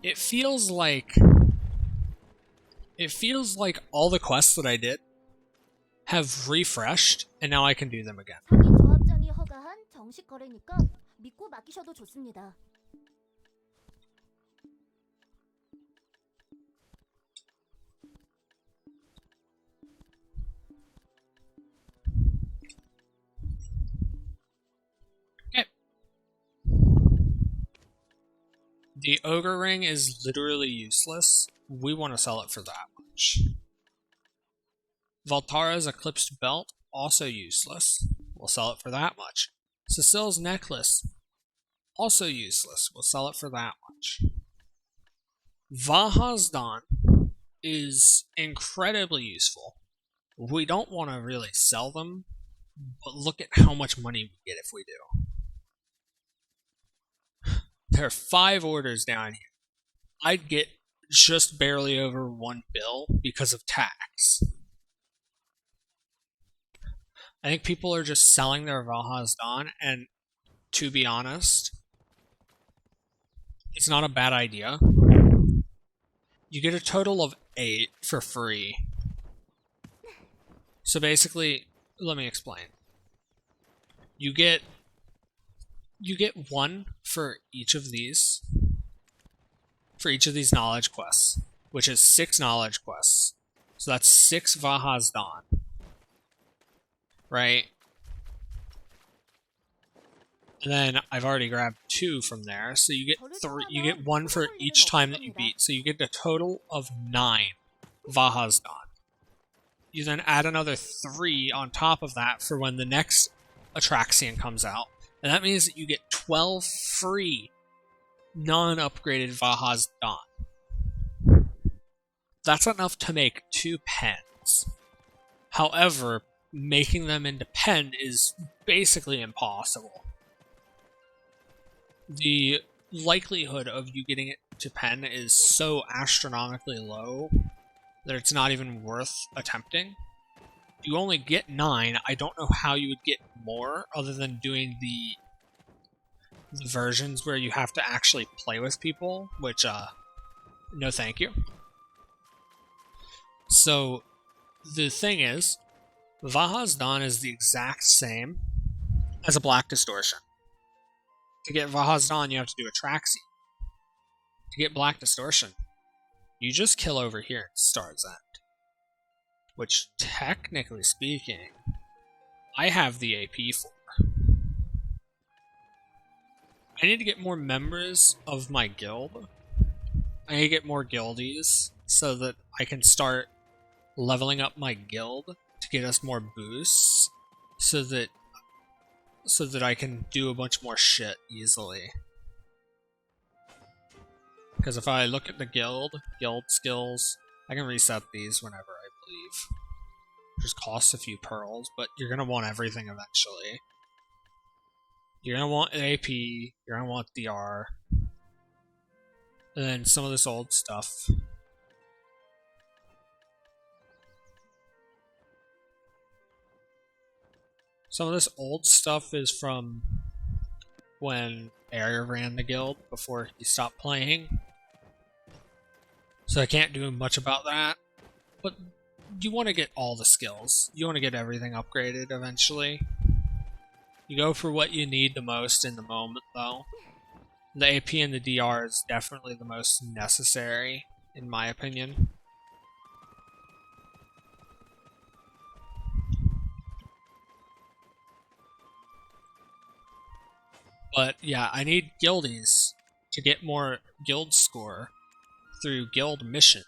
it feels like all the quests that I did have refreshed, and now I can do them again. 상인 조합장이 허가한 정식 거래니까 믿고 맡기셔도 좋습니다. The ogre ring is literally useless. We want to sell it for that much. Valtara's eclipsed belt, also useless. We'll sell it for that much. Cecile's necklace, also useless. We'll sell it for that much. Vahazdan is incredibly useful. We don't want to really sell them, but look at how much money we get if we do. There are 5 orders down here. I'd get just barely over 1 bill because of tax. I think people are just selling their Valhazdan, and to be honest, it's not a bad idea. You get a total of 8 for free. So basically, let me explain. You get 1 for each of these. For each of these knowledge quests, which is 6 knowledge quests. So that's 6 Vahazdan. Right? And then I've already grabbed 2 from there, so you get 3. You get 1 for each time that you beat, so you get a total of 9 Vahazdan. You then add another 3 on top of that for when the next Atraxian comes out, and that means that you get 12 free non-upgraded Vahazdan. That's enough to make 2 pens. However, making them into pen is basically impossible. The likelihood of you getting it to pen is so astronomically low that it's not even worth attempting. You only get 9. I don't know how you would get more other than doing the versions where you have to actually play with people, which, no thank you. So, the thing is, Vahazdan is the exact same as a Black Distortion. To get Vahazdan, you have to do Atraxian. To get Black Distortion, you just kill over here in Star's End. Which, technically speaking, I have the AP for. I need to get more members of my guild. I need to get more guildies so that I can start leveling up my guild to get us more boosts so that I can do a bunch more shit easily. Because if I look at the guild skills, I can reset these whenever I believe. Just costs a few pearls, but you're gonna want everything eventually. You're gonna want AP, you're gonna want DR, and then some of this old stuff. Some of this old stuff is from when Air ran the guild before he stopped playing. So I can't do much about that. But you want to get all the skills. You want to get everything upgraded eventually. You go for what you need the most in the moment, though. The AP and the DR is definitely the most necessary, in my opinion. But yeah, I need guildies to get more guild score through guild missions.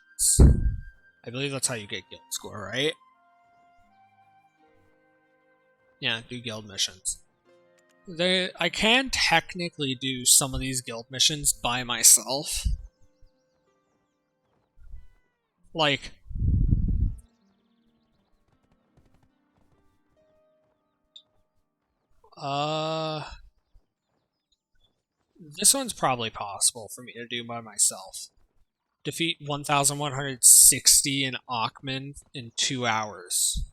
I believe that's how you get guild score, right? Yeah, do guild missions. I can technically do some of these guild missions by myself. Like, this one's probably possible for me to do by myself. Defeat 1,160 in Akhman in 2 hours.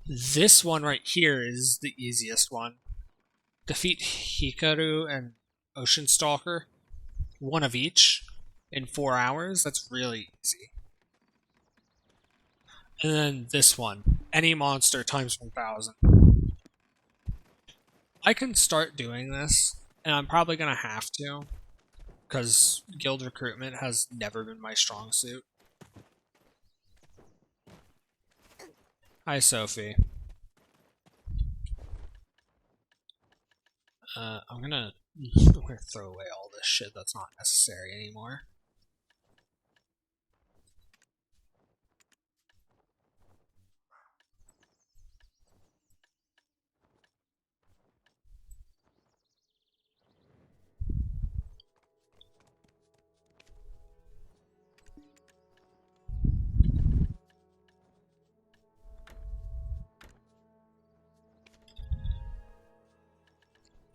This one right here is the easiest one. Defeat Hikaru and Ocean Stalker, one of each, in 4 hours. That's really easy. And then this one, any monster times 1,000. I can start doing this, and I'm probably gonna have to, because guild recruitment has never been my strong suit. Hi, Sophie. I'm gonna throw away all this shit that's not necessary anymore.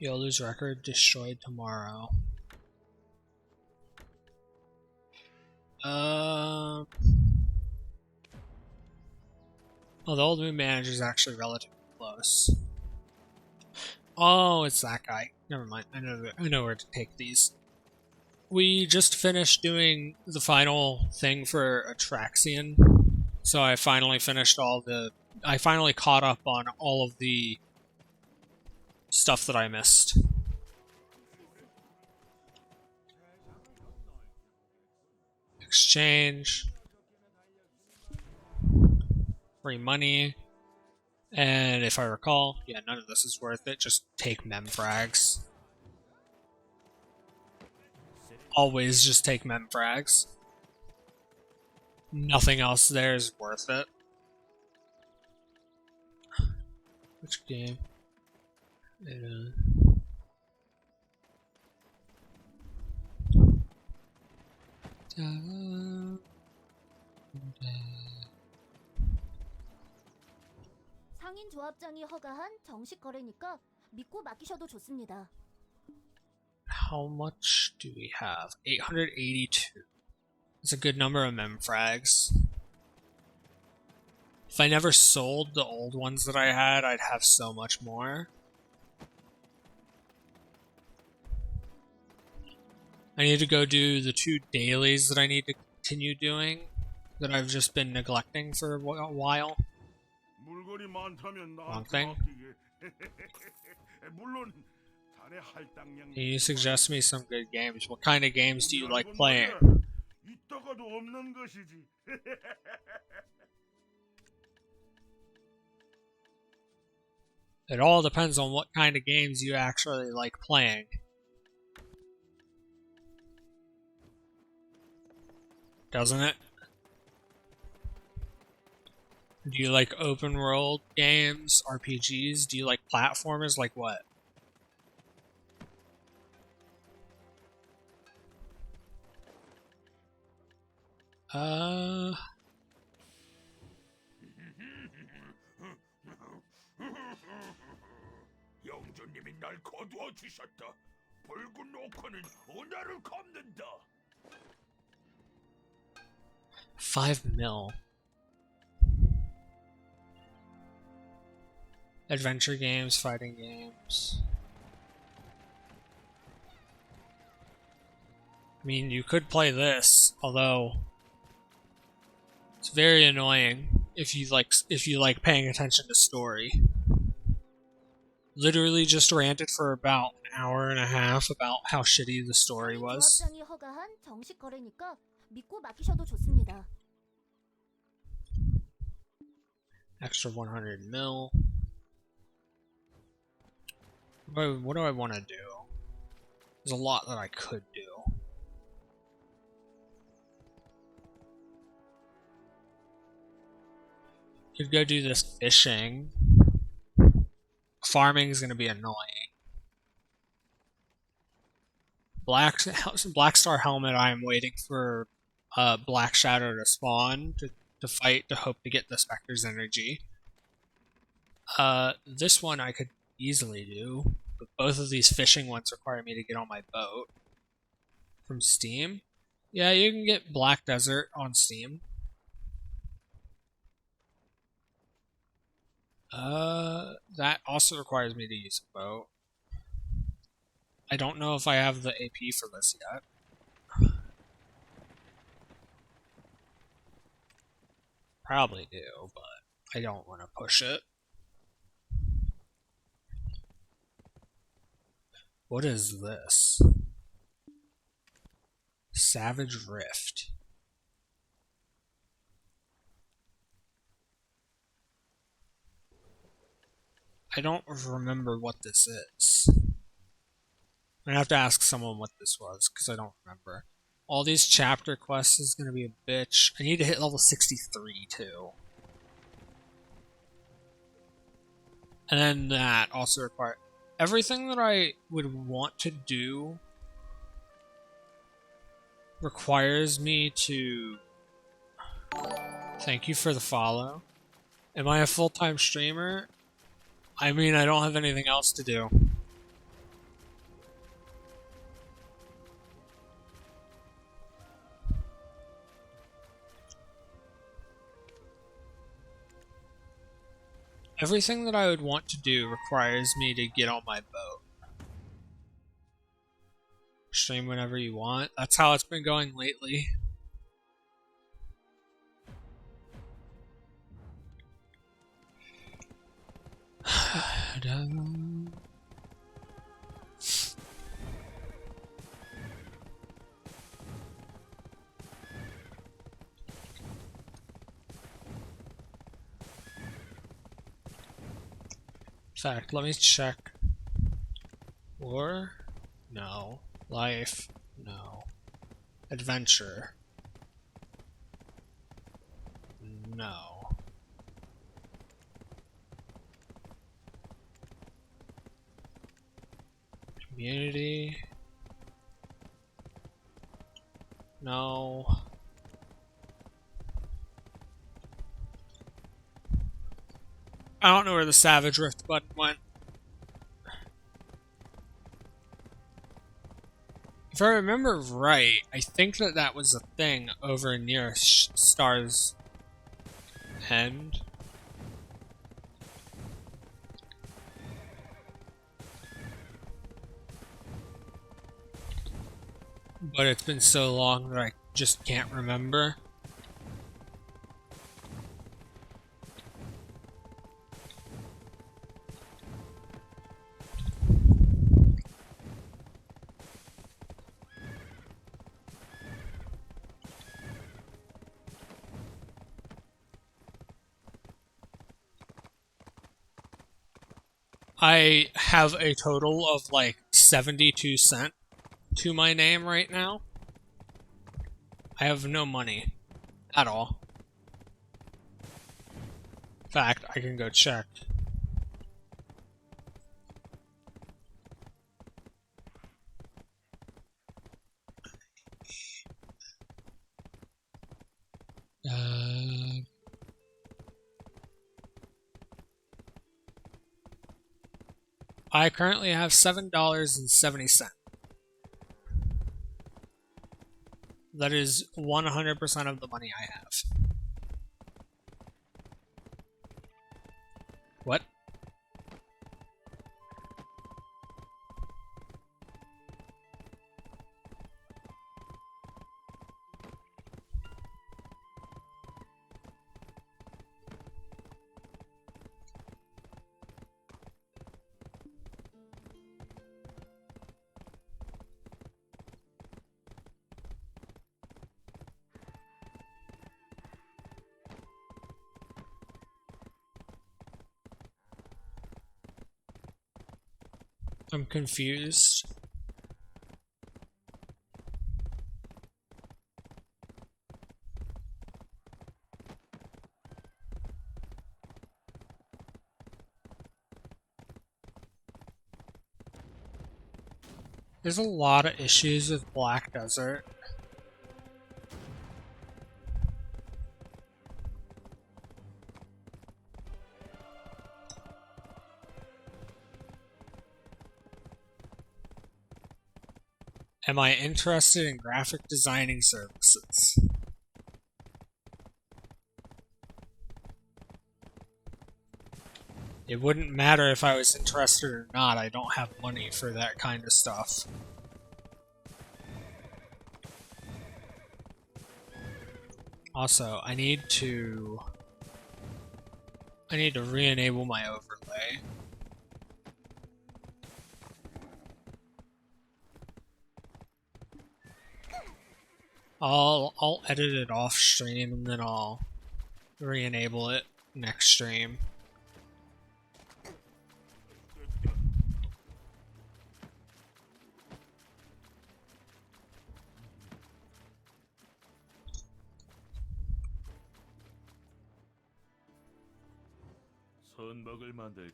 Yolu's record destroyed tomorrow. Oh, the Old Moon Manager is actually relatively close. Oh, it's that guy. Never mind. I know where to take these. We just finished doing the final thing for Atraxian, so I finally caught up on all of the stuff that I missed. Exchange. Free money. And if I recall, yeah, none of this is worth it. Just take memfrags. Always just take memfrags. Nothing else there is worth it. Which game? 상인 조합장이 허가한 정식 거래니까 믿고 맡기셔도 좋습니다. How much do we have? 882. That's a good number of memfrags. If I never sold the old ones that I had, I'd have so much more. I need to go do the 2 dailies that I need to continue doing, that I've just been neglecting for a while. 물건이 Wrong thing. Can you suggest me some good games? What kind of games do you like playing? It all depends on what kind of games you actually like playing. Doesn't it? Do you like open world games, RPGs? Do you like platformers? Like what? 영주님이 날 거두어 주셨다. 붉은 오커는 은하를 갚는다. 5 mil. Adventure games, fighting games. I mean, you could play this, although it's very annoying if you like paying attention to story. Literally just ranted for about an hour and a half about how shitty the story was. 조합장이 허가한 정식 거래니까 믿고 맡기셔도 좋습니다. Extra 100 mil. What do I want to do? There's a lot that I could do. Could go do this fishing. Farming is going to be annoying. Black Star Helmet, I am waiting for Black Shadow to spawn to fight to hope to get the Spectre's energy. This one I could easily do, but both of these fishing ones require me to get on my boat. From Steam? Yeah, you can get Black Desert on Steam. That also requires me to use a boat. I don't know if I have the AP for this yet. Probably do, but I don't want to push it. What is this? Savage Rift. I don't remember what this is. I'm gonna have to ask someone what this was, because I don't remember. All these chapter quests is gonna be a bitch. I need to hit level 63 too. And then that also requires everything that I would want to do requires me to... Thank you for the follow. Am I a full-time streamer? I mean, I don't have anything else to do. Everything that I would want to do requires me to get on my boat. Stream whenever you want. That's how it's been going lately. In fact, let me check. War? No. Life? No. Adventure? No. Community? No. I don't know where the Savage Rift button went. If I remember right, I think that was a thing over near Star's End. But it's been so long that I just can't remember. I have a total of like 72 cents to my name right now. I have no money at all. In fact, I can go check. I currently have $7.70. That is 100% of the money I have. What? I'm confused. There's a lot of issues with Black Desert. Am I interested in graphic designing services? It wouldn't matter if I was interested or not. I don't have money for that kind of stuff. Also, I need to re-enable my overlay. I'll edit it off stream and then I'll re-enable it next stream. 손목을 만들.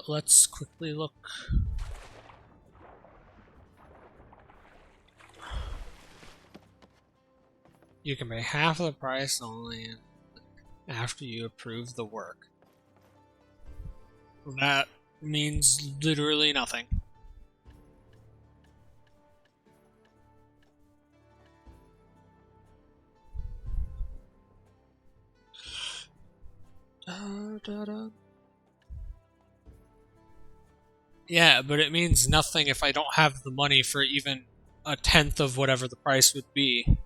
Let's quickly look. You can pay half of the price only after you approve the work. That means literally nothing. Yeah, but it means nothing if I don't have the money for even a tenth of whatever the price would be.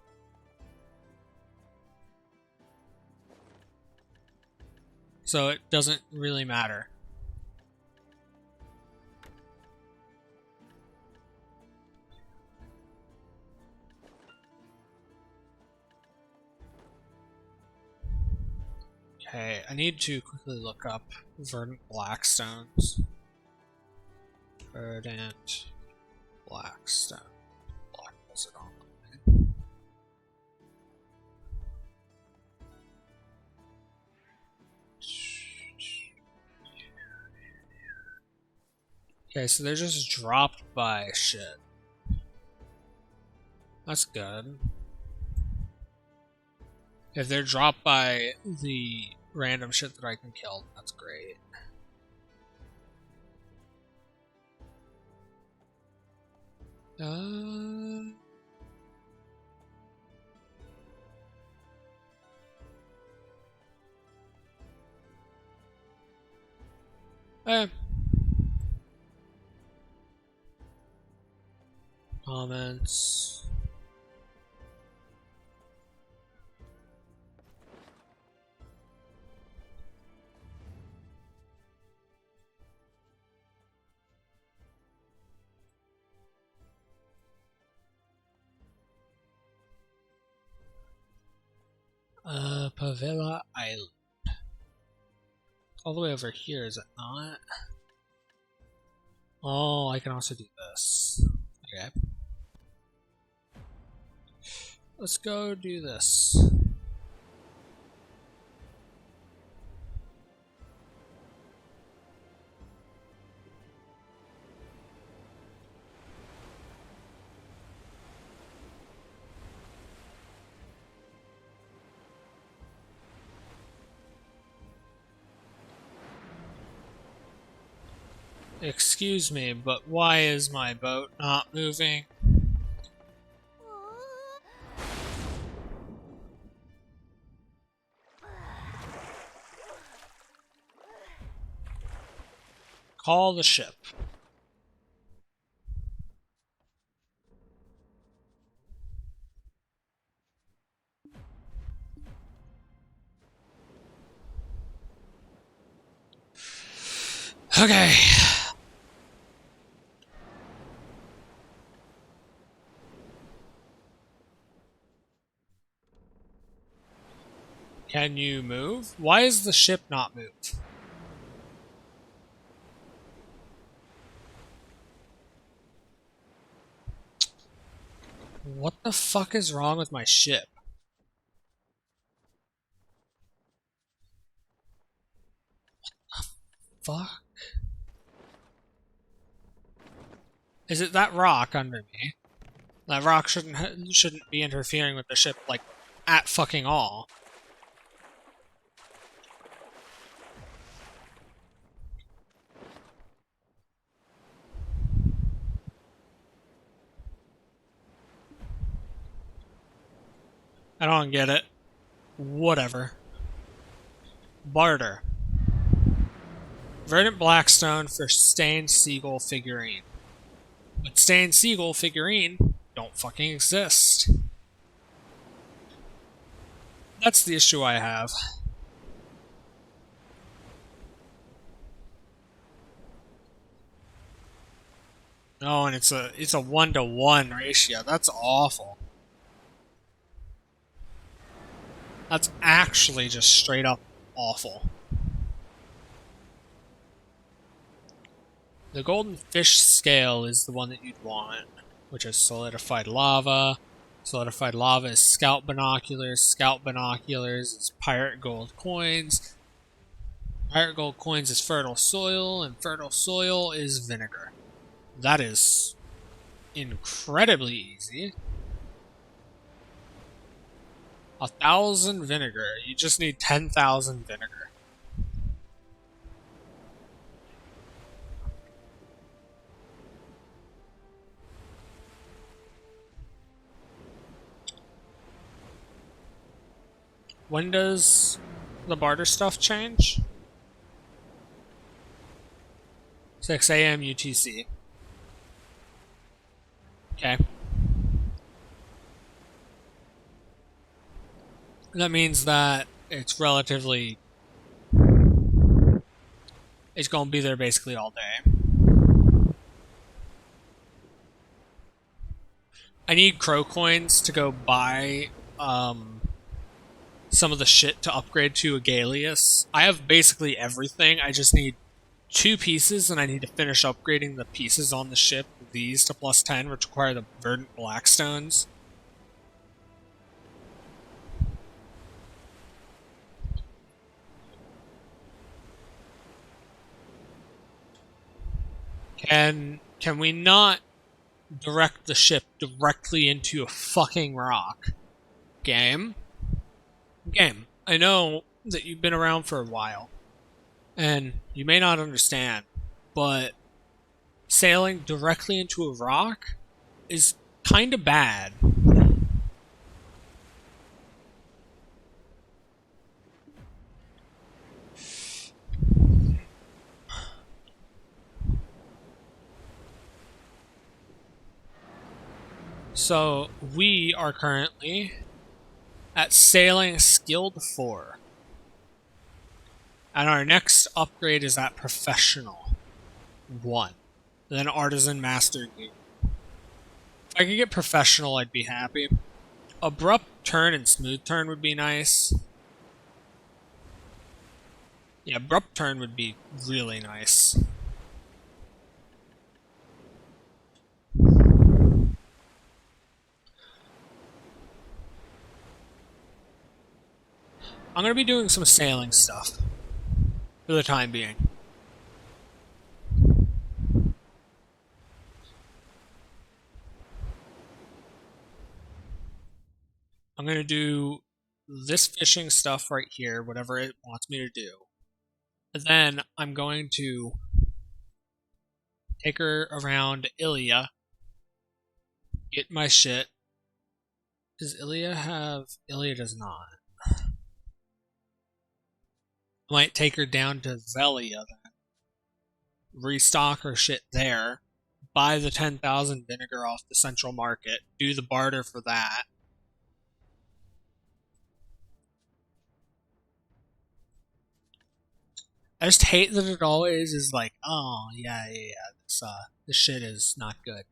So it doesn't really matter. Okay, I need to quickly look up verdant blackstones. Verdant blackstone. Black Desert Online. Okay, so they're just dropped by shit. That's good. If they're dropped by the random shit that I can kill, that's great. Comments. Pavela Island. All the way over here, is it not? Oh, I can also do this. Okay. Let's go do this. Excuse me, but why is my boat not moving? Call the ship. Okay. Can you move? Why is the ship not moved? What the fuck is wrong with my ship? Fuck? Is it that rock under me? That rock shouldn't be interfering with the ship, like, at fucking all. I don't get it. Whatever. Barter. Verdant Blackstone for Stained Seagull figurine. But Stained Seagull figurine don't fucking exist. That's the issue I have. Oh, and it's a 1-to-1 ratio. That's awful. That's actually just straight up awful. The golden fish scale is the one that you'd want, which is solidified lava. Solidified lava is scout binoculars. Scout binoculars is pirate gold coins. Pirate gold coins is fertile soil, and fertile soil is vinegar. That is incredibly easy. 1,000 vinegar. You just need 10,000 vinegar. When does the barter stuff change? 6 a.m. UTC. Okay. That means that it's relatively... It's going to be there basically all day. I need crow coins to go buy some of the shit to upgrade to Agalius. I have basically everything. I just need 2 pieces, and I need to finish upgrading the pieces on the ship, these to +10, which require the Verdant Blackstones. Can we not direct the ship directly into a fucking rock? Game? Game. I know that you've been around for a while, and you may not understand, but sailing directly into a rock is kinda bad. So, we are currently at Sailing Skilled 4. And our next upgrade is at Professional 1. Then Artisan Master Gear. If I could get Professional, I'd be happy. Abrupt turn and smooth turn would be nice. Yeah, abrupt turn would be really nice. I'm gonna be doing some sailing stuff for the time being. I'm gonna do this fishing stuff right here, whatever it wants me to do. And then I'm going to take her around Ilia, get my shit. Does Ilia have... Ilia does not. I might take her down to Velia then. Restock her shit there. Buy the 10,000 vinegar off the central market. Do the barter for that. I just hate that it always is like, oh, yeah, this shit is not good.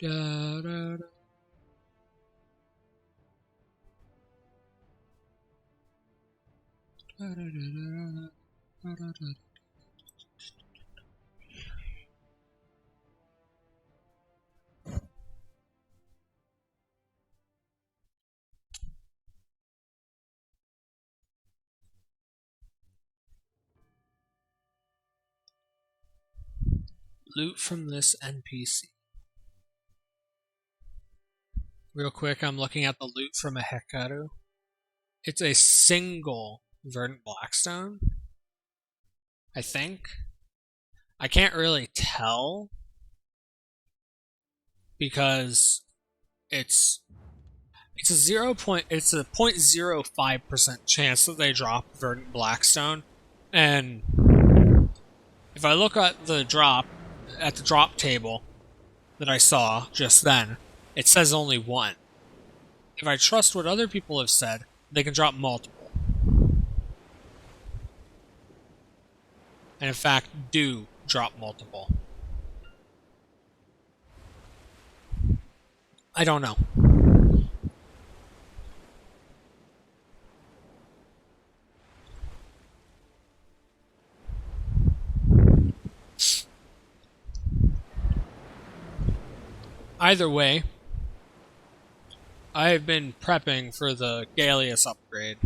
Da, da, da. Da, da, da, da, da, da. Loot from this NPC. Real quick, I'm looking at the loot from a Hekaru. It's a single Verdant Blackstone, I think. I can't really tell because it's a 0.05% chance that they drop Verdant Blackstone, and if I look at the drop table that I saw just then, it says only one. If I trust what other people have said, they can drop multiple. And in fact, do drop multiple. I don't know. Either way, I've been prepping for the Gallius upgrade.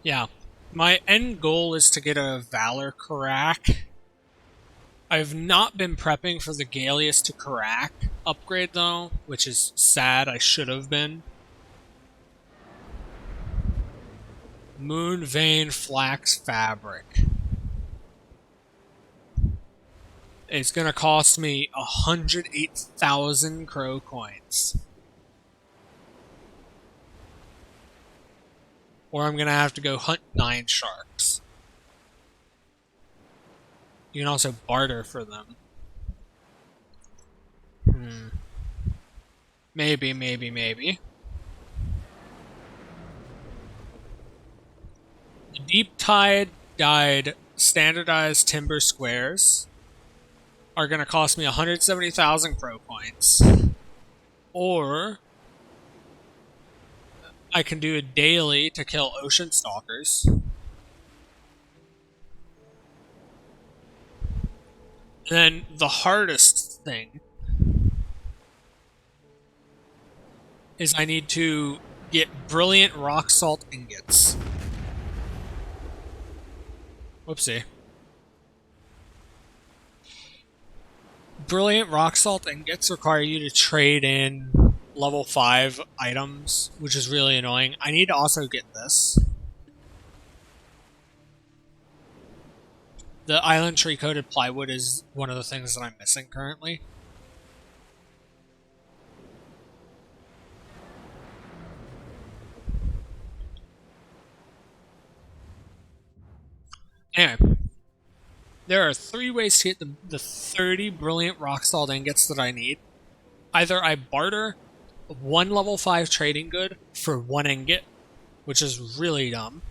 Yeah, my end goal is to get a Valor Karak. I've not been prepping for the Gallius to Karak upgrade though, which is sad. I should have been. Moon Vein Flax Fabric. It's gonna cost me 108,000 crow coins. Or I'm gonna have to go hunt 9 sharks. You can also barter for them. Maybe. The Deep Tide dyed standardized timber squares are gonna cost me 170,000 crow points. Or I can do a daily to kill ocean stalkers. And then the hardest thing is I need to get brilliant rock salt ingots. Whoopsie. Brilliant rock salt ingots require you to trade in level 5 items, which is really annoying. I need to also get this. The island tree coated plywood is one of the things that I'm missing currently. Anyway, there are 3 ways to get the 30 brilliant rock salt ingots that I need. Either I barter 1 level 5 trading good for 1 ingot, which is really dumb.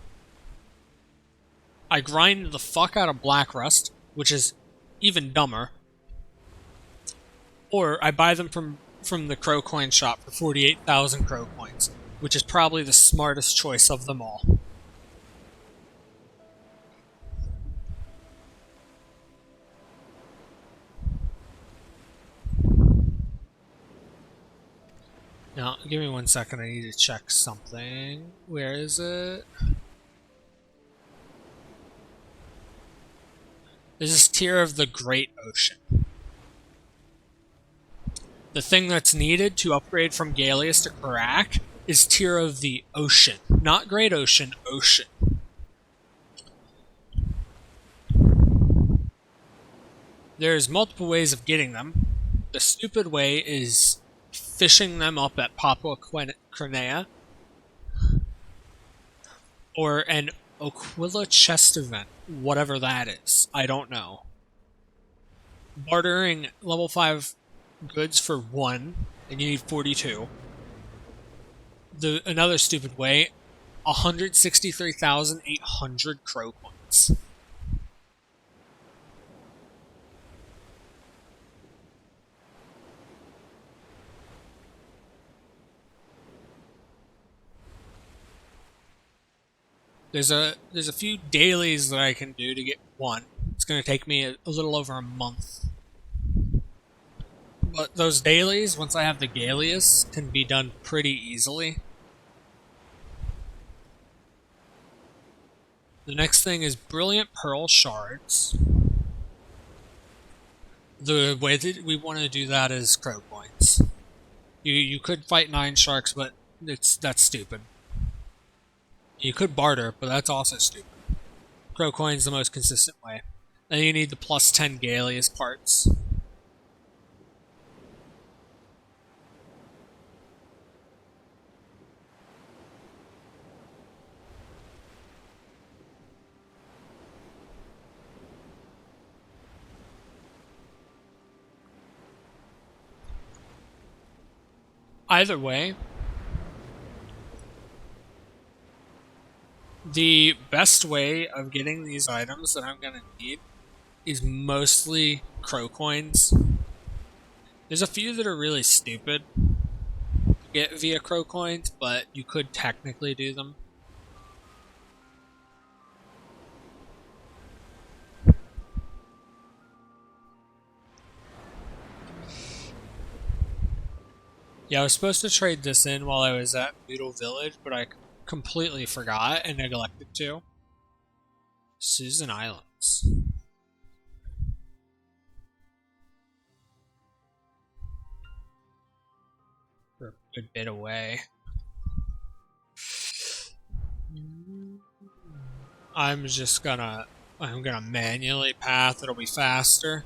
I grind the fuck out of black rust, which is even dumber. Or I buy them from the Crow Coin shop for 48,000 Crow Coins, which is probably the smartest choice of them all. Now, give me 1 second, I need to check something. Where is it? This is Tier of the Great Ocean. The thing that's needed to upgrade from Gallius to Karak is Tier of the Ocean. Not Great Ocean, Ocean. There's multiple ways of getting them. The stupid way is fishing them up at Papua Crenea, or an Aquila chest event, whatever that is. I don't know. Bartering level 5 goods for 1, and you need 42. Another stupid way, 163,800 Crow Coins. There's a few dailies that I can do to get 1. It's going to take me a little over a month. But those dailies, once I have the Gallius, can be done pretty easily. The next thing is Brilliant Pearl Shards. The way that we want to do that is Crow Coins. You could fight 9 sharks, but that's stupid. You could barter, but that's also stupid. Crow Coin's the most consistent way. Then you need the plus 10 Gallius parts. Either way, the best way of getting these items that I'm going to need is mostly Crow Coins. There's a few that are really stupid to get via Crow Coins, but you could technically do them. Yeah, I was supposed to trade this in while I was at Noodle Village, but I completely forgot and neglected to. Susan Islands. We're a good bit away. I'm gonna manually path, it'll be faster.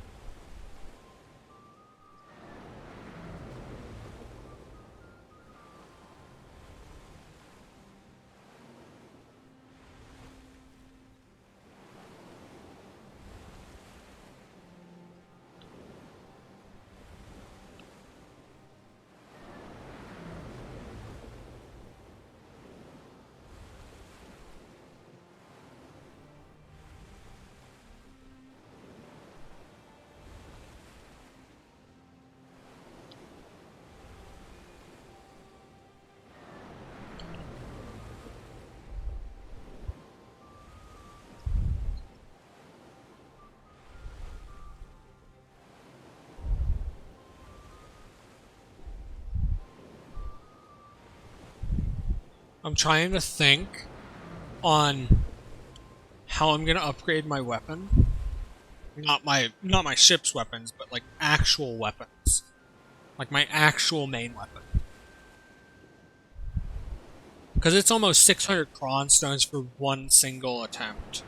I'm trying to think on how I'm going to upgrade my weapon. Not my ship's weapons, but like actual weapons. Like my actual main weapon. Because it's almost 600 cron stones for one single attempt.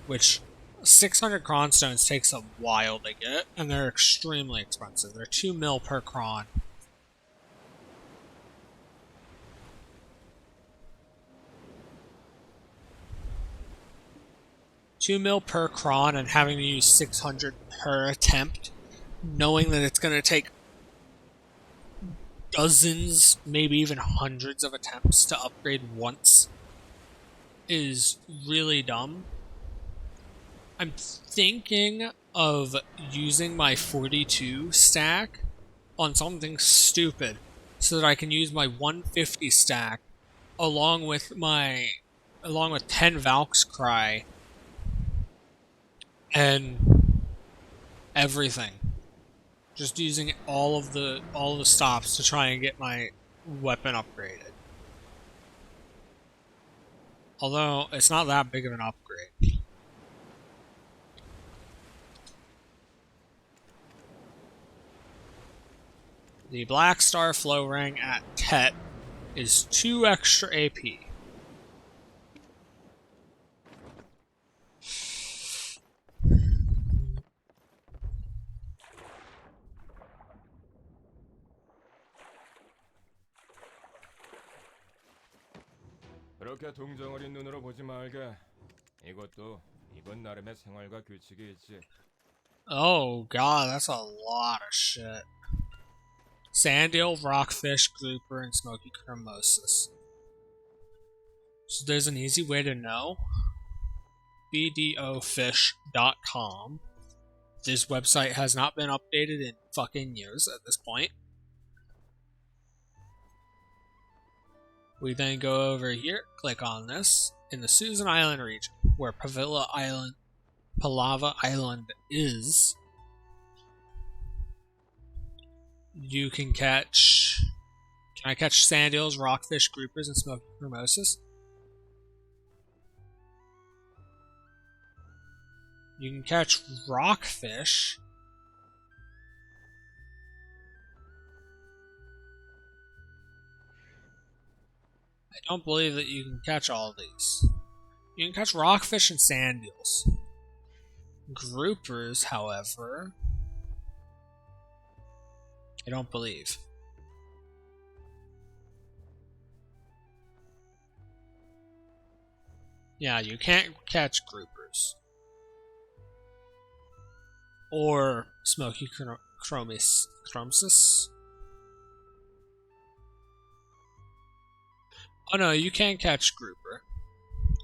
Which 600 cron stones takes a while to get, and they're extremely expensive. They're 2 mil per cron. $2 mil per cron, and having to use 600 per attempt, knowing that it's going to take dozens, maybe even hundreds of attempts to upgrade once, is really dumb. I'm thinking of using my 42 stack on something stupid so that I can use my 150 stack along with 10 Valk's Cry and everything. Just using all the stops to try and get my weapon upgraded. Although it's not that big of an upgrade. The Black Star Flow Ring at Tet is 2 extra AP. 그렇게 동정어린 눈으로 보지 말게. 이것도 이번 나름의 생활과 규칙이 있지. Oh god, that's a lot of shit. Sandeel, Rockfish, Grouper, and Smoky Cremosis. So there's an easy way to know. BDOfish.com. This website has not been updated in fucking years at this point. We then go over here, click on this, in the Susan Island region, where Palava Island is. You can catch... Can I catch Sandeels, Rockfish, Groupers, and Smoky Cremosis? You can catch Rockfish. I don't believe that you can catch all of these. You can catch Rockfish and Sandeels. Groupers, however, I don't believe. Yeah, you can't catch Groupers. Or Smoky Cremosis. Oh no, you can't catch Grouper.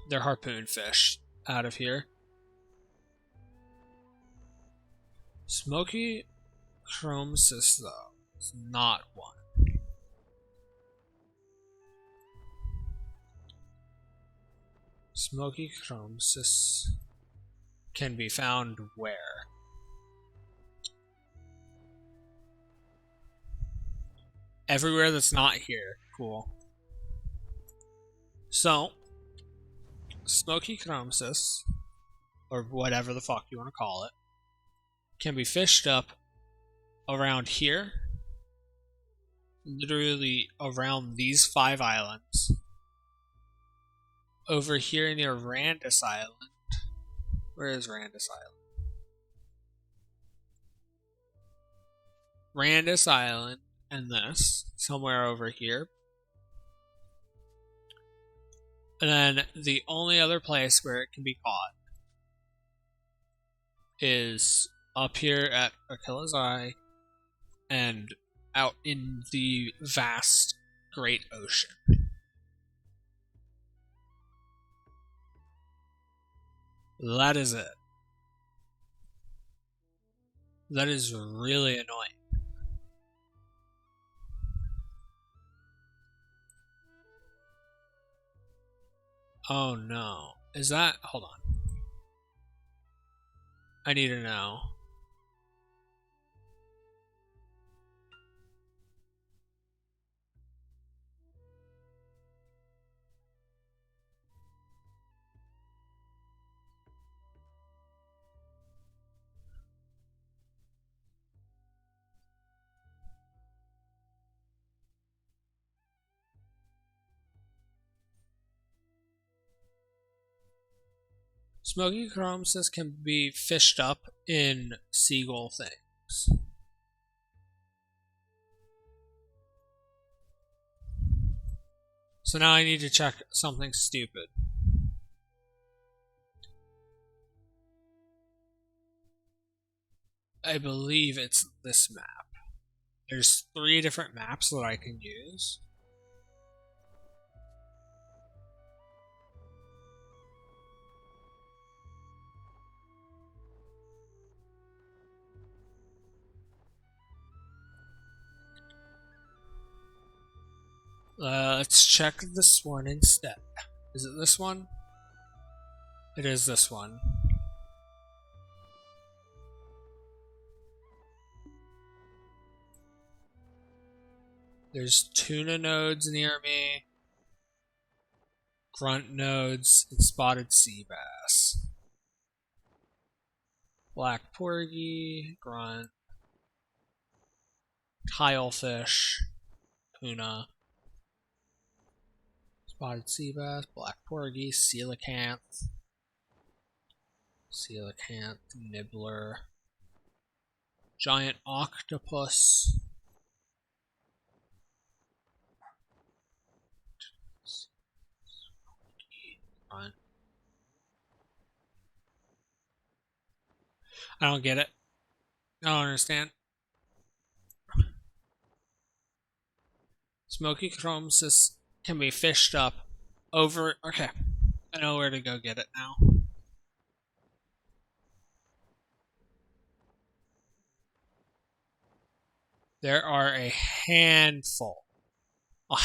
They're harpoon fish out of here. Smoky Cremosis, though, is not one. Smoky Cremosis can be found where? Everywhere that's not here. Cool. So, Smoky Cremosis, or whatever the fuck you want to call it, can be fished up around here, literally around these 5 islands, over here near Randus Island. Where is Randus Island? Randus Island and this, somewhere over here. And then the only other place where it can be caught is up here at Achilles Eye and out in the vast Great Ocean. That is it. That is really annoying. Oh no. Is that... Hold on. I need to know. Smoky chromosis can be fished up in seagull things. So now I need to check something stupid. I believe it's this map. There's 3 different maps that I can use. Let's check this one instead. Is it this one? It is this one. There's tuna nodes near me, grunt nodes, and spotted sea bass. Black porgy, grunt, tilefish, tuna, spotted sea bass, black porgy, coelacanth, nibbler, giant octopus. I don't get it. I don't understand. Smoky chromosis can be fished up over. Okay, I know where to go get it now. There are a handful of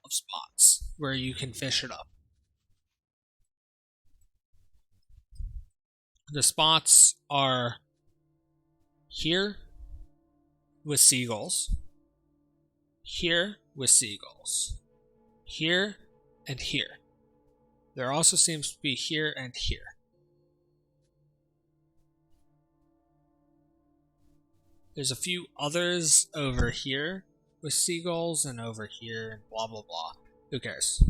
spots where you can fish it up. The spots are here with seagulls, here with seagulls, here and here. There also seems to be here and here. There's a few others over here with seagulls and over here and blah blah blah. Who cares?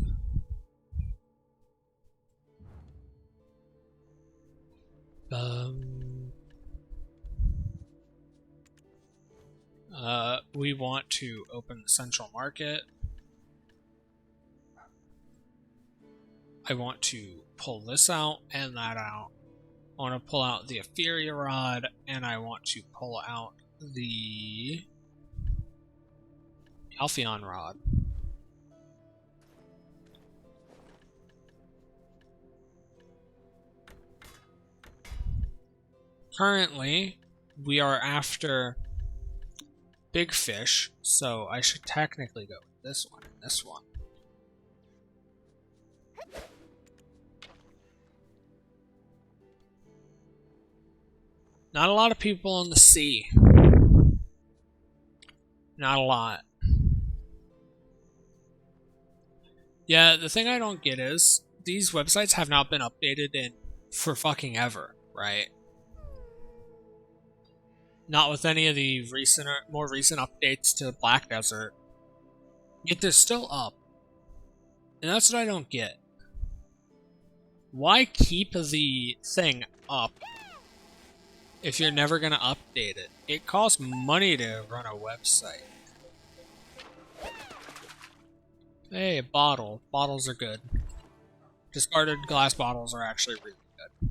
We want to open the central market. I want to pull this out and that out. I want to pull out the Ephyria Rod, and I want to pull out the Alpheon Rod. Currently, we are after big fish, so I should technically go with this one and this one. Not a lot of people on the sea. Not a lot. Yeah, the thing I don't get is these websites have not been updated in for fucking ever, right? Not with any of the more recent updates to Black Desert. Yet they're still up. And that's what I don't get. Why keep the thing up if you're never gonna update it? It costs money to run a website. Hey, a bottle. Bottles are good. Discarded glass bottles are actually really good.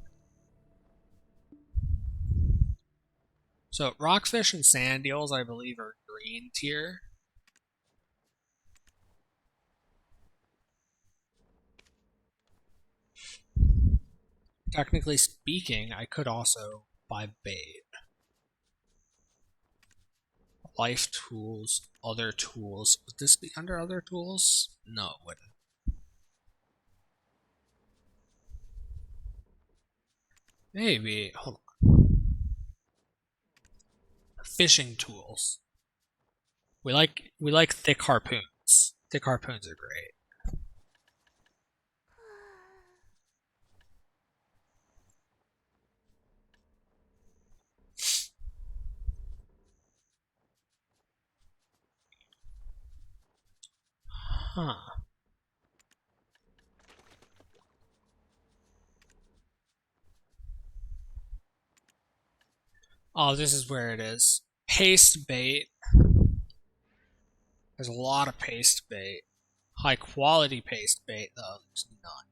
So, rockfish and sand eels, I believe, are green tier. Technically speaking, I could also buy bait. Life tools, other tools. Would this be under other tools? No, it wouldn't. Maybe. Hold on. Fishing tools. We like thick harpoons. Thick harpoons are great. Huh. Oh, this is where it is. Paste bait. There's a lot of paste bait. High quality paste bait, though, there's none.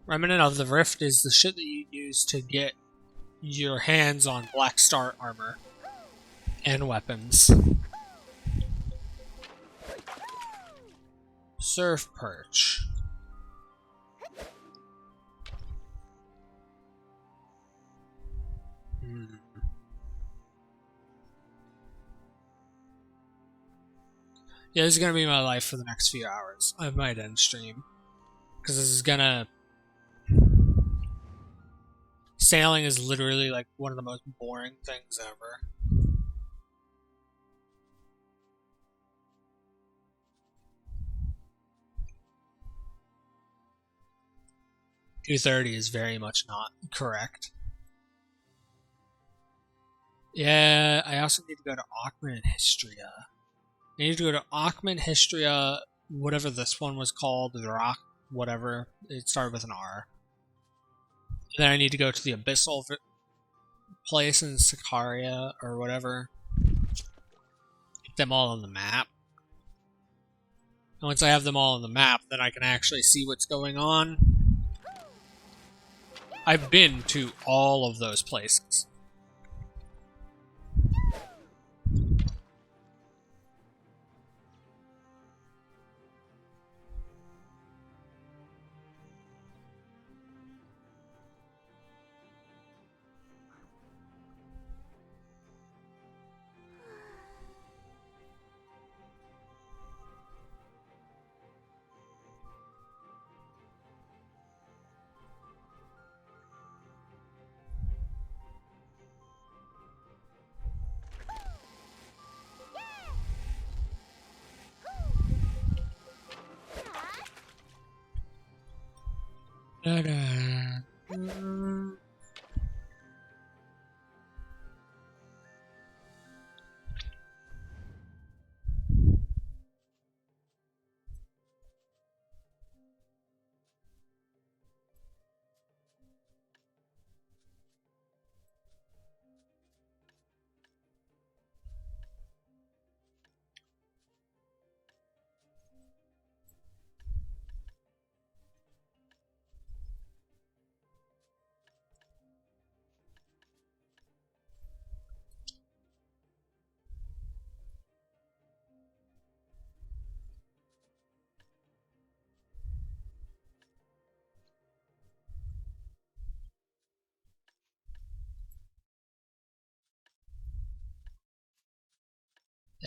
Remnant of the Rift is the shit that you use to get your hands on Black Star armor and weapons. Surf Perch. Yeah, this is gonna be my life for the next few hours. I might end stream. Because this is gonna... Sailing is literally like one of the most boring things ever. $230 is very much not correct. Yeah, I also need to go to Aukman and Histria. I need to go to Aukman, Histria, whatever this one was called, the Rock, whatever. It started with an R. Then I need to go to the Abyssal place in Sicaria, or whatever. Get them all on the map. And once I have them all on the map, then I can actually see what's going on. I've been to all of those places. Da-da.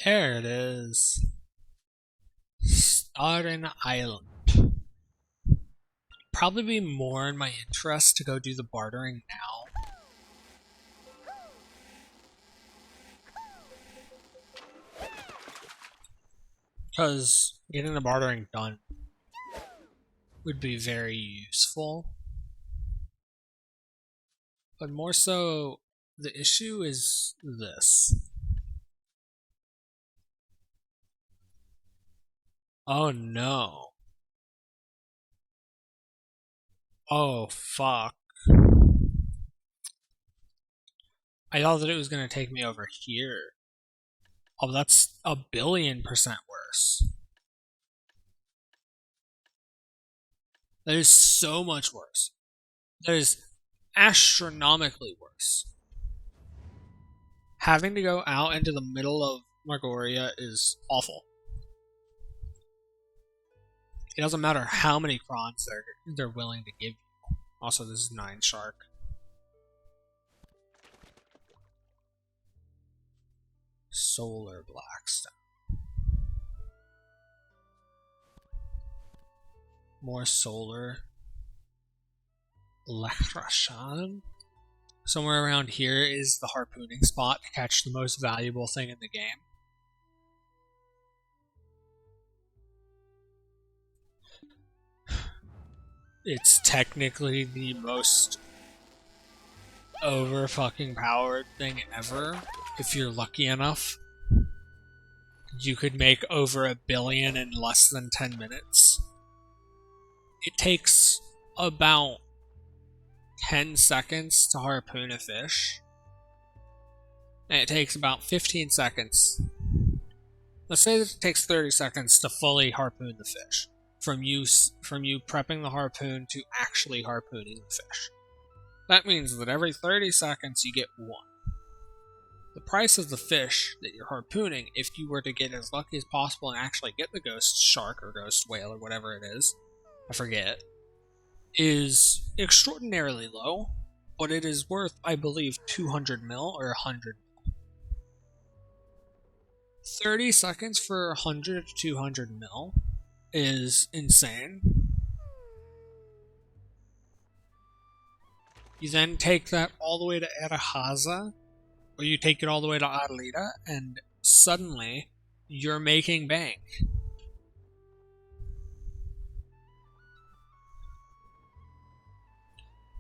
There it is. Staten Island. Probably be more in my interest to go do the bartering now. Because getting the bartering done would be very useful. But more so, the issue is this. Oh no. Oh fuck. I thought that it was going to take me over here. Oh, that's 1,000,000,000% worse. That is so much worse. That is astronomically worse. Having to go out into the middle of Margoria is awful. It doesn't matter how many crons they're willing to give you. Also, this is 9 Shark. Solar Blackstone. More solar. Lechrashan? Somewhere around here is the harpooning spot to catch the most valuable thing in the game. it's technically the most over fucking powered thing ever. If you're lucky enough, you could make over 1 billion in less than 10 minutes. It takes about 10 seconds to harpoon a fish, and it takes about 15 seconds. Let's say that it takes 30 seconds to fully harpoon the fish, from you prepping the harpoon to actually harpooning the fish. That means that every 30 seconds you get one. The price of the fish that you're harpooning, if you were to get as lucky as possible and actually get the ghost shark or ghost whale or whatever it is, I forget, is extraordinarily low, but it is worth, I believe, 200 mil or 100 mil. 30 seconds for 100 to 200 mil is insane. You then take that all the way to Erahaza, or you take it all the way to Arlita, and suddenly you're making bank.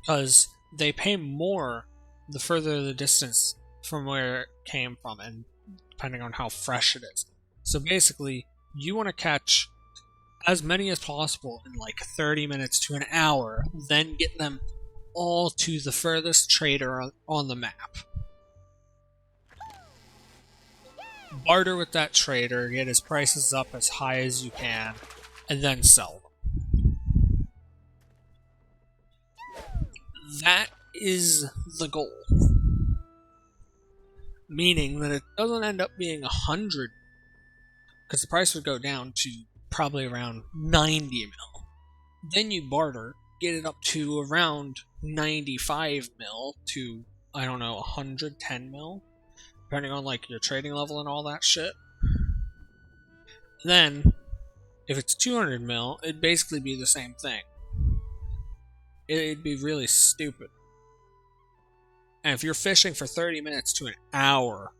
Because they pay more the further the distance from where it came from, and depending on how fresh it is. So basically, you want to catch as many as possible in like 30 minutes to an hour, then get them all to the furthest trader on the map. Barter with that trader, get his prices up as high as you can, and then sell them. That is the goal. Meaning that it doesn't end up being 100, because the price would go down to probably around 90 mil. Then you barter, get it up to around 95 mil to, I don't know, 110 mil, depending on like your trading level and all that shit. Then, if it's 200 mil, it'd basically be the same thing. It'd be really stupid. And if you're fishing for 30 minutes to an hour,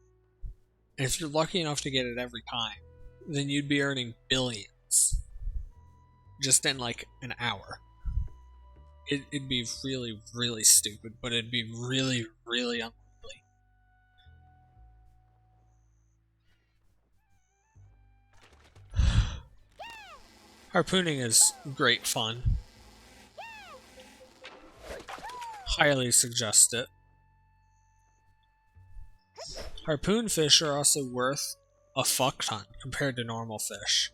and if you're lucky enough to get it every time, then you'd be earning billions. Just in like an hour. It'd be really, really stupid, but it'd be really, really unlikely. Harpooning is great fun. Highly suggest it. Harpoon fish are also worth a fuck ton compared to normal fish.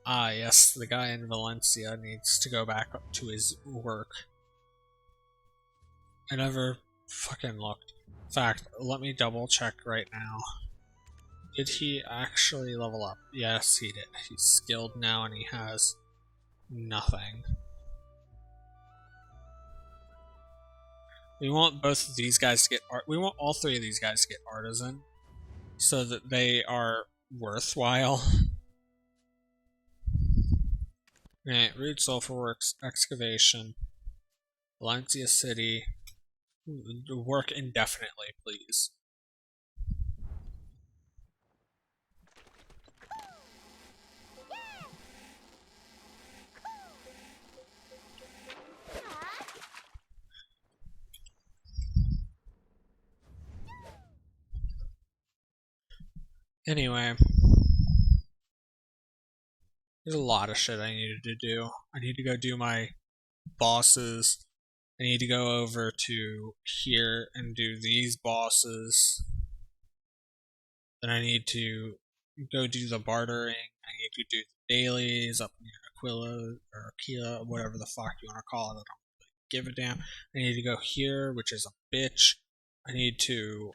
Ah, yes, the guy in Valencia needs to go back up to his work. I never fucking looked. In fact, let me double check right now. Did he actually level up? Yes, he did. He's skilled now and he has nothing. We want both of these guys to get we want all three of these guys to get artisan so that they are worthwhile. Alright, Rude Sulfur Works, Excavation, Valencia City. Work indefinitely, please. Anyway, there's a lot of shit I needed to do. I need to go do my bosses. I need to go over to here and do these bosses. Then I need to go do the bartering. I need to do the dailies up near Aquila or Aquila, whatever the fuck you want to call it. I don't really give a damn. I need to go here, which is a bitch. I need to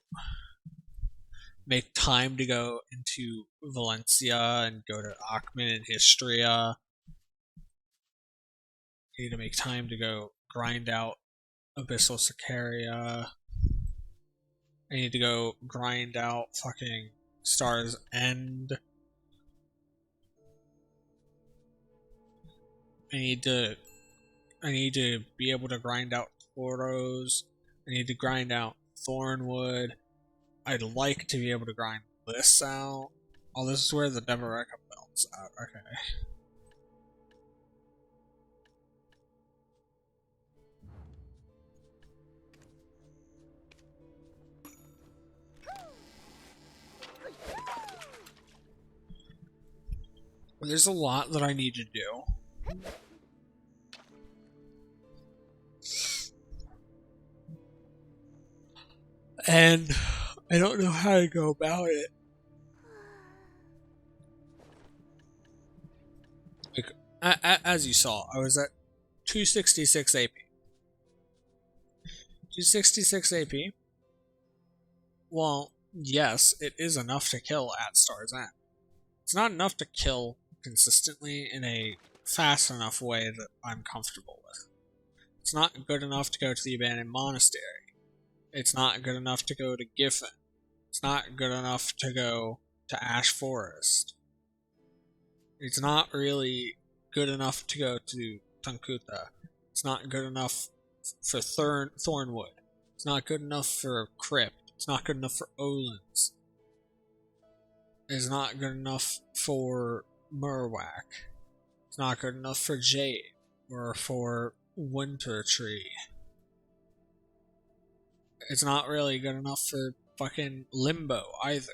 make time to go into Valencia and go to Akhman and Histria. I need to make time to go grind out Abyssal Sicaria. I need to go grind out fucking Star's End. I need to be able to grind out Boros. I need to grind out Thornwood. I'd like to be able to grind this out. Oh, this is where the Devereka belt's at. Okay. There's a lot that I need to do. And I don't know how to go about it. Like, as you saw, I was at 266 AP. 266 AP. Well, yes, it is enough to kill at Star's End. It's not enough to kill consistently in a fast enough way that I'm comfortable with. It's not good enough to go to the Abandoned Monastery. It's not good enough to go to Giffen. It's not good enough to go to Ash Forest. It's not really good enough to go to Tunkuta. It's not good enough for Thornwood. It's not good enough for Crypt. It's not good enough for Olens. It's not good enough for Murwak. It's not good enough for Jade or for Winter Tree. It's not really good enough for fucking Limbo either.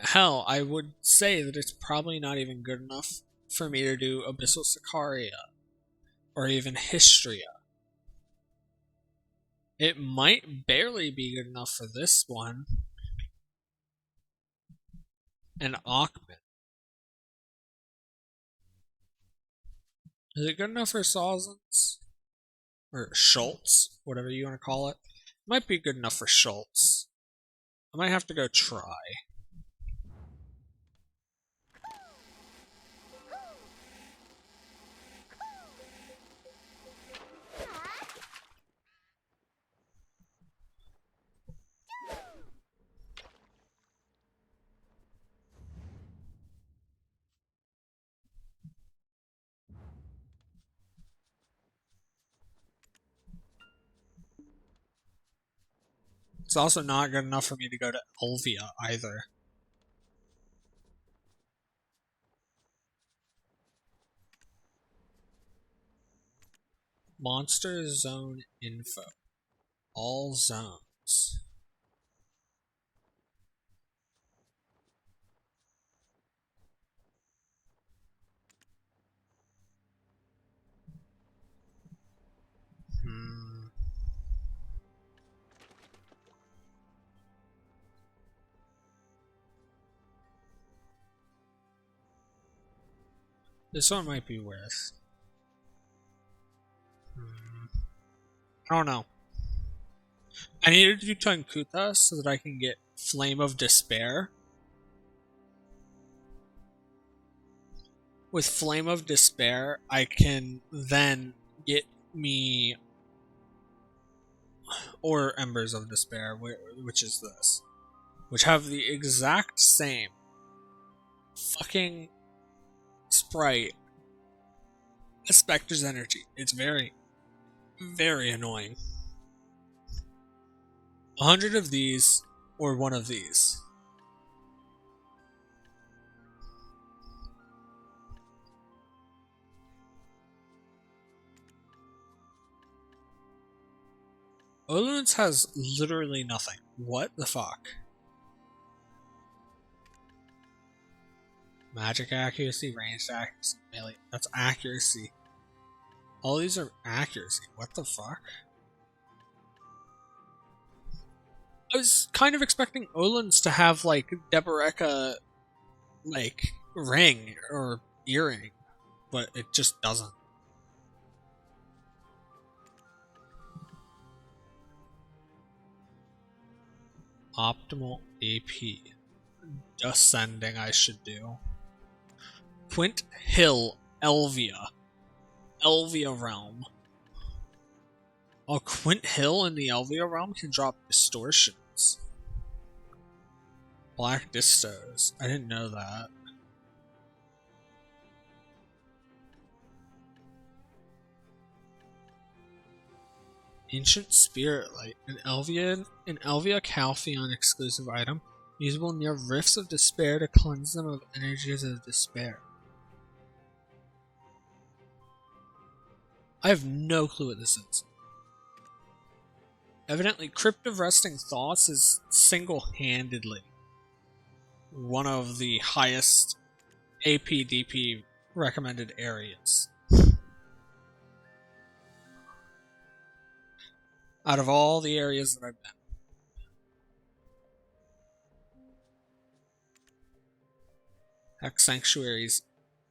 Hell, I would say that it's probably not even good enough for me to do Abyssal Sicaria or even Histria. It might barely be good enough for this one. And Akhman. Is it good enough for Sawzens? Or Schultz, whatever you want to call it. Might be good enough for Schultz. I might have to go try. It's also not good enough for me to go to Elvia either. Monster Zone info. All zones. This one might be worth. I don't know. I needed to do Tunkuta so that I can get Flame of Despair. With Flame of Despair, I can then get me... Or Embers of Despair, which is this. Which have the exact same fucking sprite as Spectre's Energy. It's very, very annoying. 100 of these, or one of these. Olens has literally nothing. What the fuck? Magic accuracy, ranged accuracy, melee. That's accuracy. All these are accuracy. What the fuck? I was kind of expecting Olens to have, like, Devereka, like, ring or earring, but it just doesn't. Optimal AP. Ascending I should do. Quint Hill, Elvia. Elvia Realm. Oh, Quint Hill in the Elvia Realm can drop distortions. Black Distos. I didn't know that. Ancient Spirit Light, an Elvia Calpheon exclusive item, usable near Rifts of Despair to cleanse them of energies of despair. I have no clue what this is. Evidently, Crypt of Resting Thoughts is single-handedly one of the highest AP/DP recommended areas. Out of all the areas that I've been. Hex Sanctuary's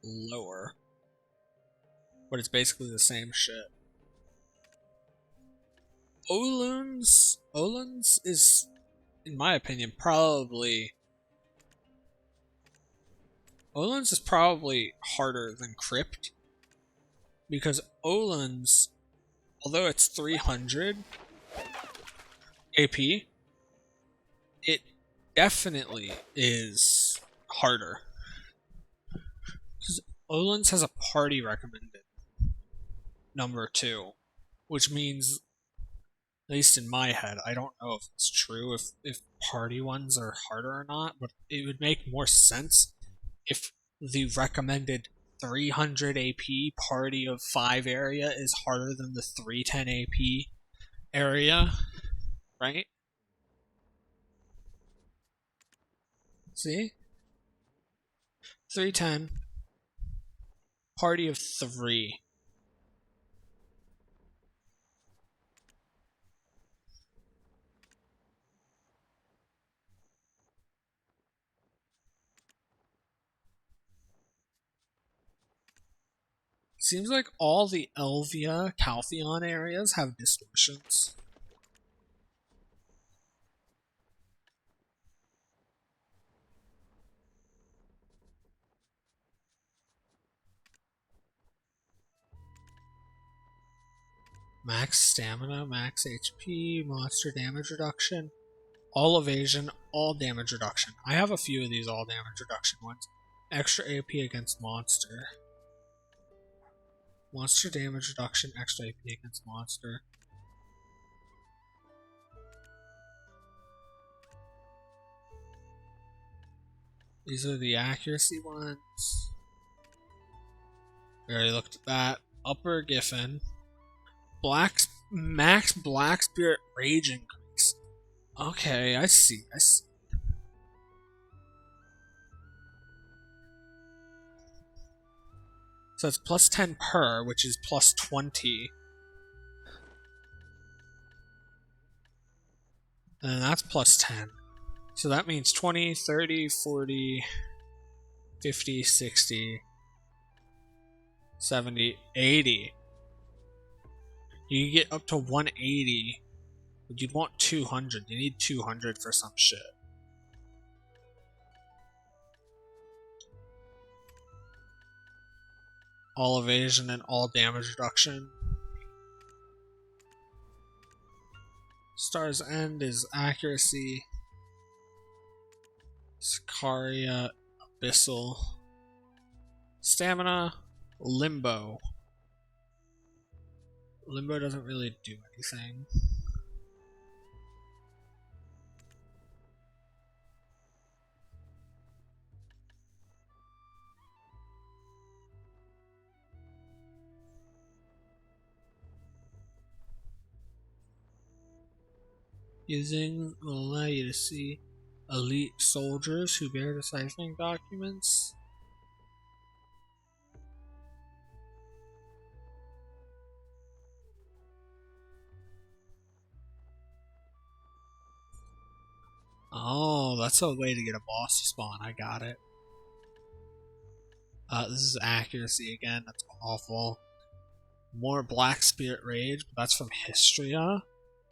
lower. But it's basically the same shit. Olun's is, in my opinion, probably harder than Crypt. Because Olun's, although it's 300 AP, it definitely is harder. Because Olun's has a party recommended number 2, which means, at least in my head, I don't know if it's true if party ones are harder or not, but it would make more sense if the recommended 300 AP party of 5 area is harder than the 310 AP area, right? See? 310 party of 3. Seems like all the Elvia Calpheon areas have distortions. Max stamina, max HP, monster damage reduction, all evasion, all damage reduction. I have a few of these all damage reduction ones. Extra AP against monster. Monster damage reduction, extra AP against monster. These are the accuracy ones. We already looked at that. Upper Giffen. Max Black Spirit Rage increase. Okay, I see. So it's plus 10 per, which is plus 20. And that's plus 10. So that means 20, 30, 40, 50, 60, 70, 80. You can get up to 180, but you'd want 200. You need 200 for some shit. All evasion and all damage reduction. Star's End is accuracy. Sicaria, Abyssal. Stamina, Limbo. Limbo doesn't really do anything. Using will allow you to see elite soldiers who bear deciphering documents. Oh, that's a way to get a boss to spawn. I got it. This is accuracy again. That's awful. More Black Spirit Rage, but that's from Histria.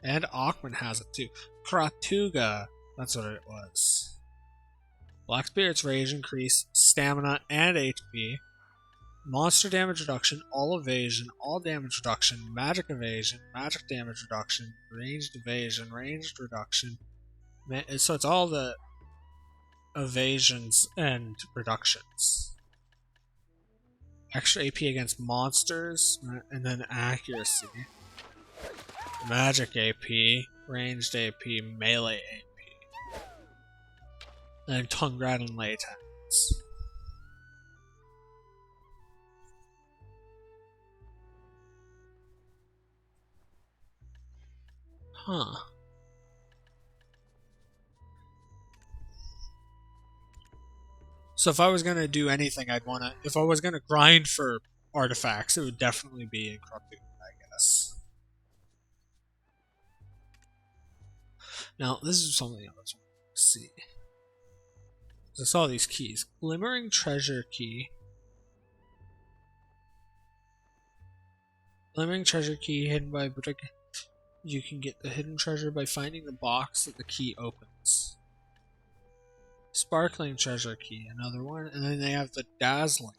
And Aukman has it too. Kratuga. That's what it was. Black Spirit's Rage increase, stamina, and HP. Monster damage reduction, all evasion, all damage reduction, magic evasion, magic damage reduction, ranged evasion, ranged reduction. So it's all the evasions and reductions. Extra AP against monsters, and then accuracy. magic AP, ranged AP, melee AP, and Tungrad and Latex. Huh. So if I was gonna do anything, if I was gonna grind for artifacts, it would definitely be in Corrupted, I guess. Now, this is something else. Let's see. I saw these keys. Glimmering Treasure Key. Glimmering Treasure Key hidden by brick. You can get the hidden treasure by finding the box that the key opens. Sparkling Treasure Key, another one. And then they have the Dazzling.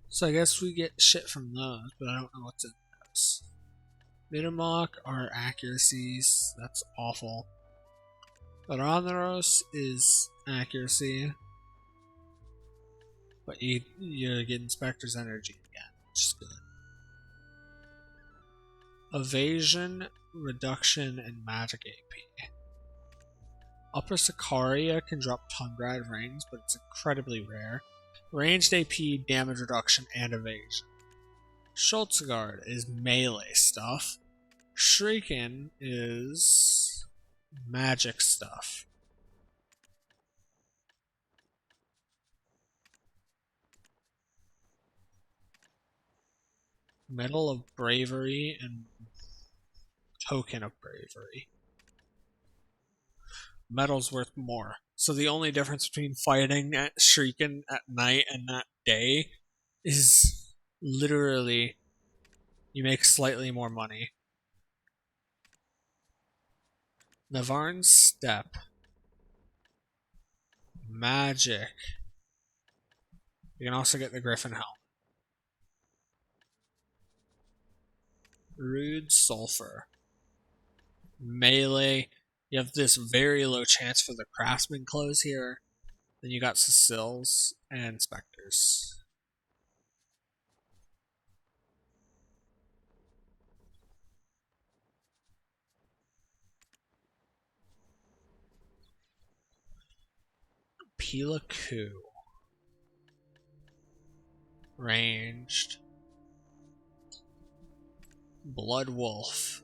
So I guess we get shit from those, but I don't know what's in those. Mitamok are accuracies. That's awful. Arantheros is accuracy. But you get Inspector's Energy again, which is good. Evasion, Reduction, and Magic AP. Upper Sicaria can drop Tungrad rings, but it's incredibly rare. Ranged AP, damage reduction, and evasion. Schultzgard is melee stuff. Shriekin is magic stuff. Medal of Bravery and Token of Bravery. Medal's worth more. So the only difference between fighting at Shriekin at night and at day is literally you make slightly more money. Navarre's Step. Magic. You can also get the Griffin Helm. Rude Sulfur. Melee. You have this very low chance for the Craftsman clothes here. Then you got Cecils and Spectres. Pila Ku. Ranged. Blood Wolf.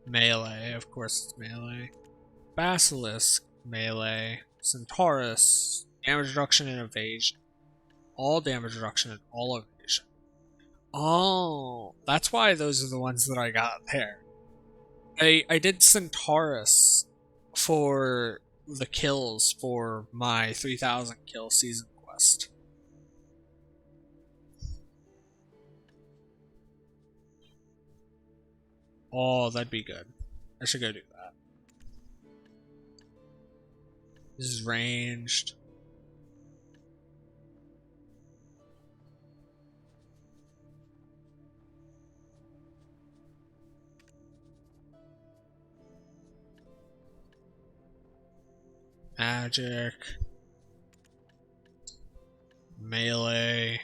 Melee, of course it's melee. Basilisk, melee. Centaurus, damage reduction and evasion. All damage reduction and all evasion. Oh, that's why those are the ones that I got there. I did Centaurus for the kills for my 3000 kill season quest. Oh, that'd be good. I should go do that. This is ranged. Magic. Melee.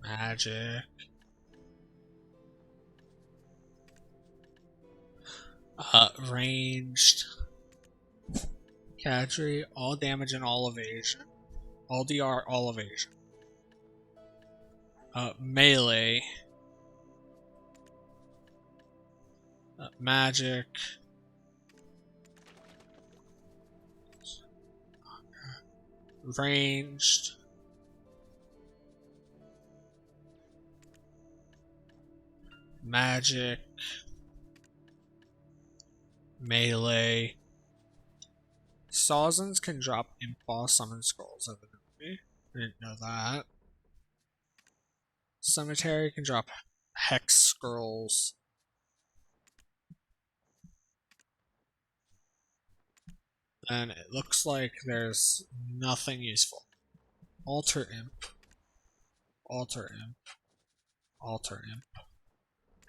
Magic. Ranged. Cadre, all damage and all evasion. All DR, all evasion. Melee. Magic. Ranged. Magic. Melee. Sawzins can drop Impulse Summon Scrolls, evidently. I didn't know that. Cemetery can drop Hex Scrolls. And it looks like there's nothing useful. Alter Imp. Alter Imp. Alter Imp.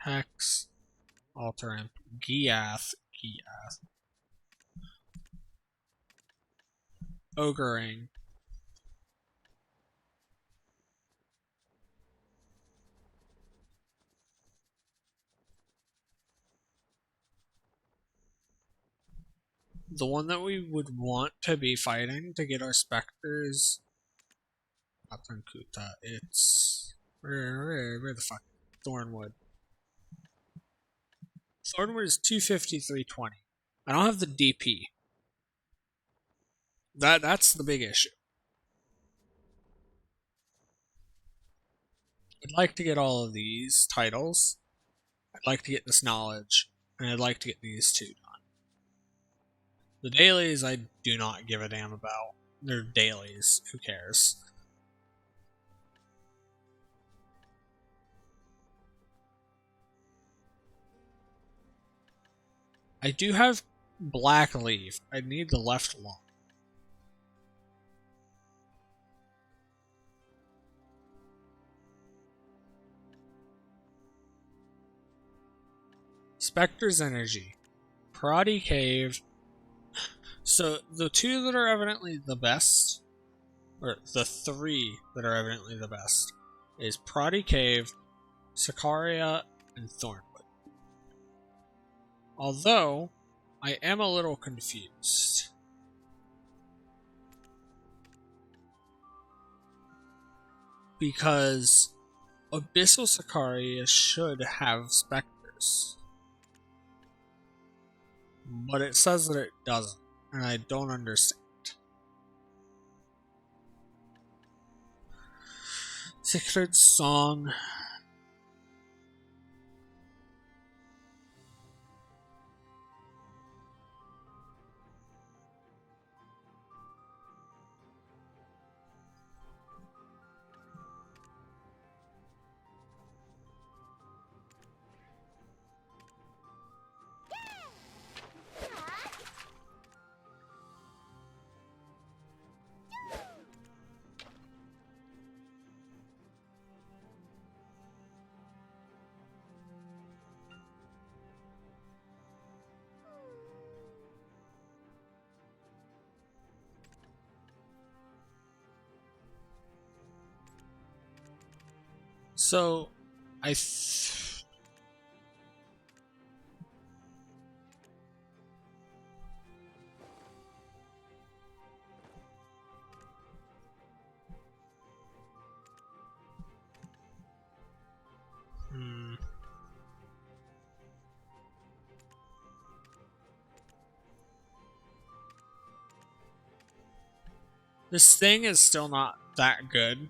Hex, Alter Imp, Giath, Ogering. The one that we would want to be fighting to get our specters. Not Kuta, it's where the fuck? Thornwood. Thornwood is 250, 320. I don't have the DP. That's the big issue. I'd like to get all of these titles. I'd like to get this knowledge, and I'd like to get these two done. The dailies I do not give a damn about. They're dailies. Who cares? I do have Black Leaf. I need the left lung. Spectre's Energy. Parati Cave. So, the two that are evidently the best, or the three that are evidently the best, is Parati Cave, Sicaria, and Thornwood. Although, I am a little confused. Because Abyssal Sicaria should have specters. But it says that it doesn't, and I don't understand. Secret Song. So, this thing is still not that good.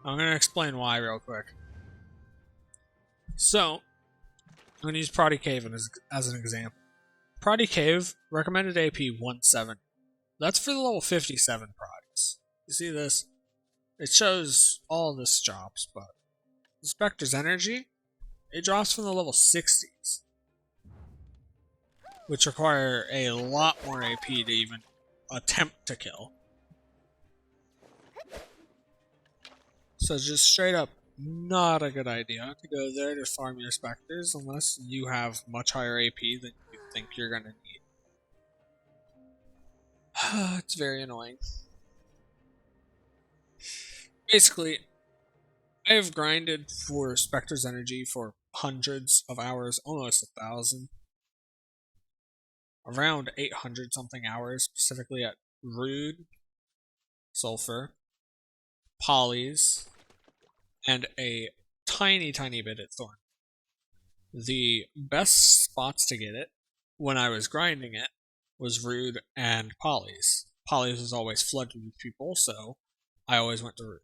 I'm going to explain why real quick. So, I'm going to use Parati Cave as an example. Parati Cave, recommended AP 170. That's for the level 57 Pratis. You see this? It shows all this drops, but the Spectre's Energy, it drops from the level 60s. Which require a lot more AP to even attempt to kill. So just straight up, not a good idea to go there to farm your specters unless you have much higher AP than you think you're gonna need. It's very annoying. Basically, I have grinded for Spectre's Energy for hundreds of hours, almost 1,000. Around 800 something hours, specifically at Rude, Sulfur, Polys, and a tiny bit at Thorn. The best spots to get it, when I was grinding it, was Rude and Polys. Polys was always flooded with people, so I always went to Rude.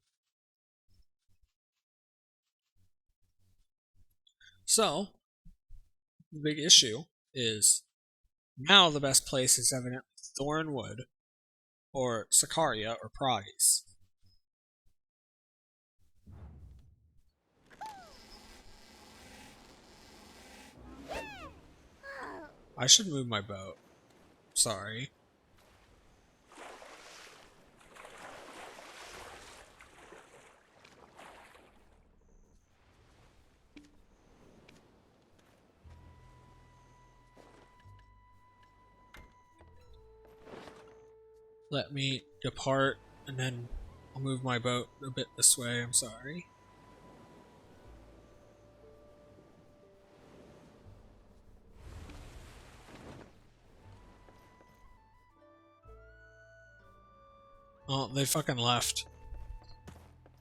So, the big issue is, now the best place is evidently Thornwood, or Sicaria, or Pragues. I should move my boat. Sorry. Let me depart, and then I'll move my boat a bit this way. I'm sorry. Oh, they fucking left.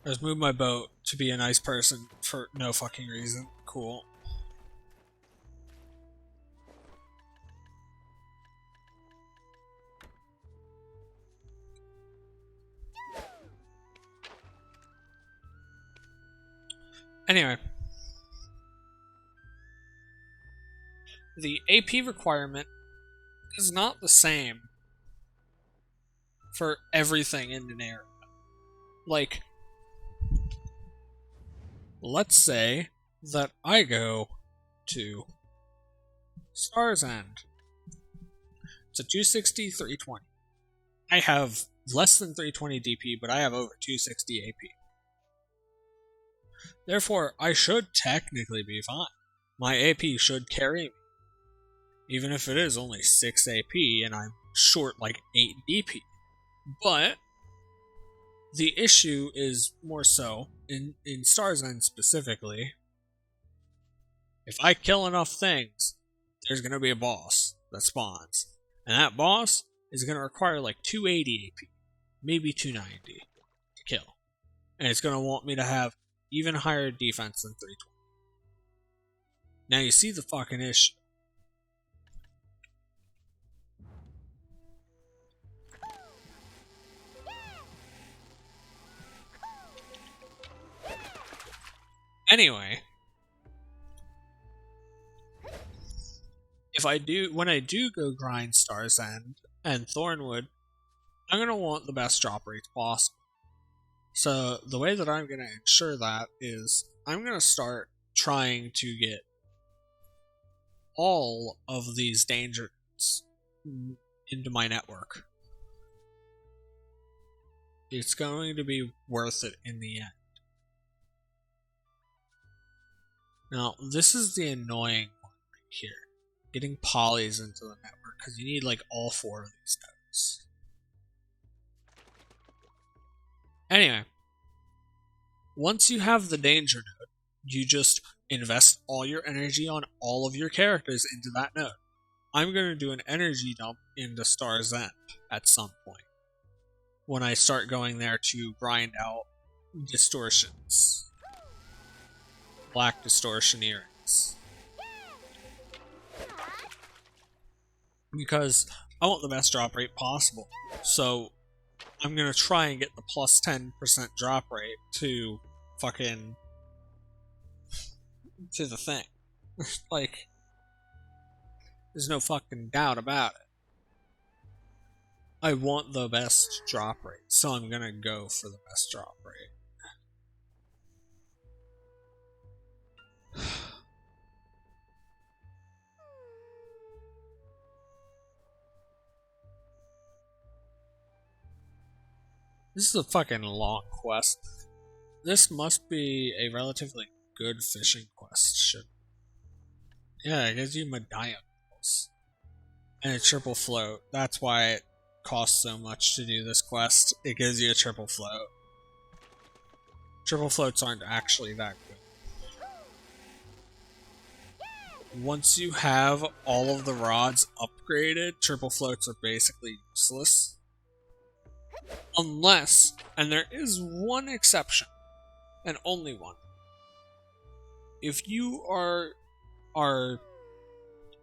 I just moved my boat to be a nice person for no fucking reason. Cool. Anyway. The AP requirement is not the same for everything in an area. Like, let's say that I go to Star's End. It's a 260, 320. I have less than 320 DP, but I have over 260 AP. Therefore, I should technically be fine. My AP should carry me. Even if it is only 6 AP and I'm short like 8 DP. But the issue is more so, in Star's End specifically, if I kill enough things, there's going to be a boss that spawns. And that boss is going to require like 280 AP, maybe 290 to kill. And it's going to want me to have even higher defense than 320. Now you see the fucking issue. Anyway, when I do go grind Star's End and Thornwood, I'm gonna want the best drop rates possible. So the way that I'm gonna ensure that is I'm gonna start trying to get all of these dangers into my network. It's going to be worth it in the end. Now, this is the annoying one right here. Getting polys into the network, because you need like all 4 of these nodes. Anyway, once you have the danger node, you just invest all your energy on all of your characters into that node. I'm going to do an energy dump into Star's End at some point, when I start going there to grind out distortions. Black distortion earrings. Because I want the best drop rate possible. So I'm gonna try and get the plus 10% drop rate to fucking to the thing. Like, there's no fucking doubt about it. I want the best drop rate, so I'm gonna go for the best drop rate. This is a fucking long quest. This must be a relatively good fishing quest, shouldn't it? Yeah, it gives you medallion balls. And a triple float. That's why it costs so much to do this quest. It gives you a triple float. Triple floats aren't actually that good. Once you have all of the rods upgraded, triple floats are basically useless. Unless, and there is one exception, and only one. If you are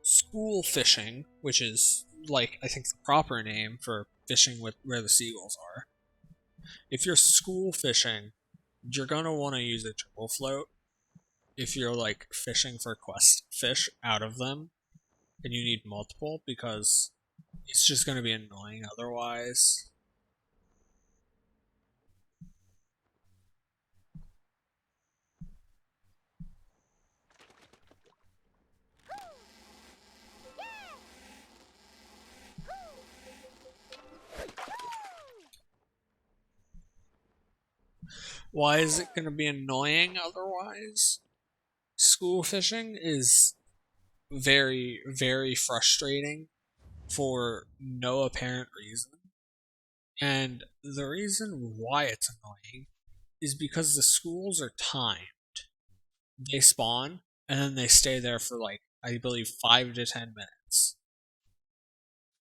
school fishing, which is like I think the proper name for fishing with where the seagulls are. If you're school fishing, you're gonna want to use a triple float. If you're like fishing for quest fish out of them, and you need multiple because it's just gonna be annoying otherwise. Why is it going to be annoying otherwise? School fishing is very, very frustrating for no apparent reason. And the reason why it's annoying is because the schools are timed. They spawn, and then they stay there for like, I believe, 5 to 10 minutes.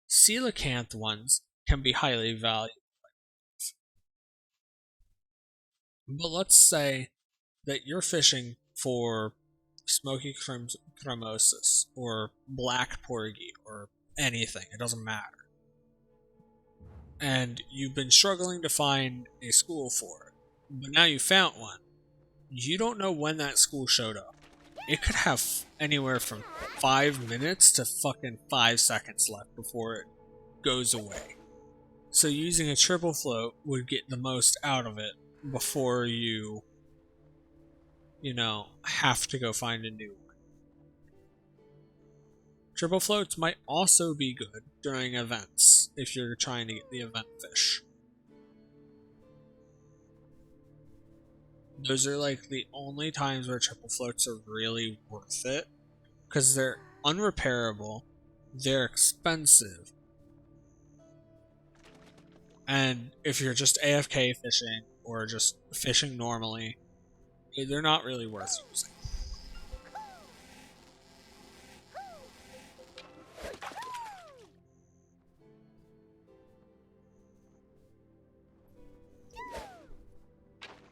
Coelacanth ones can be highly valuable. But let's say that you're fishing for smoky chromosis or black porgy or anything, it doesn't matter. And you've been struggling to find a school for it, but now you found one. You don't know when that school showed up. It could have anywhere from 5 minutes to fucking 5 seconds left before it goes away. So using a triple float would get the most out of it before you have to go find a new one. Triple floats might also be good during events if you're trying to get the event fish. Those are like the only times where triple floats are really worth it, because they're unrepairable, they're expensive, and if you're just AFK fishing or just fishing normally, they're not really worth using.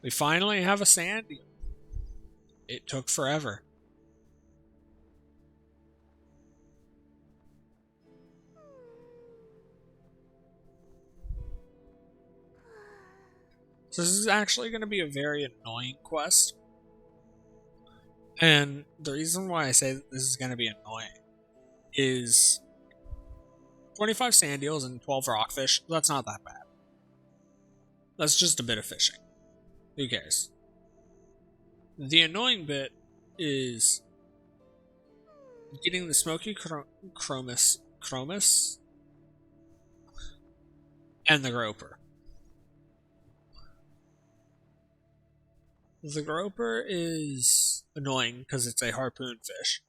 We finally have a sandy. It took forever. So this is actually going to be a very annoying quest. And the reason why I say that this is going to be annoying is 25 sand eels and 12 rockfish, that's not that bad. That's just a bit of fishing. Who cares? The annoying bit is getting the smoky chromis and the groper. The groper is annoying because it's a harpoon fish,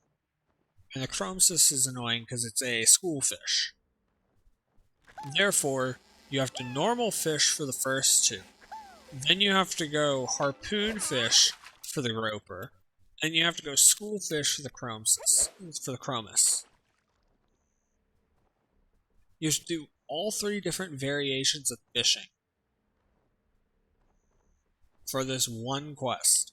and the chromis is annoying because it's a school fish. Therefore, you have to normal fish for the first two. Then you have to go harpoon fish for the groper. And you have to go school fish for the chromis. You have to do all 3 different variations of fishing for this one quest.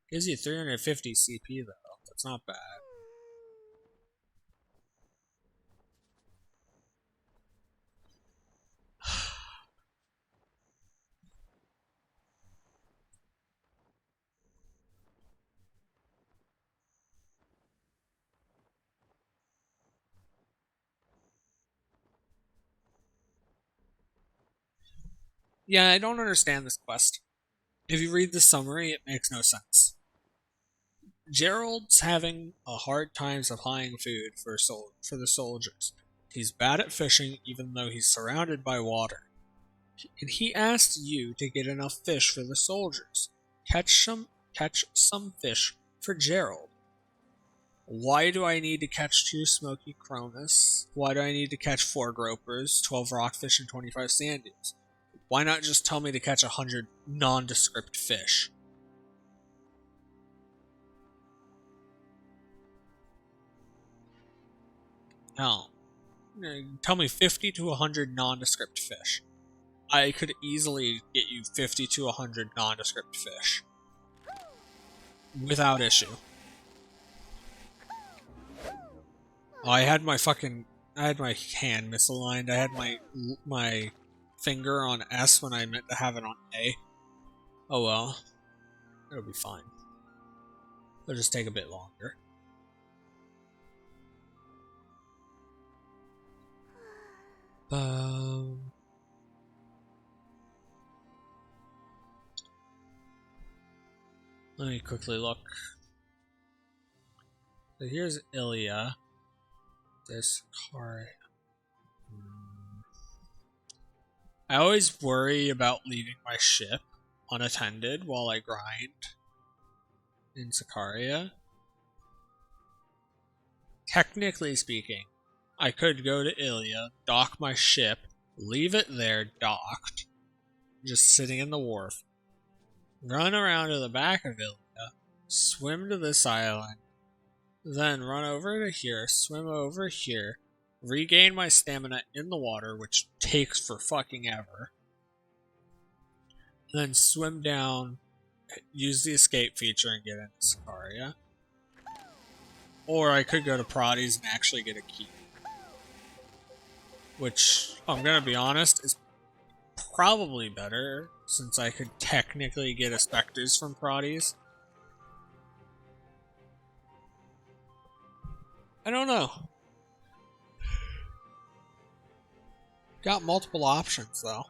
Gives you 350 CP though. That's not bad. Yeah, I don't understand this quest. If you read the summary, it makes no sense. Gerald's having a hard time supplying food for the soldiers. He's bad at fishing even though he's surrounded by water. And he asked you to get enough fish for the soldiers. Catch some fish for Gerald. Why do I need to catch 2 smoky chromis? Why do I need to catch 4 gropers, 12 rockfish, and 25 sand eels? Why not just tell me to catch 100 nondescript fish? No. Tell me 50 to 100 nondescript fish. I could easily get you 50 to 100 nondescript fish. Without issue. Oh, I had my hand misaligned. I had my finger on S when I meant to have it on A. Oh well. It'll be fine. It'll just take a bit longer. Let me quickly look. So here's Ilya. This car. I always worry about leaving my ship unattended while I grind in Sicaria. technically speaking, I could go to Ilia, dock my ship, leave it there docked, just sitting in the wharf, run around to the back of Ilia, swim to this island, then run over to here, swim over here, regain my stamina in the water, which takes for fucking ever, then swim down, use the escape feature and get into Sicaria. Or I could go to Prades and actually get a key. Which, I'm gonna be honest, is probably better, since I could technically get a Spectres from Prades. I don't know. Got multiple options, though.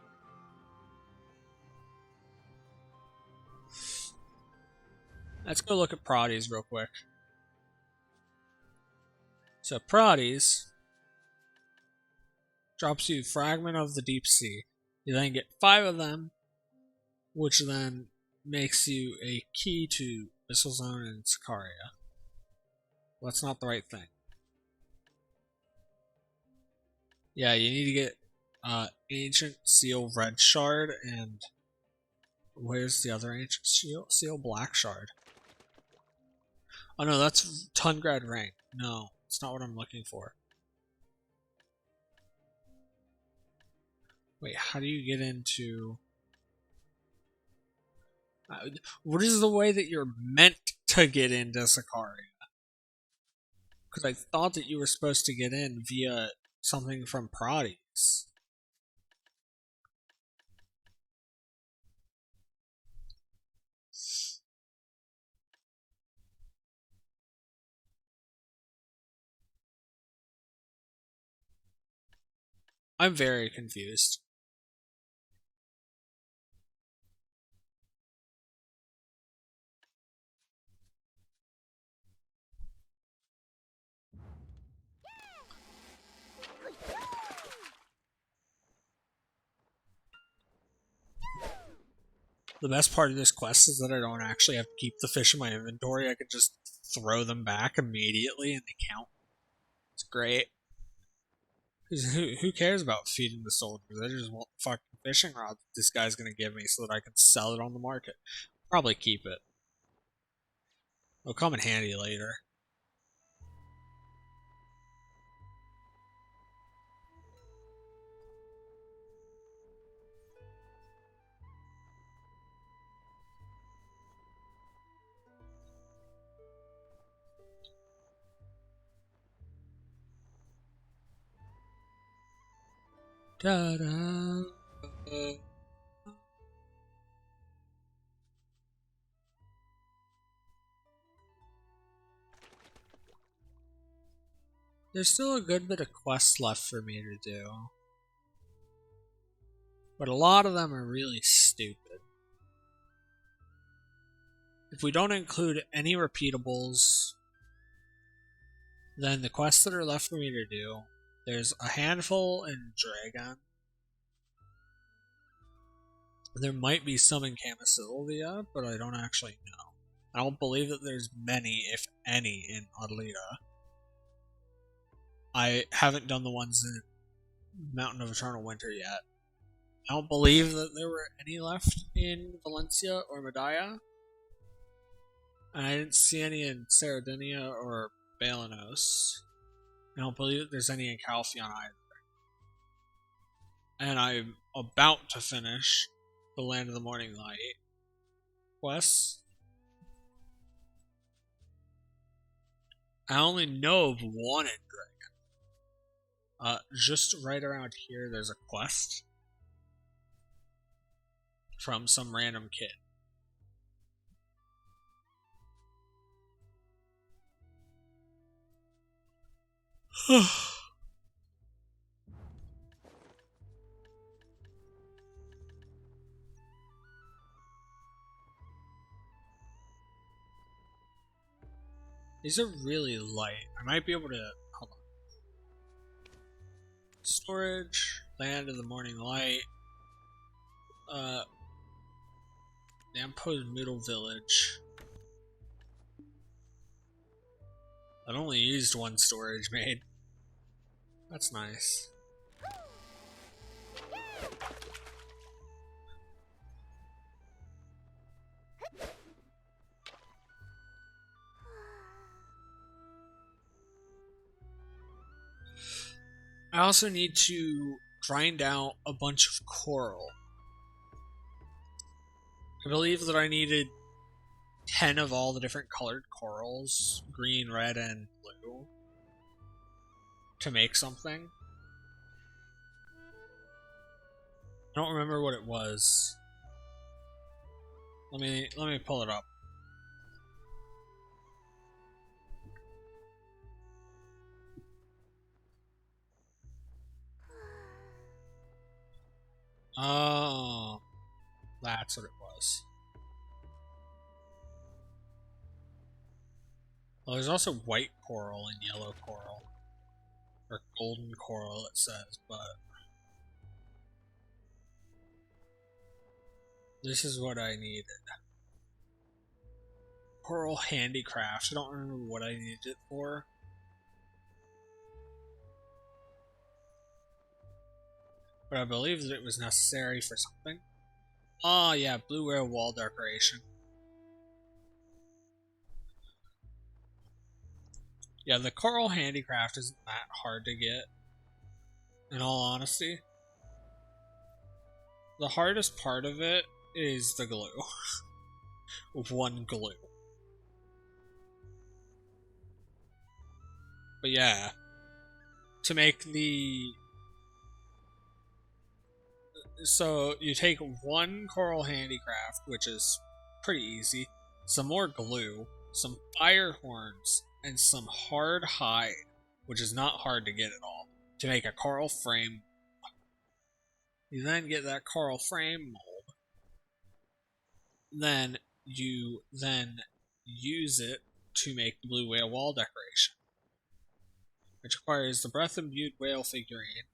Let's go look at Prades real quick. So Prades drops you Fragment of the Deep Sea. You then get 5 of them, which then makes you a key to Missile Zone and Sicaria. Well, that's not the right thing. Yeah, you need to get Ancient Seal Red Shard, and where's the other Ancient Seal Black Shard? Oh no, that's Tungrad Ring. No, it's not what I'm looking for. Wait, how do you get into... what is the way that you're meant to get into Sicaria? Because I thought that you were supposed to get in via something from Prades. I'm very confused. The best part of this quest is that I don't actually have to keep the fish in my inventory. I can just throw them back immediately and they count. It's great. Who cares about feeding the soldiers? I just want the fucking fishing rod that this guy's gonna give me so that I can sell it on the market. Probably keep it. It'll come in handy later. Ta-da. There's still a good bit of quests left for me to do. But a lot of them are really stupid. If we don't include any repeatables, then the quests that are left for me to do, there's a handful in Dragon. There might be some in Camisylvia, but I don't actually know. I don't believe that there's many, if any, in Adelita. I haven't done the ones in Mountain of Eternal Winter yet. I don't believe that there were any left in Valencia or Medaya. And I didn't see any in Sardinia or Balanos. I don't believe that there's any in Calphion either. And I'm about to finish the Land of the Morning Light quests. I only know of one in Dragon. Just right around here there's a quest from some random kid. These are really light. I might be able to... hold on. Storage, Land of the Morning Light, Nampo's Middle Village. I've only used one storage maid. That's nice. I also need to grind out a bunch of coral. I believe that I needed 10 of all the different colored corals, green, red, and blue, to make something. I don't remember what it was. Let me pull it up. Oh, that's what it was. Well, there's also white coral and yellow coral. Or golden coral, it says, but this is what I needed. Coral handicraft. I don't remember what I needed it for. But I believe that it was necessary for something. Oh yeah, blue whale wall decoration. Yeah, the coral handicraft isn't that hard to get, in all honesty. The hardest part of it is the glue. One glue. But yeah, to make the... So you take one coral handicraft, which is pretty easy, some more glue, some fire horns, and some hard hide, which is not hard to get at all, to make a coral frame. You then get that coral frame mold. Then you use it to make the blue whale wall decoration, which requires the breath imbued whale figurine,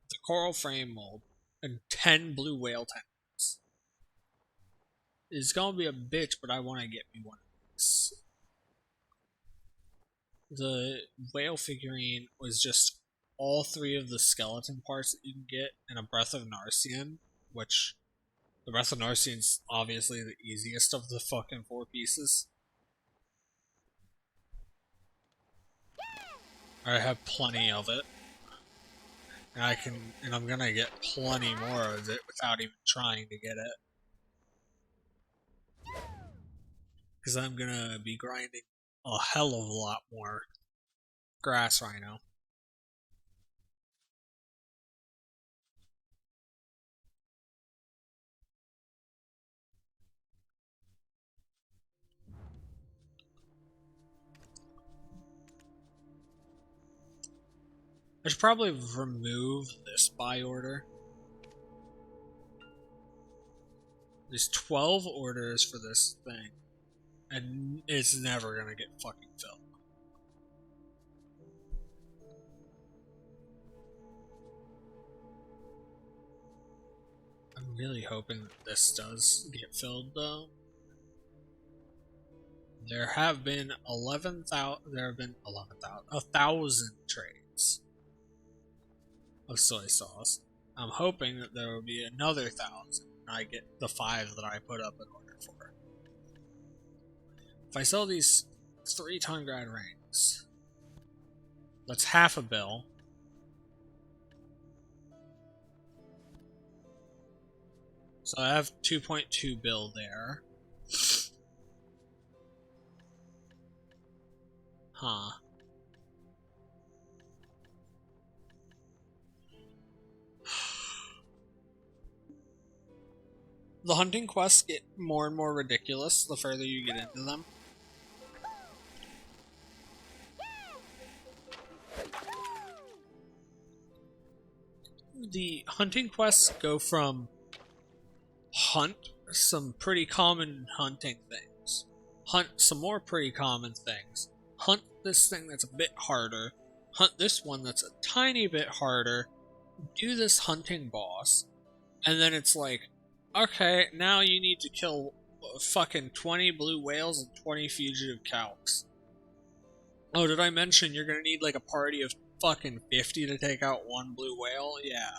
the coral frame mold, and 10 blue whale tentacles. It's gonna be a bitch, but I want to get me one of these. The whale figurine was just all 3 of the skeleton parts that you can get, and a Breath of Narcian, which the Breath of Narcian's obviously the easiest of the fucking 4 pieces. I have plenty of it. And I'm gonna get plenty more of it without even trying to get it. Because I'm gonna be grinding a hell of a lot more grass rhino. I should probably remove this buy order. There's 12 orders for this thing, and it's never gonna get fucking filled. I'm really hoping that this does get filled, though. There have been 1,000 trades of soy sauce. I'm hoping that there will be another 1,000 when I get the 5 that I put up an order for. If I sell these 3 Tungrad rings, that's half a bill. So I have 2.2 bill there. Huh. The hunting quests get more and more ridiculous the further you get into them. The hunting quests go from hunt some pretty common hunting things, hunt some more pretty common things, hunt this thing that's a bit harder, hunt this one that's a tiny bit harder, do this hunting boss, and then it's like, okay, now you need to kill fucking 20 blue whales and 20 fugitive calcs. Oh, did I mention you're gonna need like a party of fucking 50 to take out one blue whale? Yeah.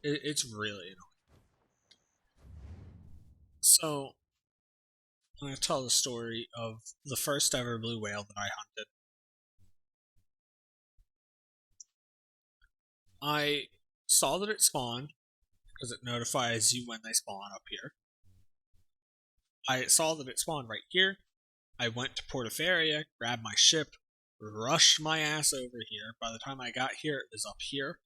It's really annoying. So, I'm gonna tell the story of the first ever blue whale that I hunted. I saw that it spawned, because it notifies you when they spawn up here. I saw that it spawned right here. I went to Portaferia, grabbed my ship, rushed my ass over here. By the time I got here, it was up here.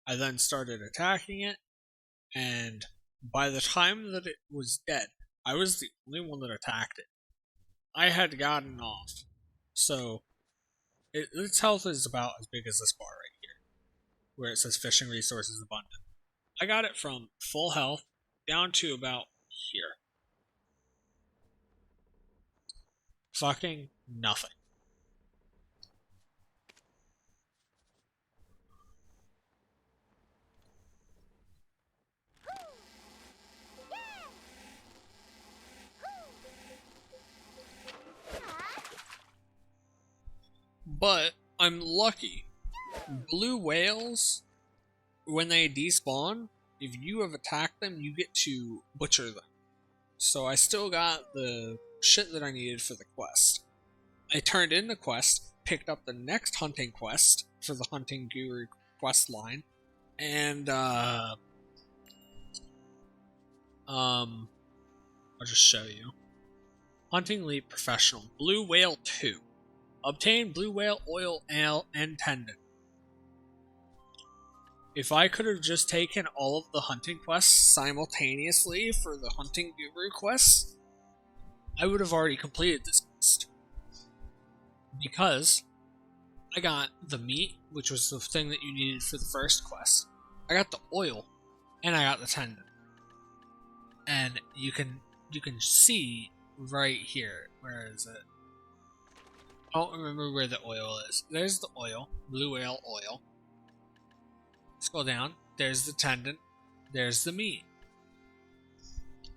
I then started attacking it, and by the time that it was dead, I was the only one that attacked it. I had gotten off. So, its health is about as big as this bar right here, where it says fishing resources abundant. I got it from full health down to about here. Fucking nothing. But I'm lucky. Blue whales, when they despawn, if you have attacked them, you get to butcher them. So I still got the shit that I needed for the quest. I turned in the quest, picked up the next hunting quest for the Hunting Guru quest line, and I'll just show you. Hunting Leap Professional, Blue Whale 2. Obtain blue whale oil and tendon. If I could have just taken all of the hunting quests simultaneously for the Hunting Guru quest, I would have already completed this quest. Because I got the meat, which was the thing that you needed for the first quest. I got the oil, and I got the tendon. And you can see right here. Where is it? I don't remember where the oil is. There's the oil, blue whale oil. Scroll down. There's the tendon. There's the meat.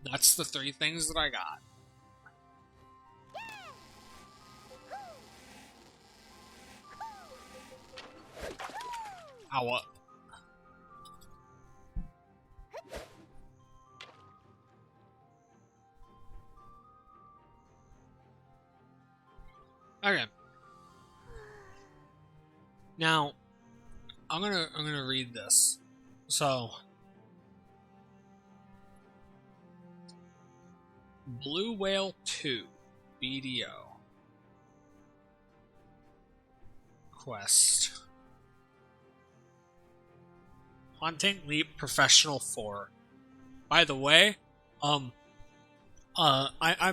That's the 3 things that I got. Ow up. Okay. Now, I'm gonna read this. So, Blue Whale 2 BDO quest. Hunting Leap Professional 4. By the way, I'm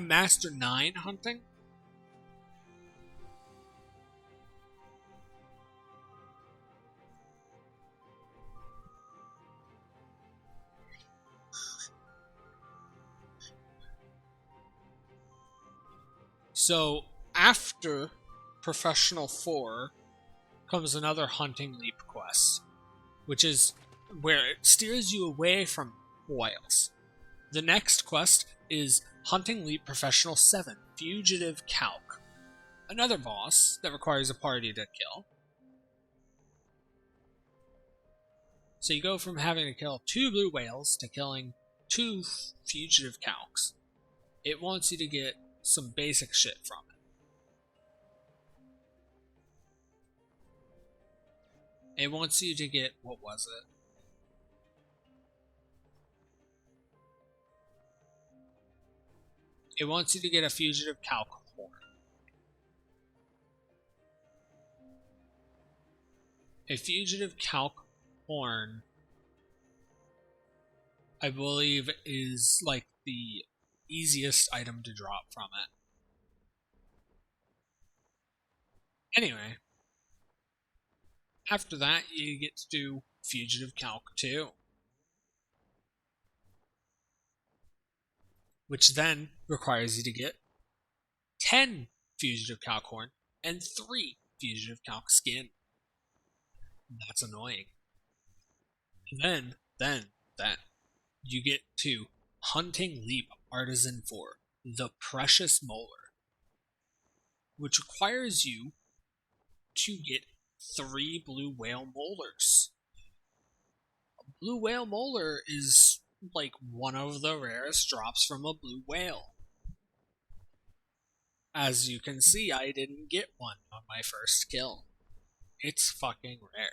Master 9 hunting. So, after Professional 4 comes another Hunting Leap quest, which is where it steers you away from whales. The next quest is Hunting Leap Professional 7, Fugitive Calc, another boss that requires a party to kill. So you go from having to kill 2 blue whales to killing 2 fugitive calcs. It wants you to get some basic shit from it. It wants you to get, what was it? It wants you to get a fugitive calc horn. A fugitive calc horn, I believe, is like the easiest item to drop from it. Anyway, after that, you get to do Fugitive Calc 2, which then requires you to get 10 Fugitive Calc horn and 3 Fugitive Calc skin. That's annoying. Then, you get to Hunting Leap Artisan 4, the Precious Molar, which requires you to get 3 blue whale molars. A blue whale molar is like one of the rarest drops from a blue whale. As you can see, I didn't get one on my first kill. It's fucking rare.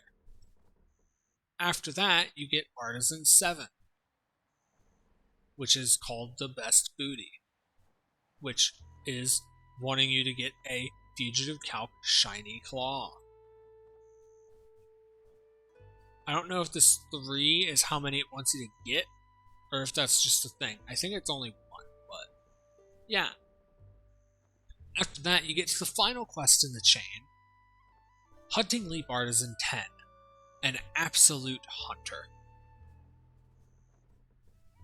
After that, you get Artisan 7, which is called the Best Booty, which is wanting you to get a Fugitive Calc Shiny Claw. I don't know if this 3 is how many it wants you to get, or if that's just a thing. I think it's only 1, but yeah. After that, you get to the final quest in the chain, Hunting Leap Artisan 10, an Absolute Hunter.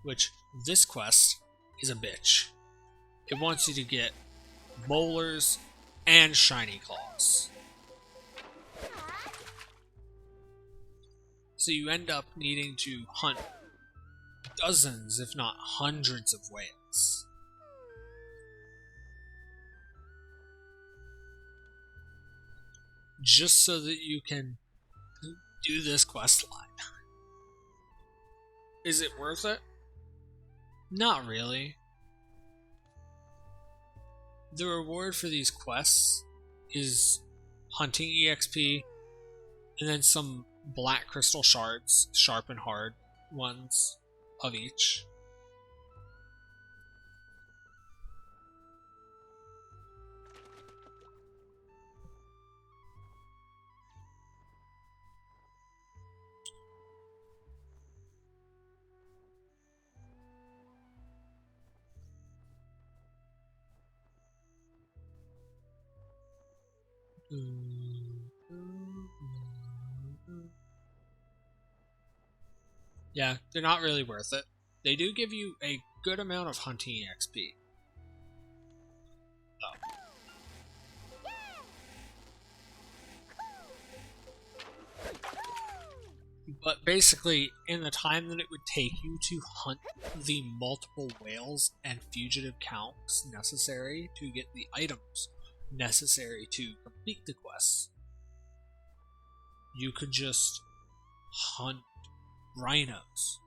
Which, this quest is a bitch. It wants you to get molars and shiny claws. So you end up needing to hunt dozens, if not hundreds of whales. Just so that you can do this quest line. Is it worth it? Not really. The reward for these quests is hunting EXP and then some black crystal shards, sharp and hard ones of each. Yeah, they're not really worth it. They do give you a good amount of hunting EXP. But basically, in the time that it would take you to hunt the multiple whales and fugitive counts necessary to get the items necessary to complete the quests, you could just hunt rhinos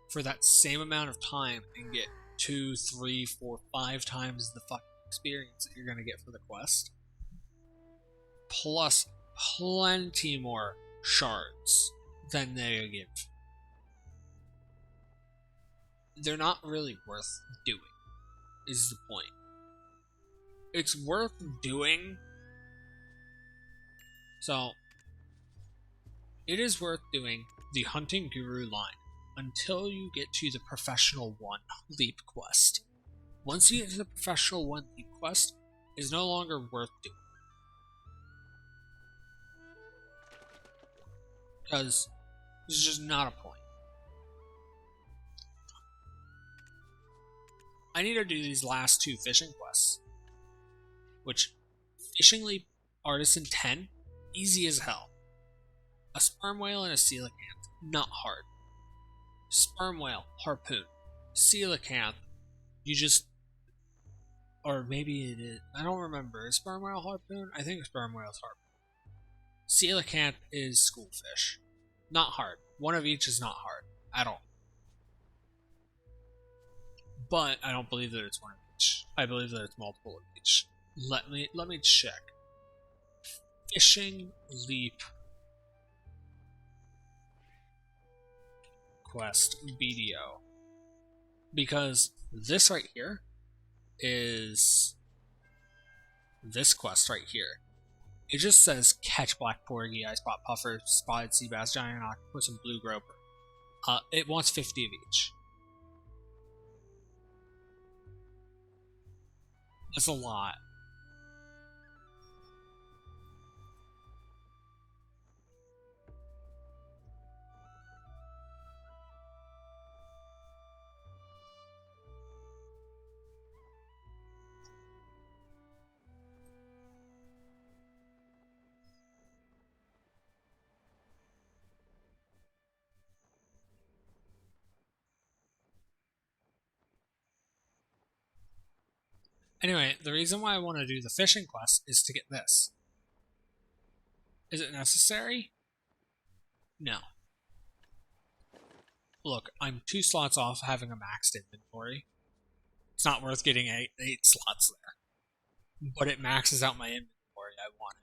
for that same amount of time and get 2, 3, 4, 5 times the fucking experience that you're gonna get for the quest. Plus plenty more shards than they give. They're not really worth doing, is the point. It's worth doing. So, it is worth doing the Hunting Guru line until you get to the Professional 1 Leap quest. Once you get to the Professional 1 Leap quest, it's no longer worth doing. Because there's just not a point. I need to do these last 2 fishing quests. Which, Fishing Leap Artisan 10, easy as hell. A sperm whale and a coelacanth, not hard. Sperm whale, harpoon. Coelacanth, you just... Or maybe it is... I don't remember. Is sperm whale harpoon? I think sperm whale is harpoon. Coelacanth is schoolfish. Not hard. One of each is not hard. At all. But I don't believe that it's one of each. I believe that it's multiple of each. Let me check. Fishing Leap quest BDO. Because this right here is this quest right here. It just says catch black porgy, ice spot puffer, spotted sea bass, giant octopus, and blue groper. It wants 50 of each. That's a lot. Anyway, the reason why I want to do the fishing quest is to get this. Is it necessary? No. Look, I'm 2 slots off having a maxed inventory. It's not worth getting 8 slots there. But it maxes out my inventory. I want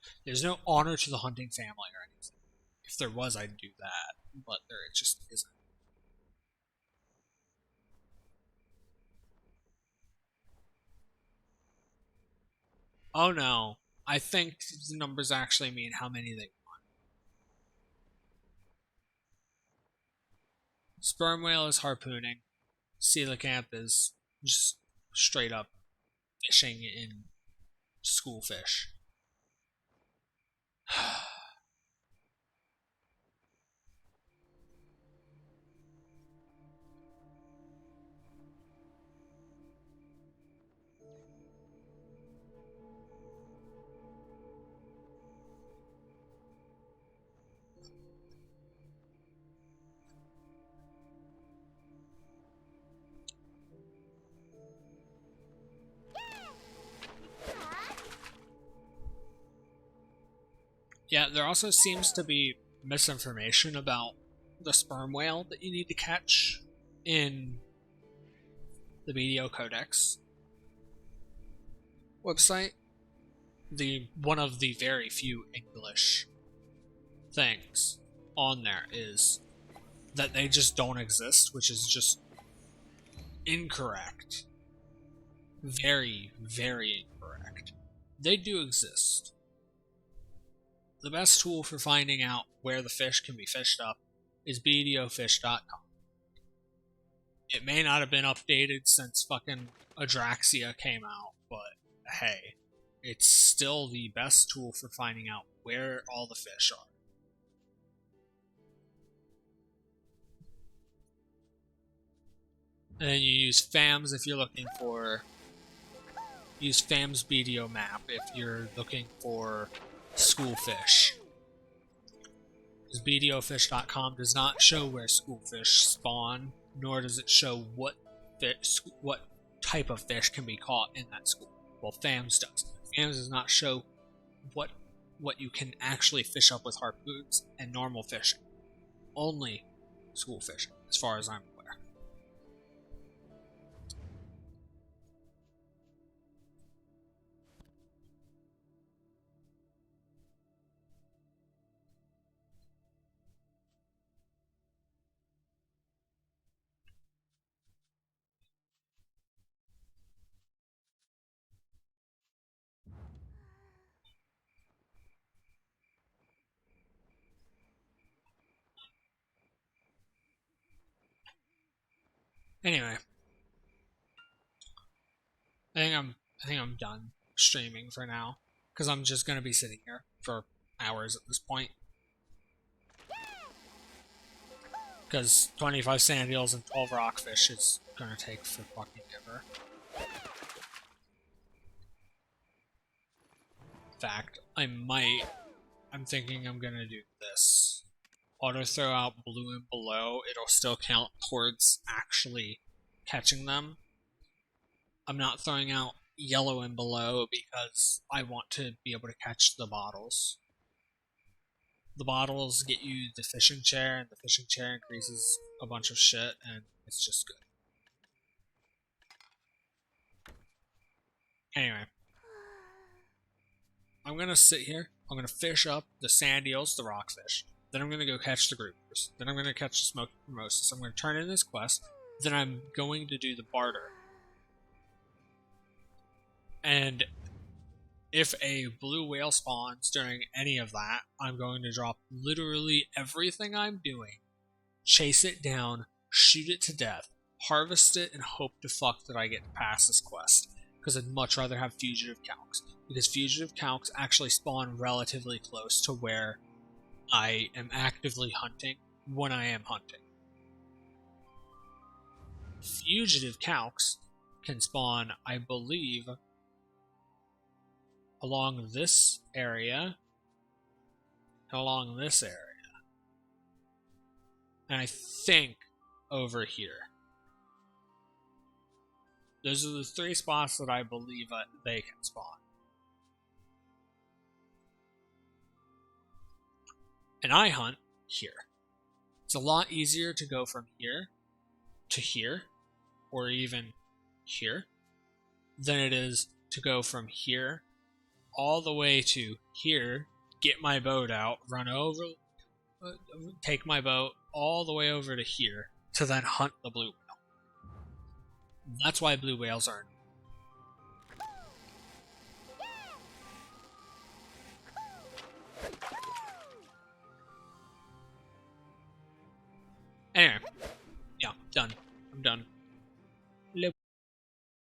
it. There's no honor to the hunting family or anything. If there was, I'd do that. But there it just isn't. Oh no. I think the numbers actually mean how many they want. Sperm whale is harpooning. Coelacanth is just straight up fishing in school fish. Yeah, there also seems to be misinformation about the sperm whale that you need to catch in the BDO Codex website. One of the very few English things on there is that they just don't exist, which is just incorrect. Very, very incorrect. They do exist. The best tool for finding out where the fish can be fished up is bdofish.com. It may not have been updated since fucking Adraxia came out, but hey, it's still the best tool for finding out where all the fish are. And then you use FAMS if you're looking for... Use FAMS BDO map if you're looking for school fish. Because bdofish.com does not show where school fish spawn, nor does it show what type of fish can be caught in that school. Well, FAMS does. FAMS does not show what you can actually fish up with harpoons and normal fishing. Only school fishing, as far as I'm aware. Anyway, I think I'm done streaming for now, because I'm just gonna be sitting here for hours at this point. Because 25 sand eels and 12 rockfish is gonna take for fucking ever. In fact, I'm thinking I'm gonna do this. Auto throw out blue and below, it'll still count towards actually catching them. I'm not throwing out yellow and below because I want to be able to catch the bottles. The bottles get you the fishing chair, and the fishing chair increases a bunch of shit, and it's just good. Anyway. I'm gonna sit here, I'm gonna fish up the sand eels, the rockfish. Then I'm gonna go catch the groupers. Then I'm gonna catch the smoked mimosas. I'm gonna turn in this quest. Then I'm going to do the barter. And if a blue whale spawns during any of that, I'm going to drop literally everything I'm doing, chase it down, shoot it to death, harvest it, and hope to fuck that I get to pass this quest. Because I'd much rather have fugitive calcs. Because fugitive calcs actually spawn relatively close to where I am actively hunting when I am hunting. Fugitive calcs can spawn, I believe, along this area, and along this area, and I think over here. Those are the 3 spots that I believe that they can spawn. And I hunt here. It's a lot easier to go from here to here, or even here, than it is to go from here all the way to here, get my boat out, run over, take my boat all the way over to here, to then hunt the blue whale. That's why blue whales are. Anyway, yeah, done. I'm done.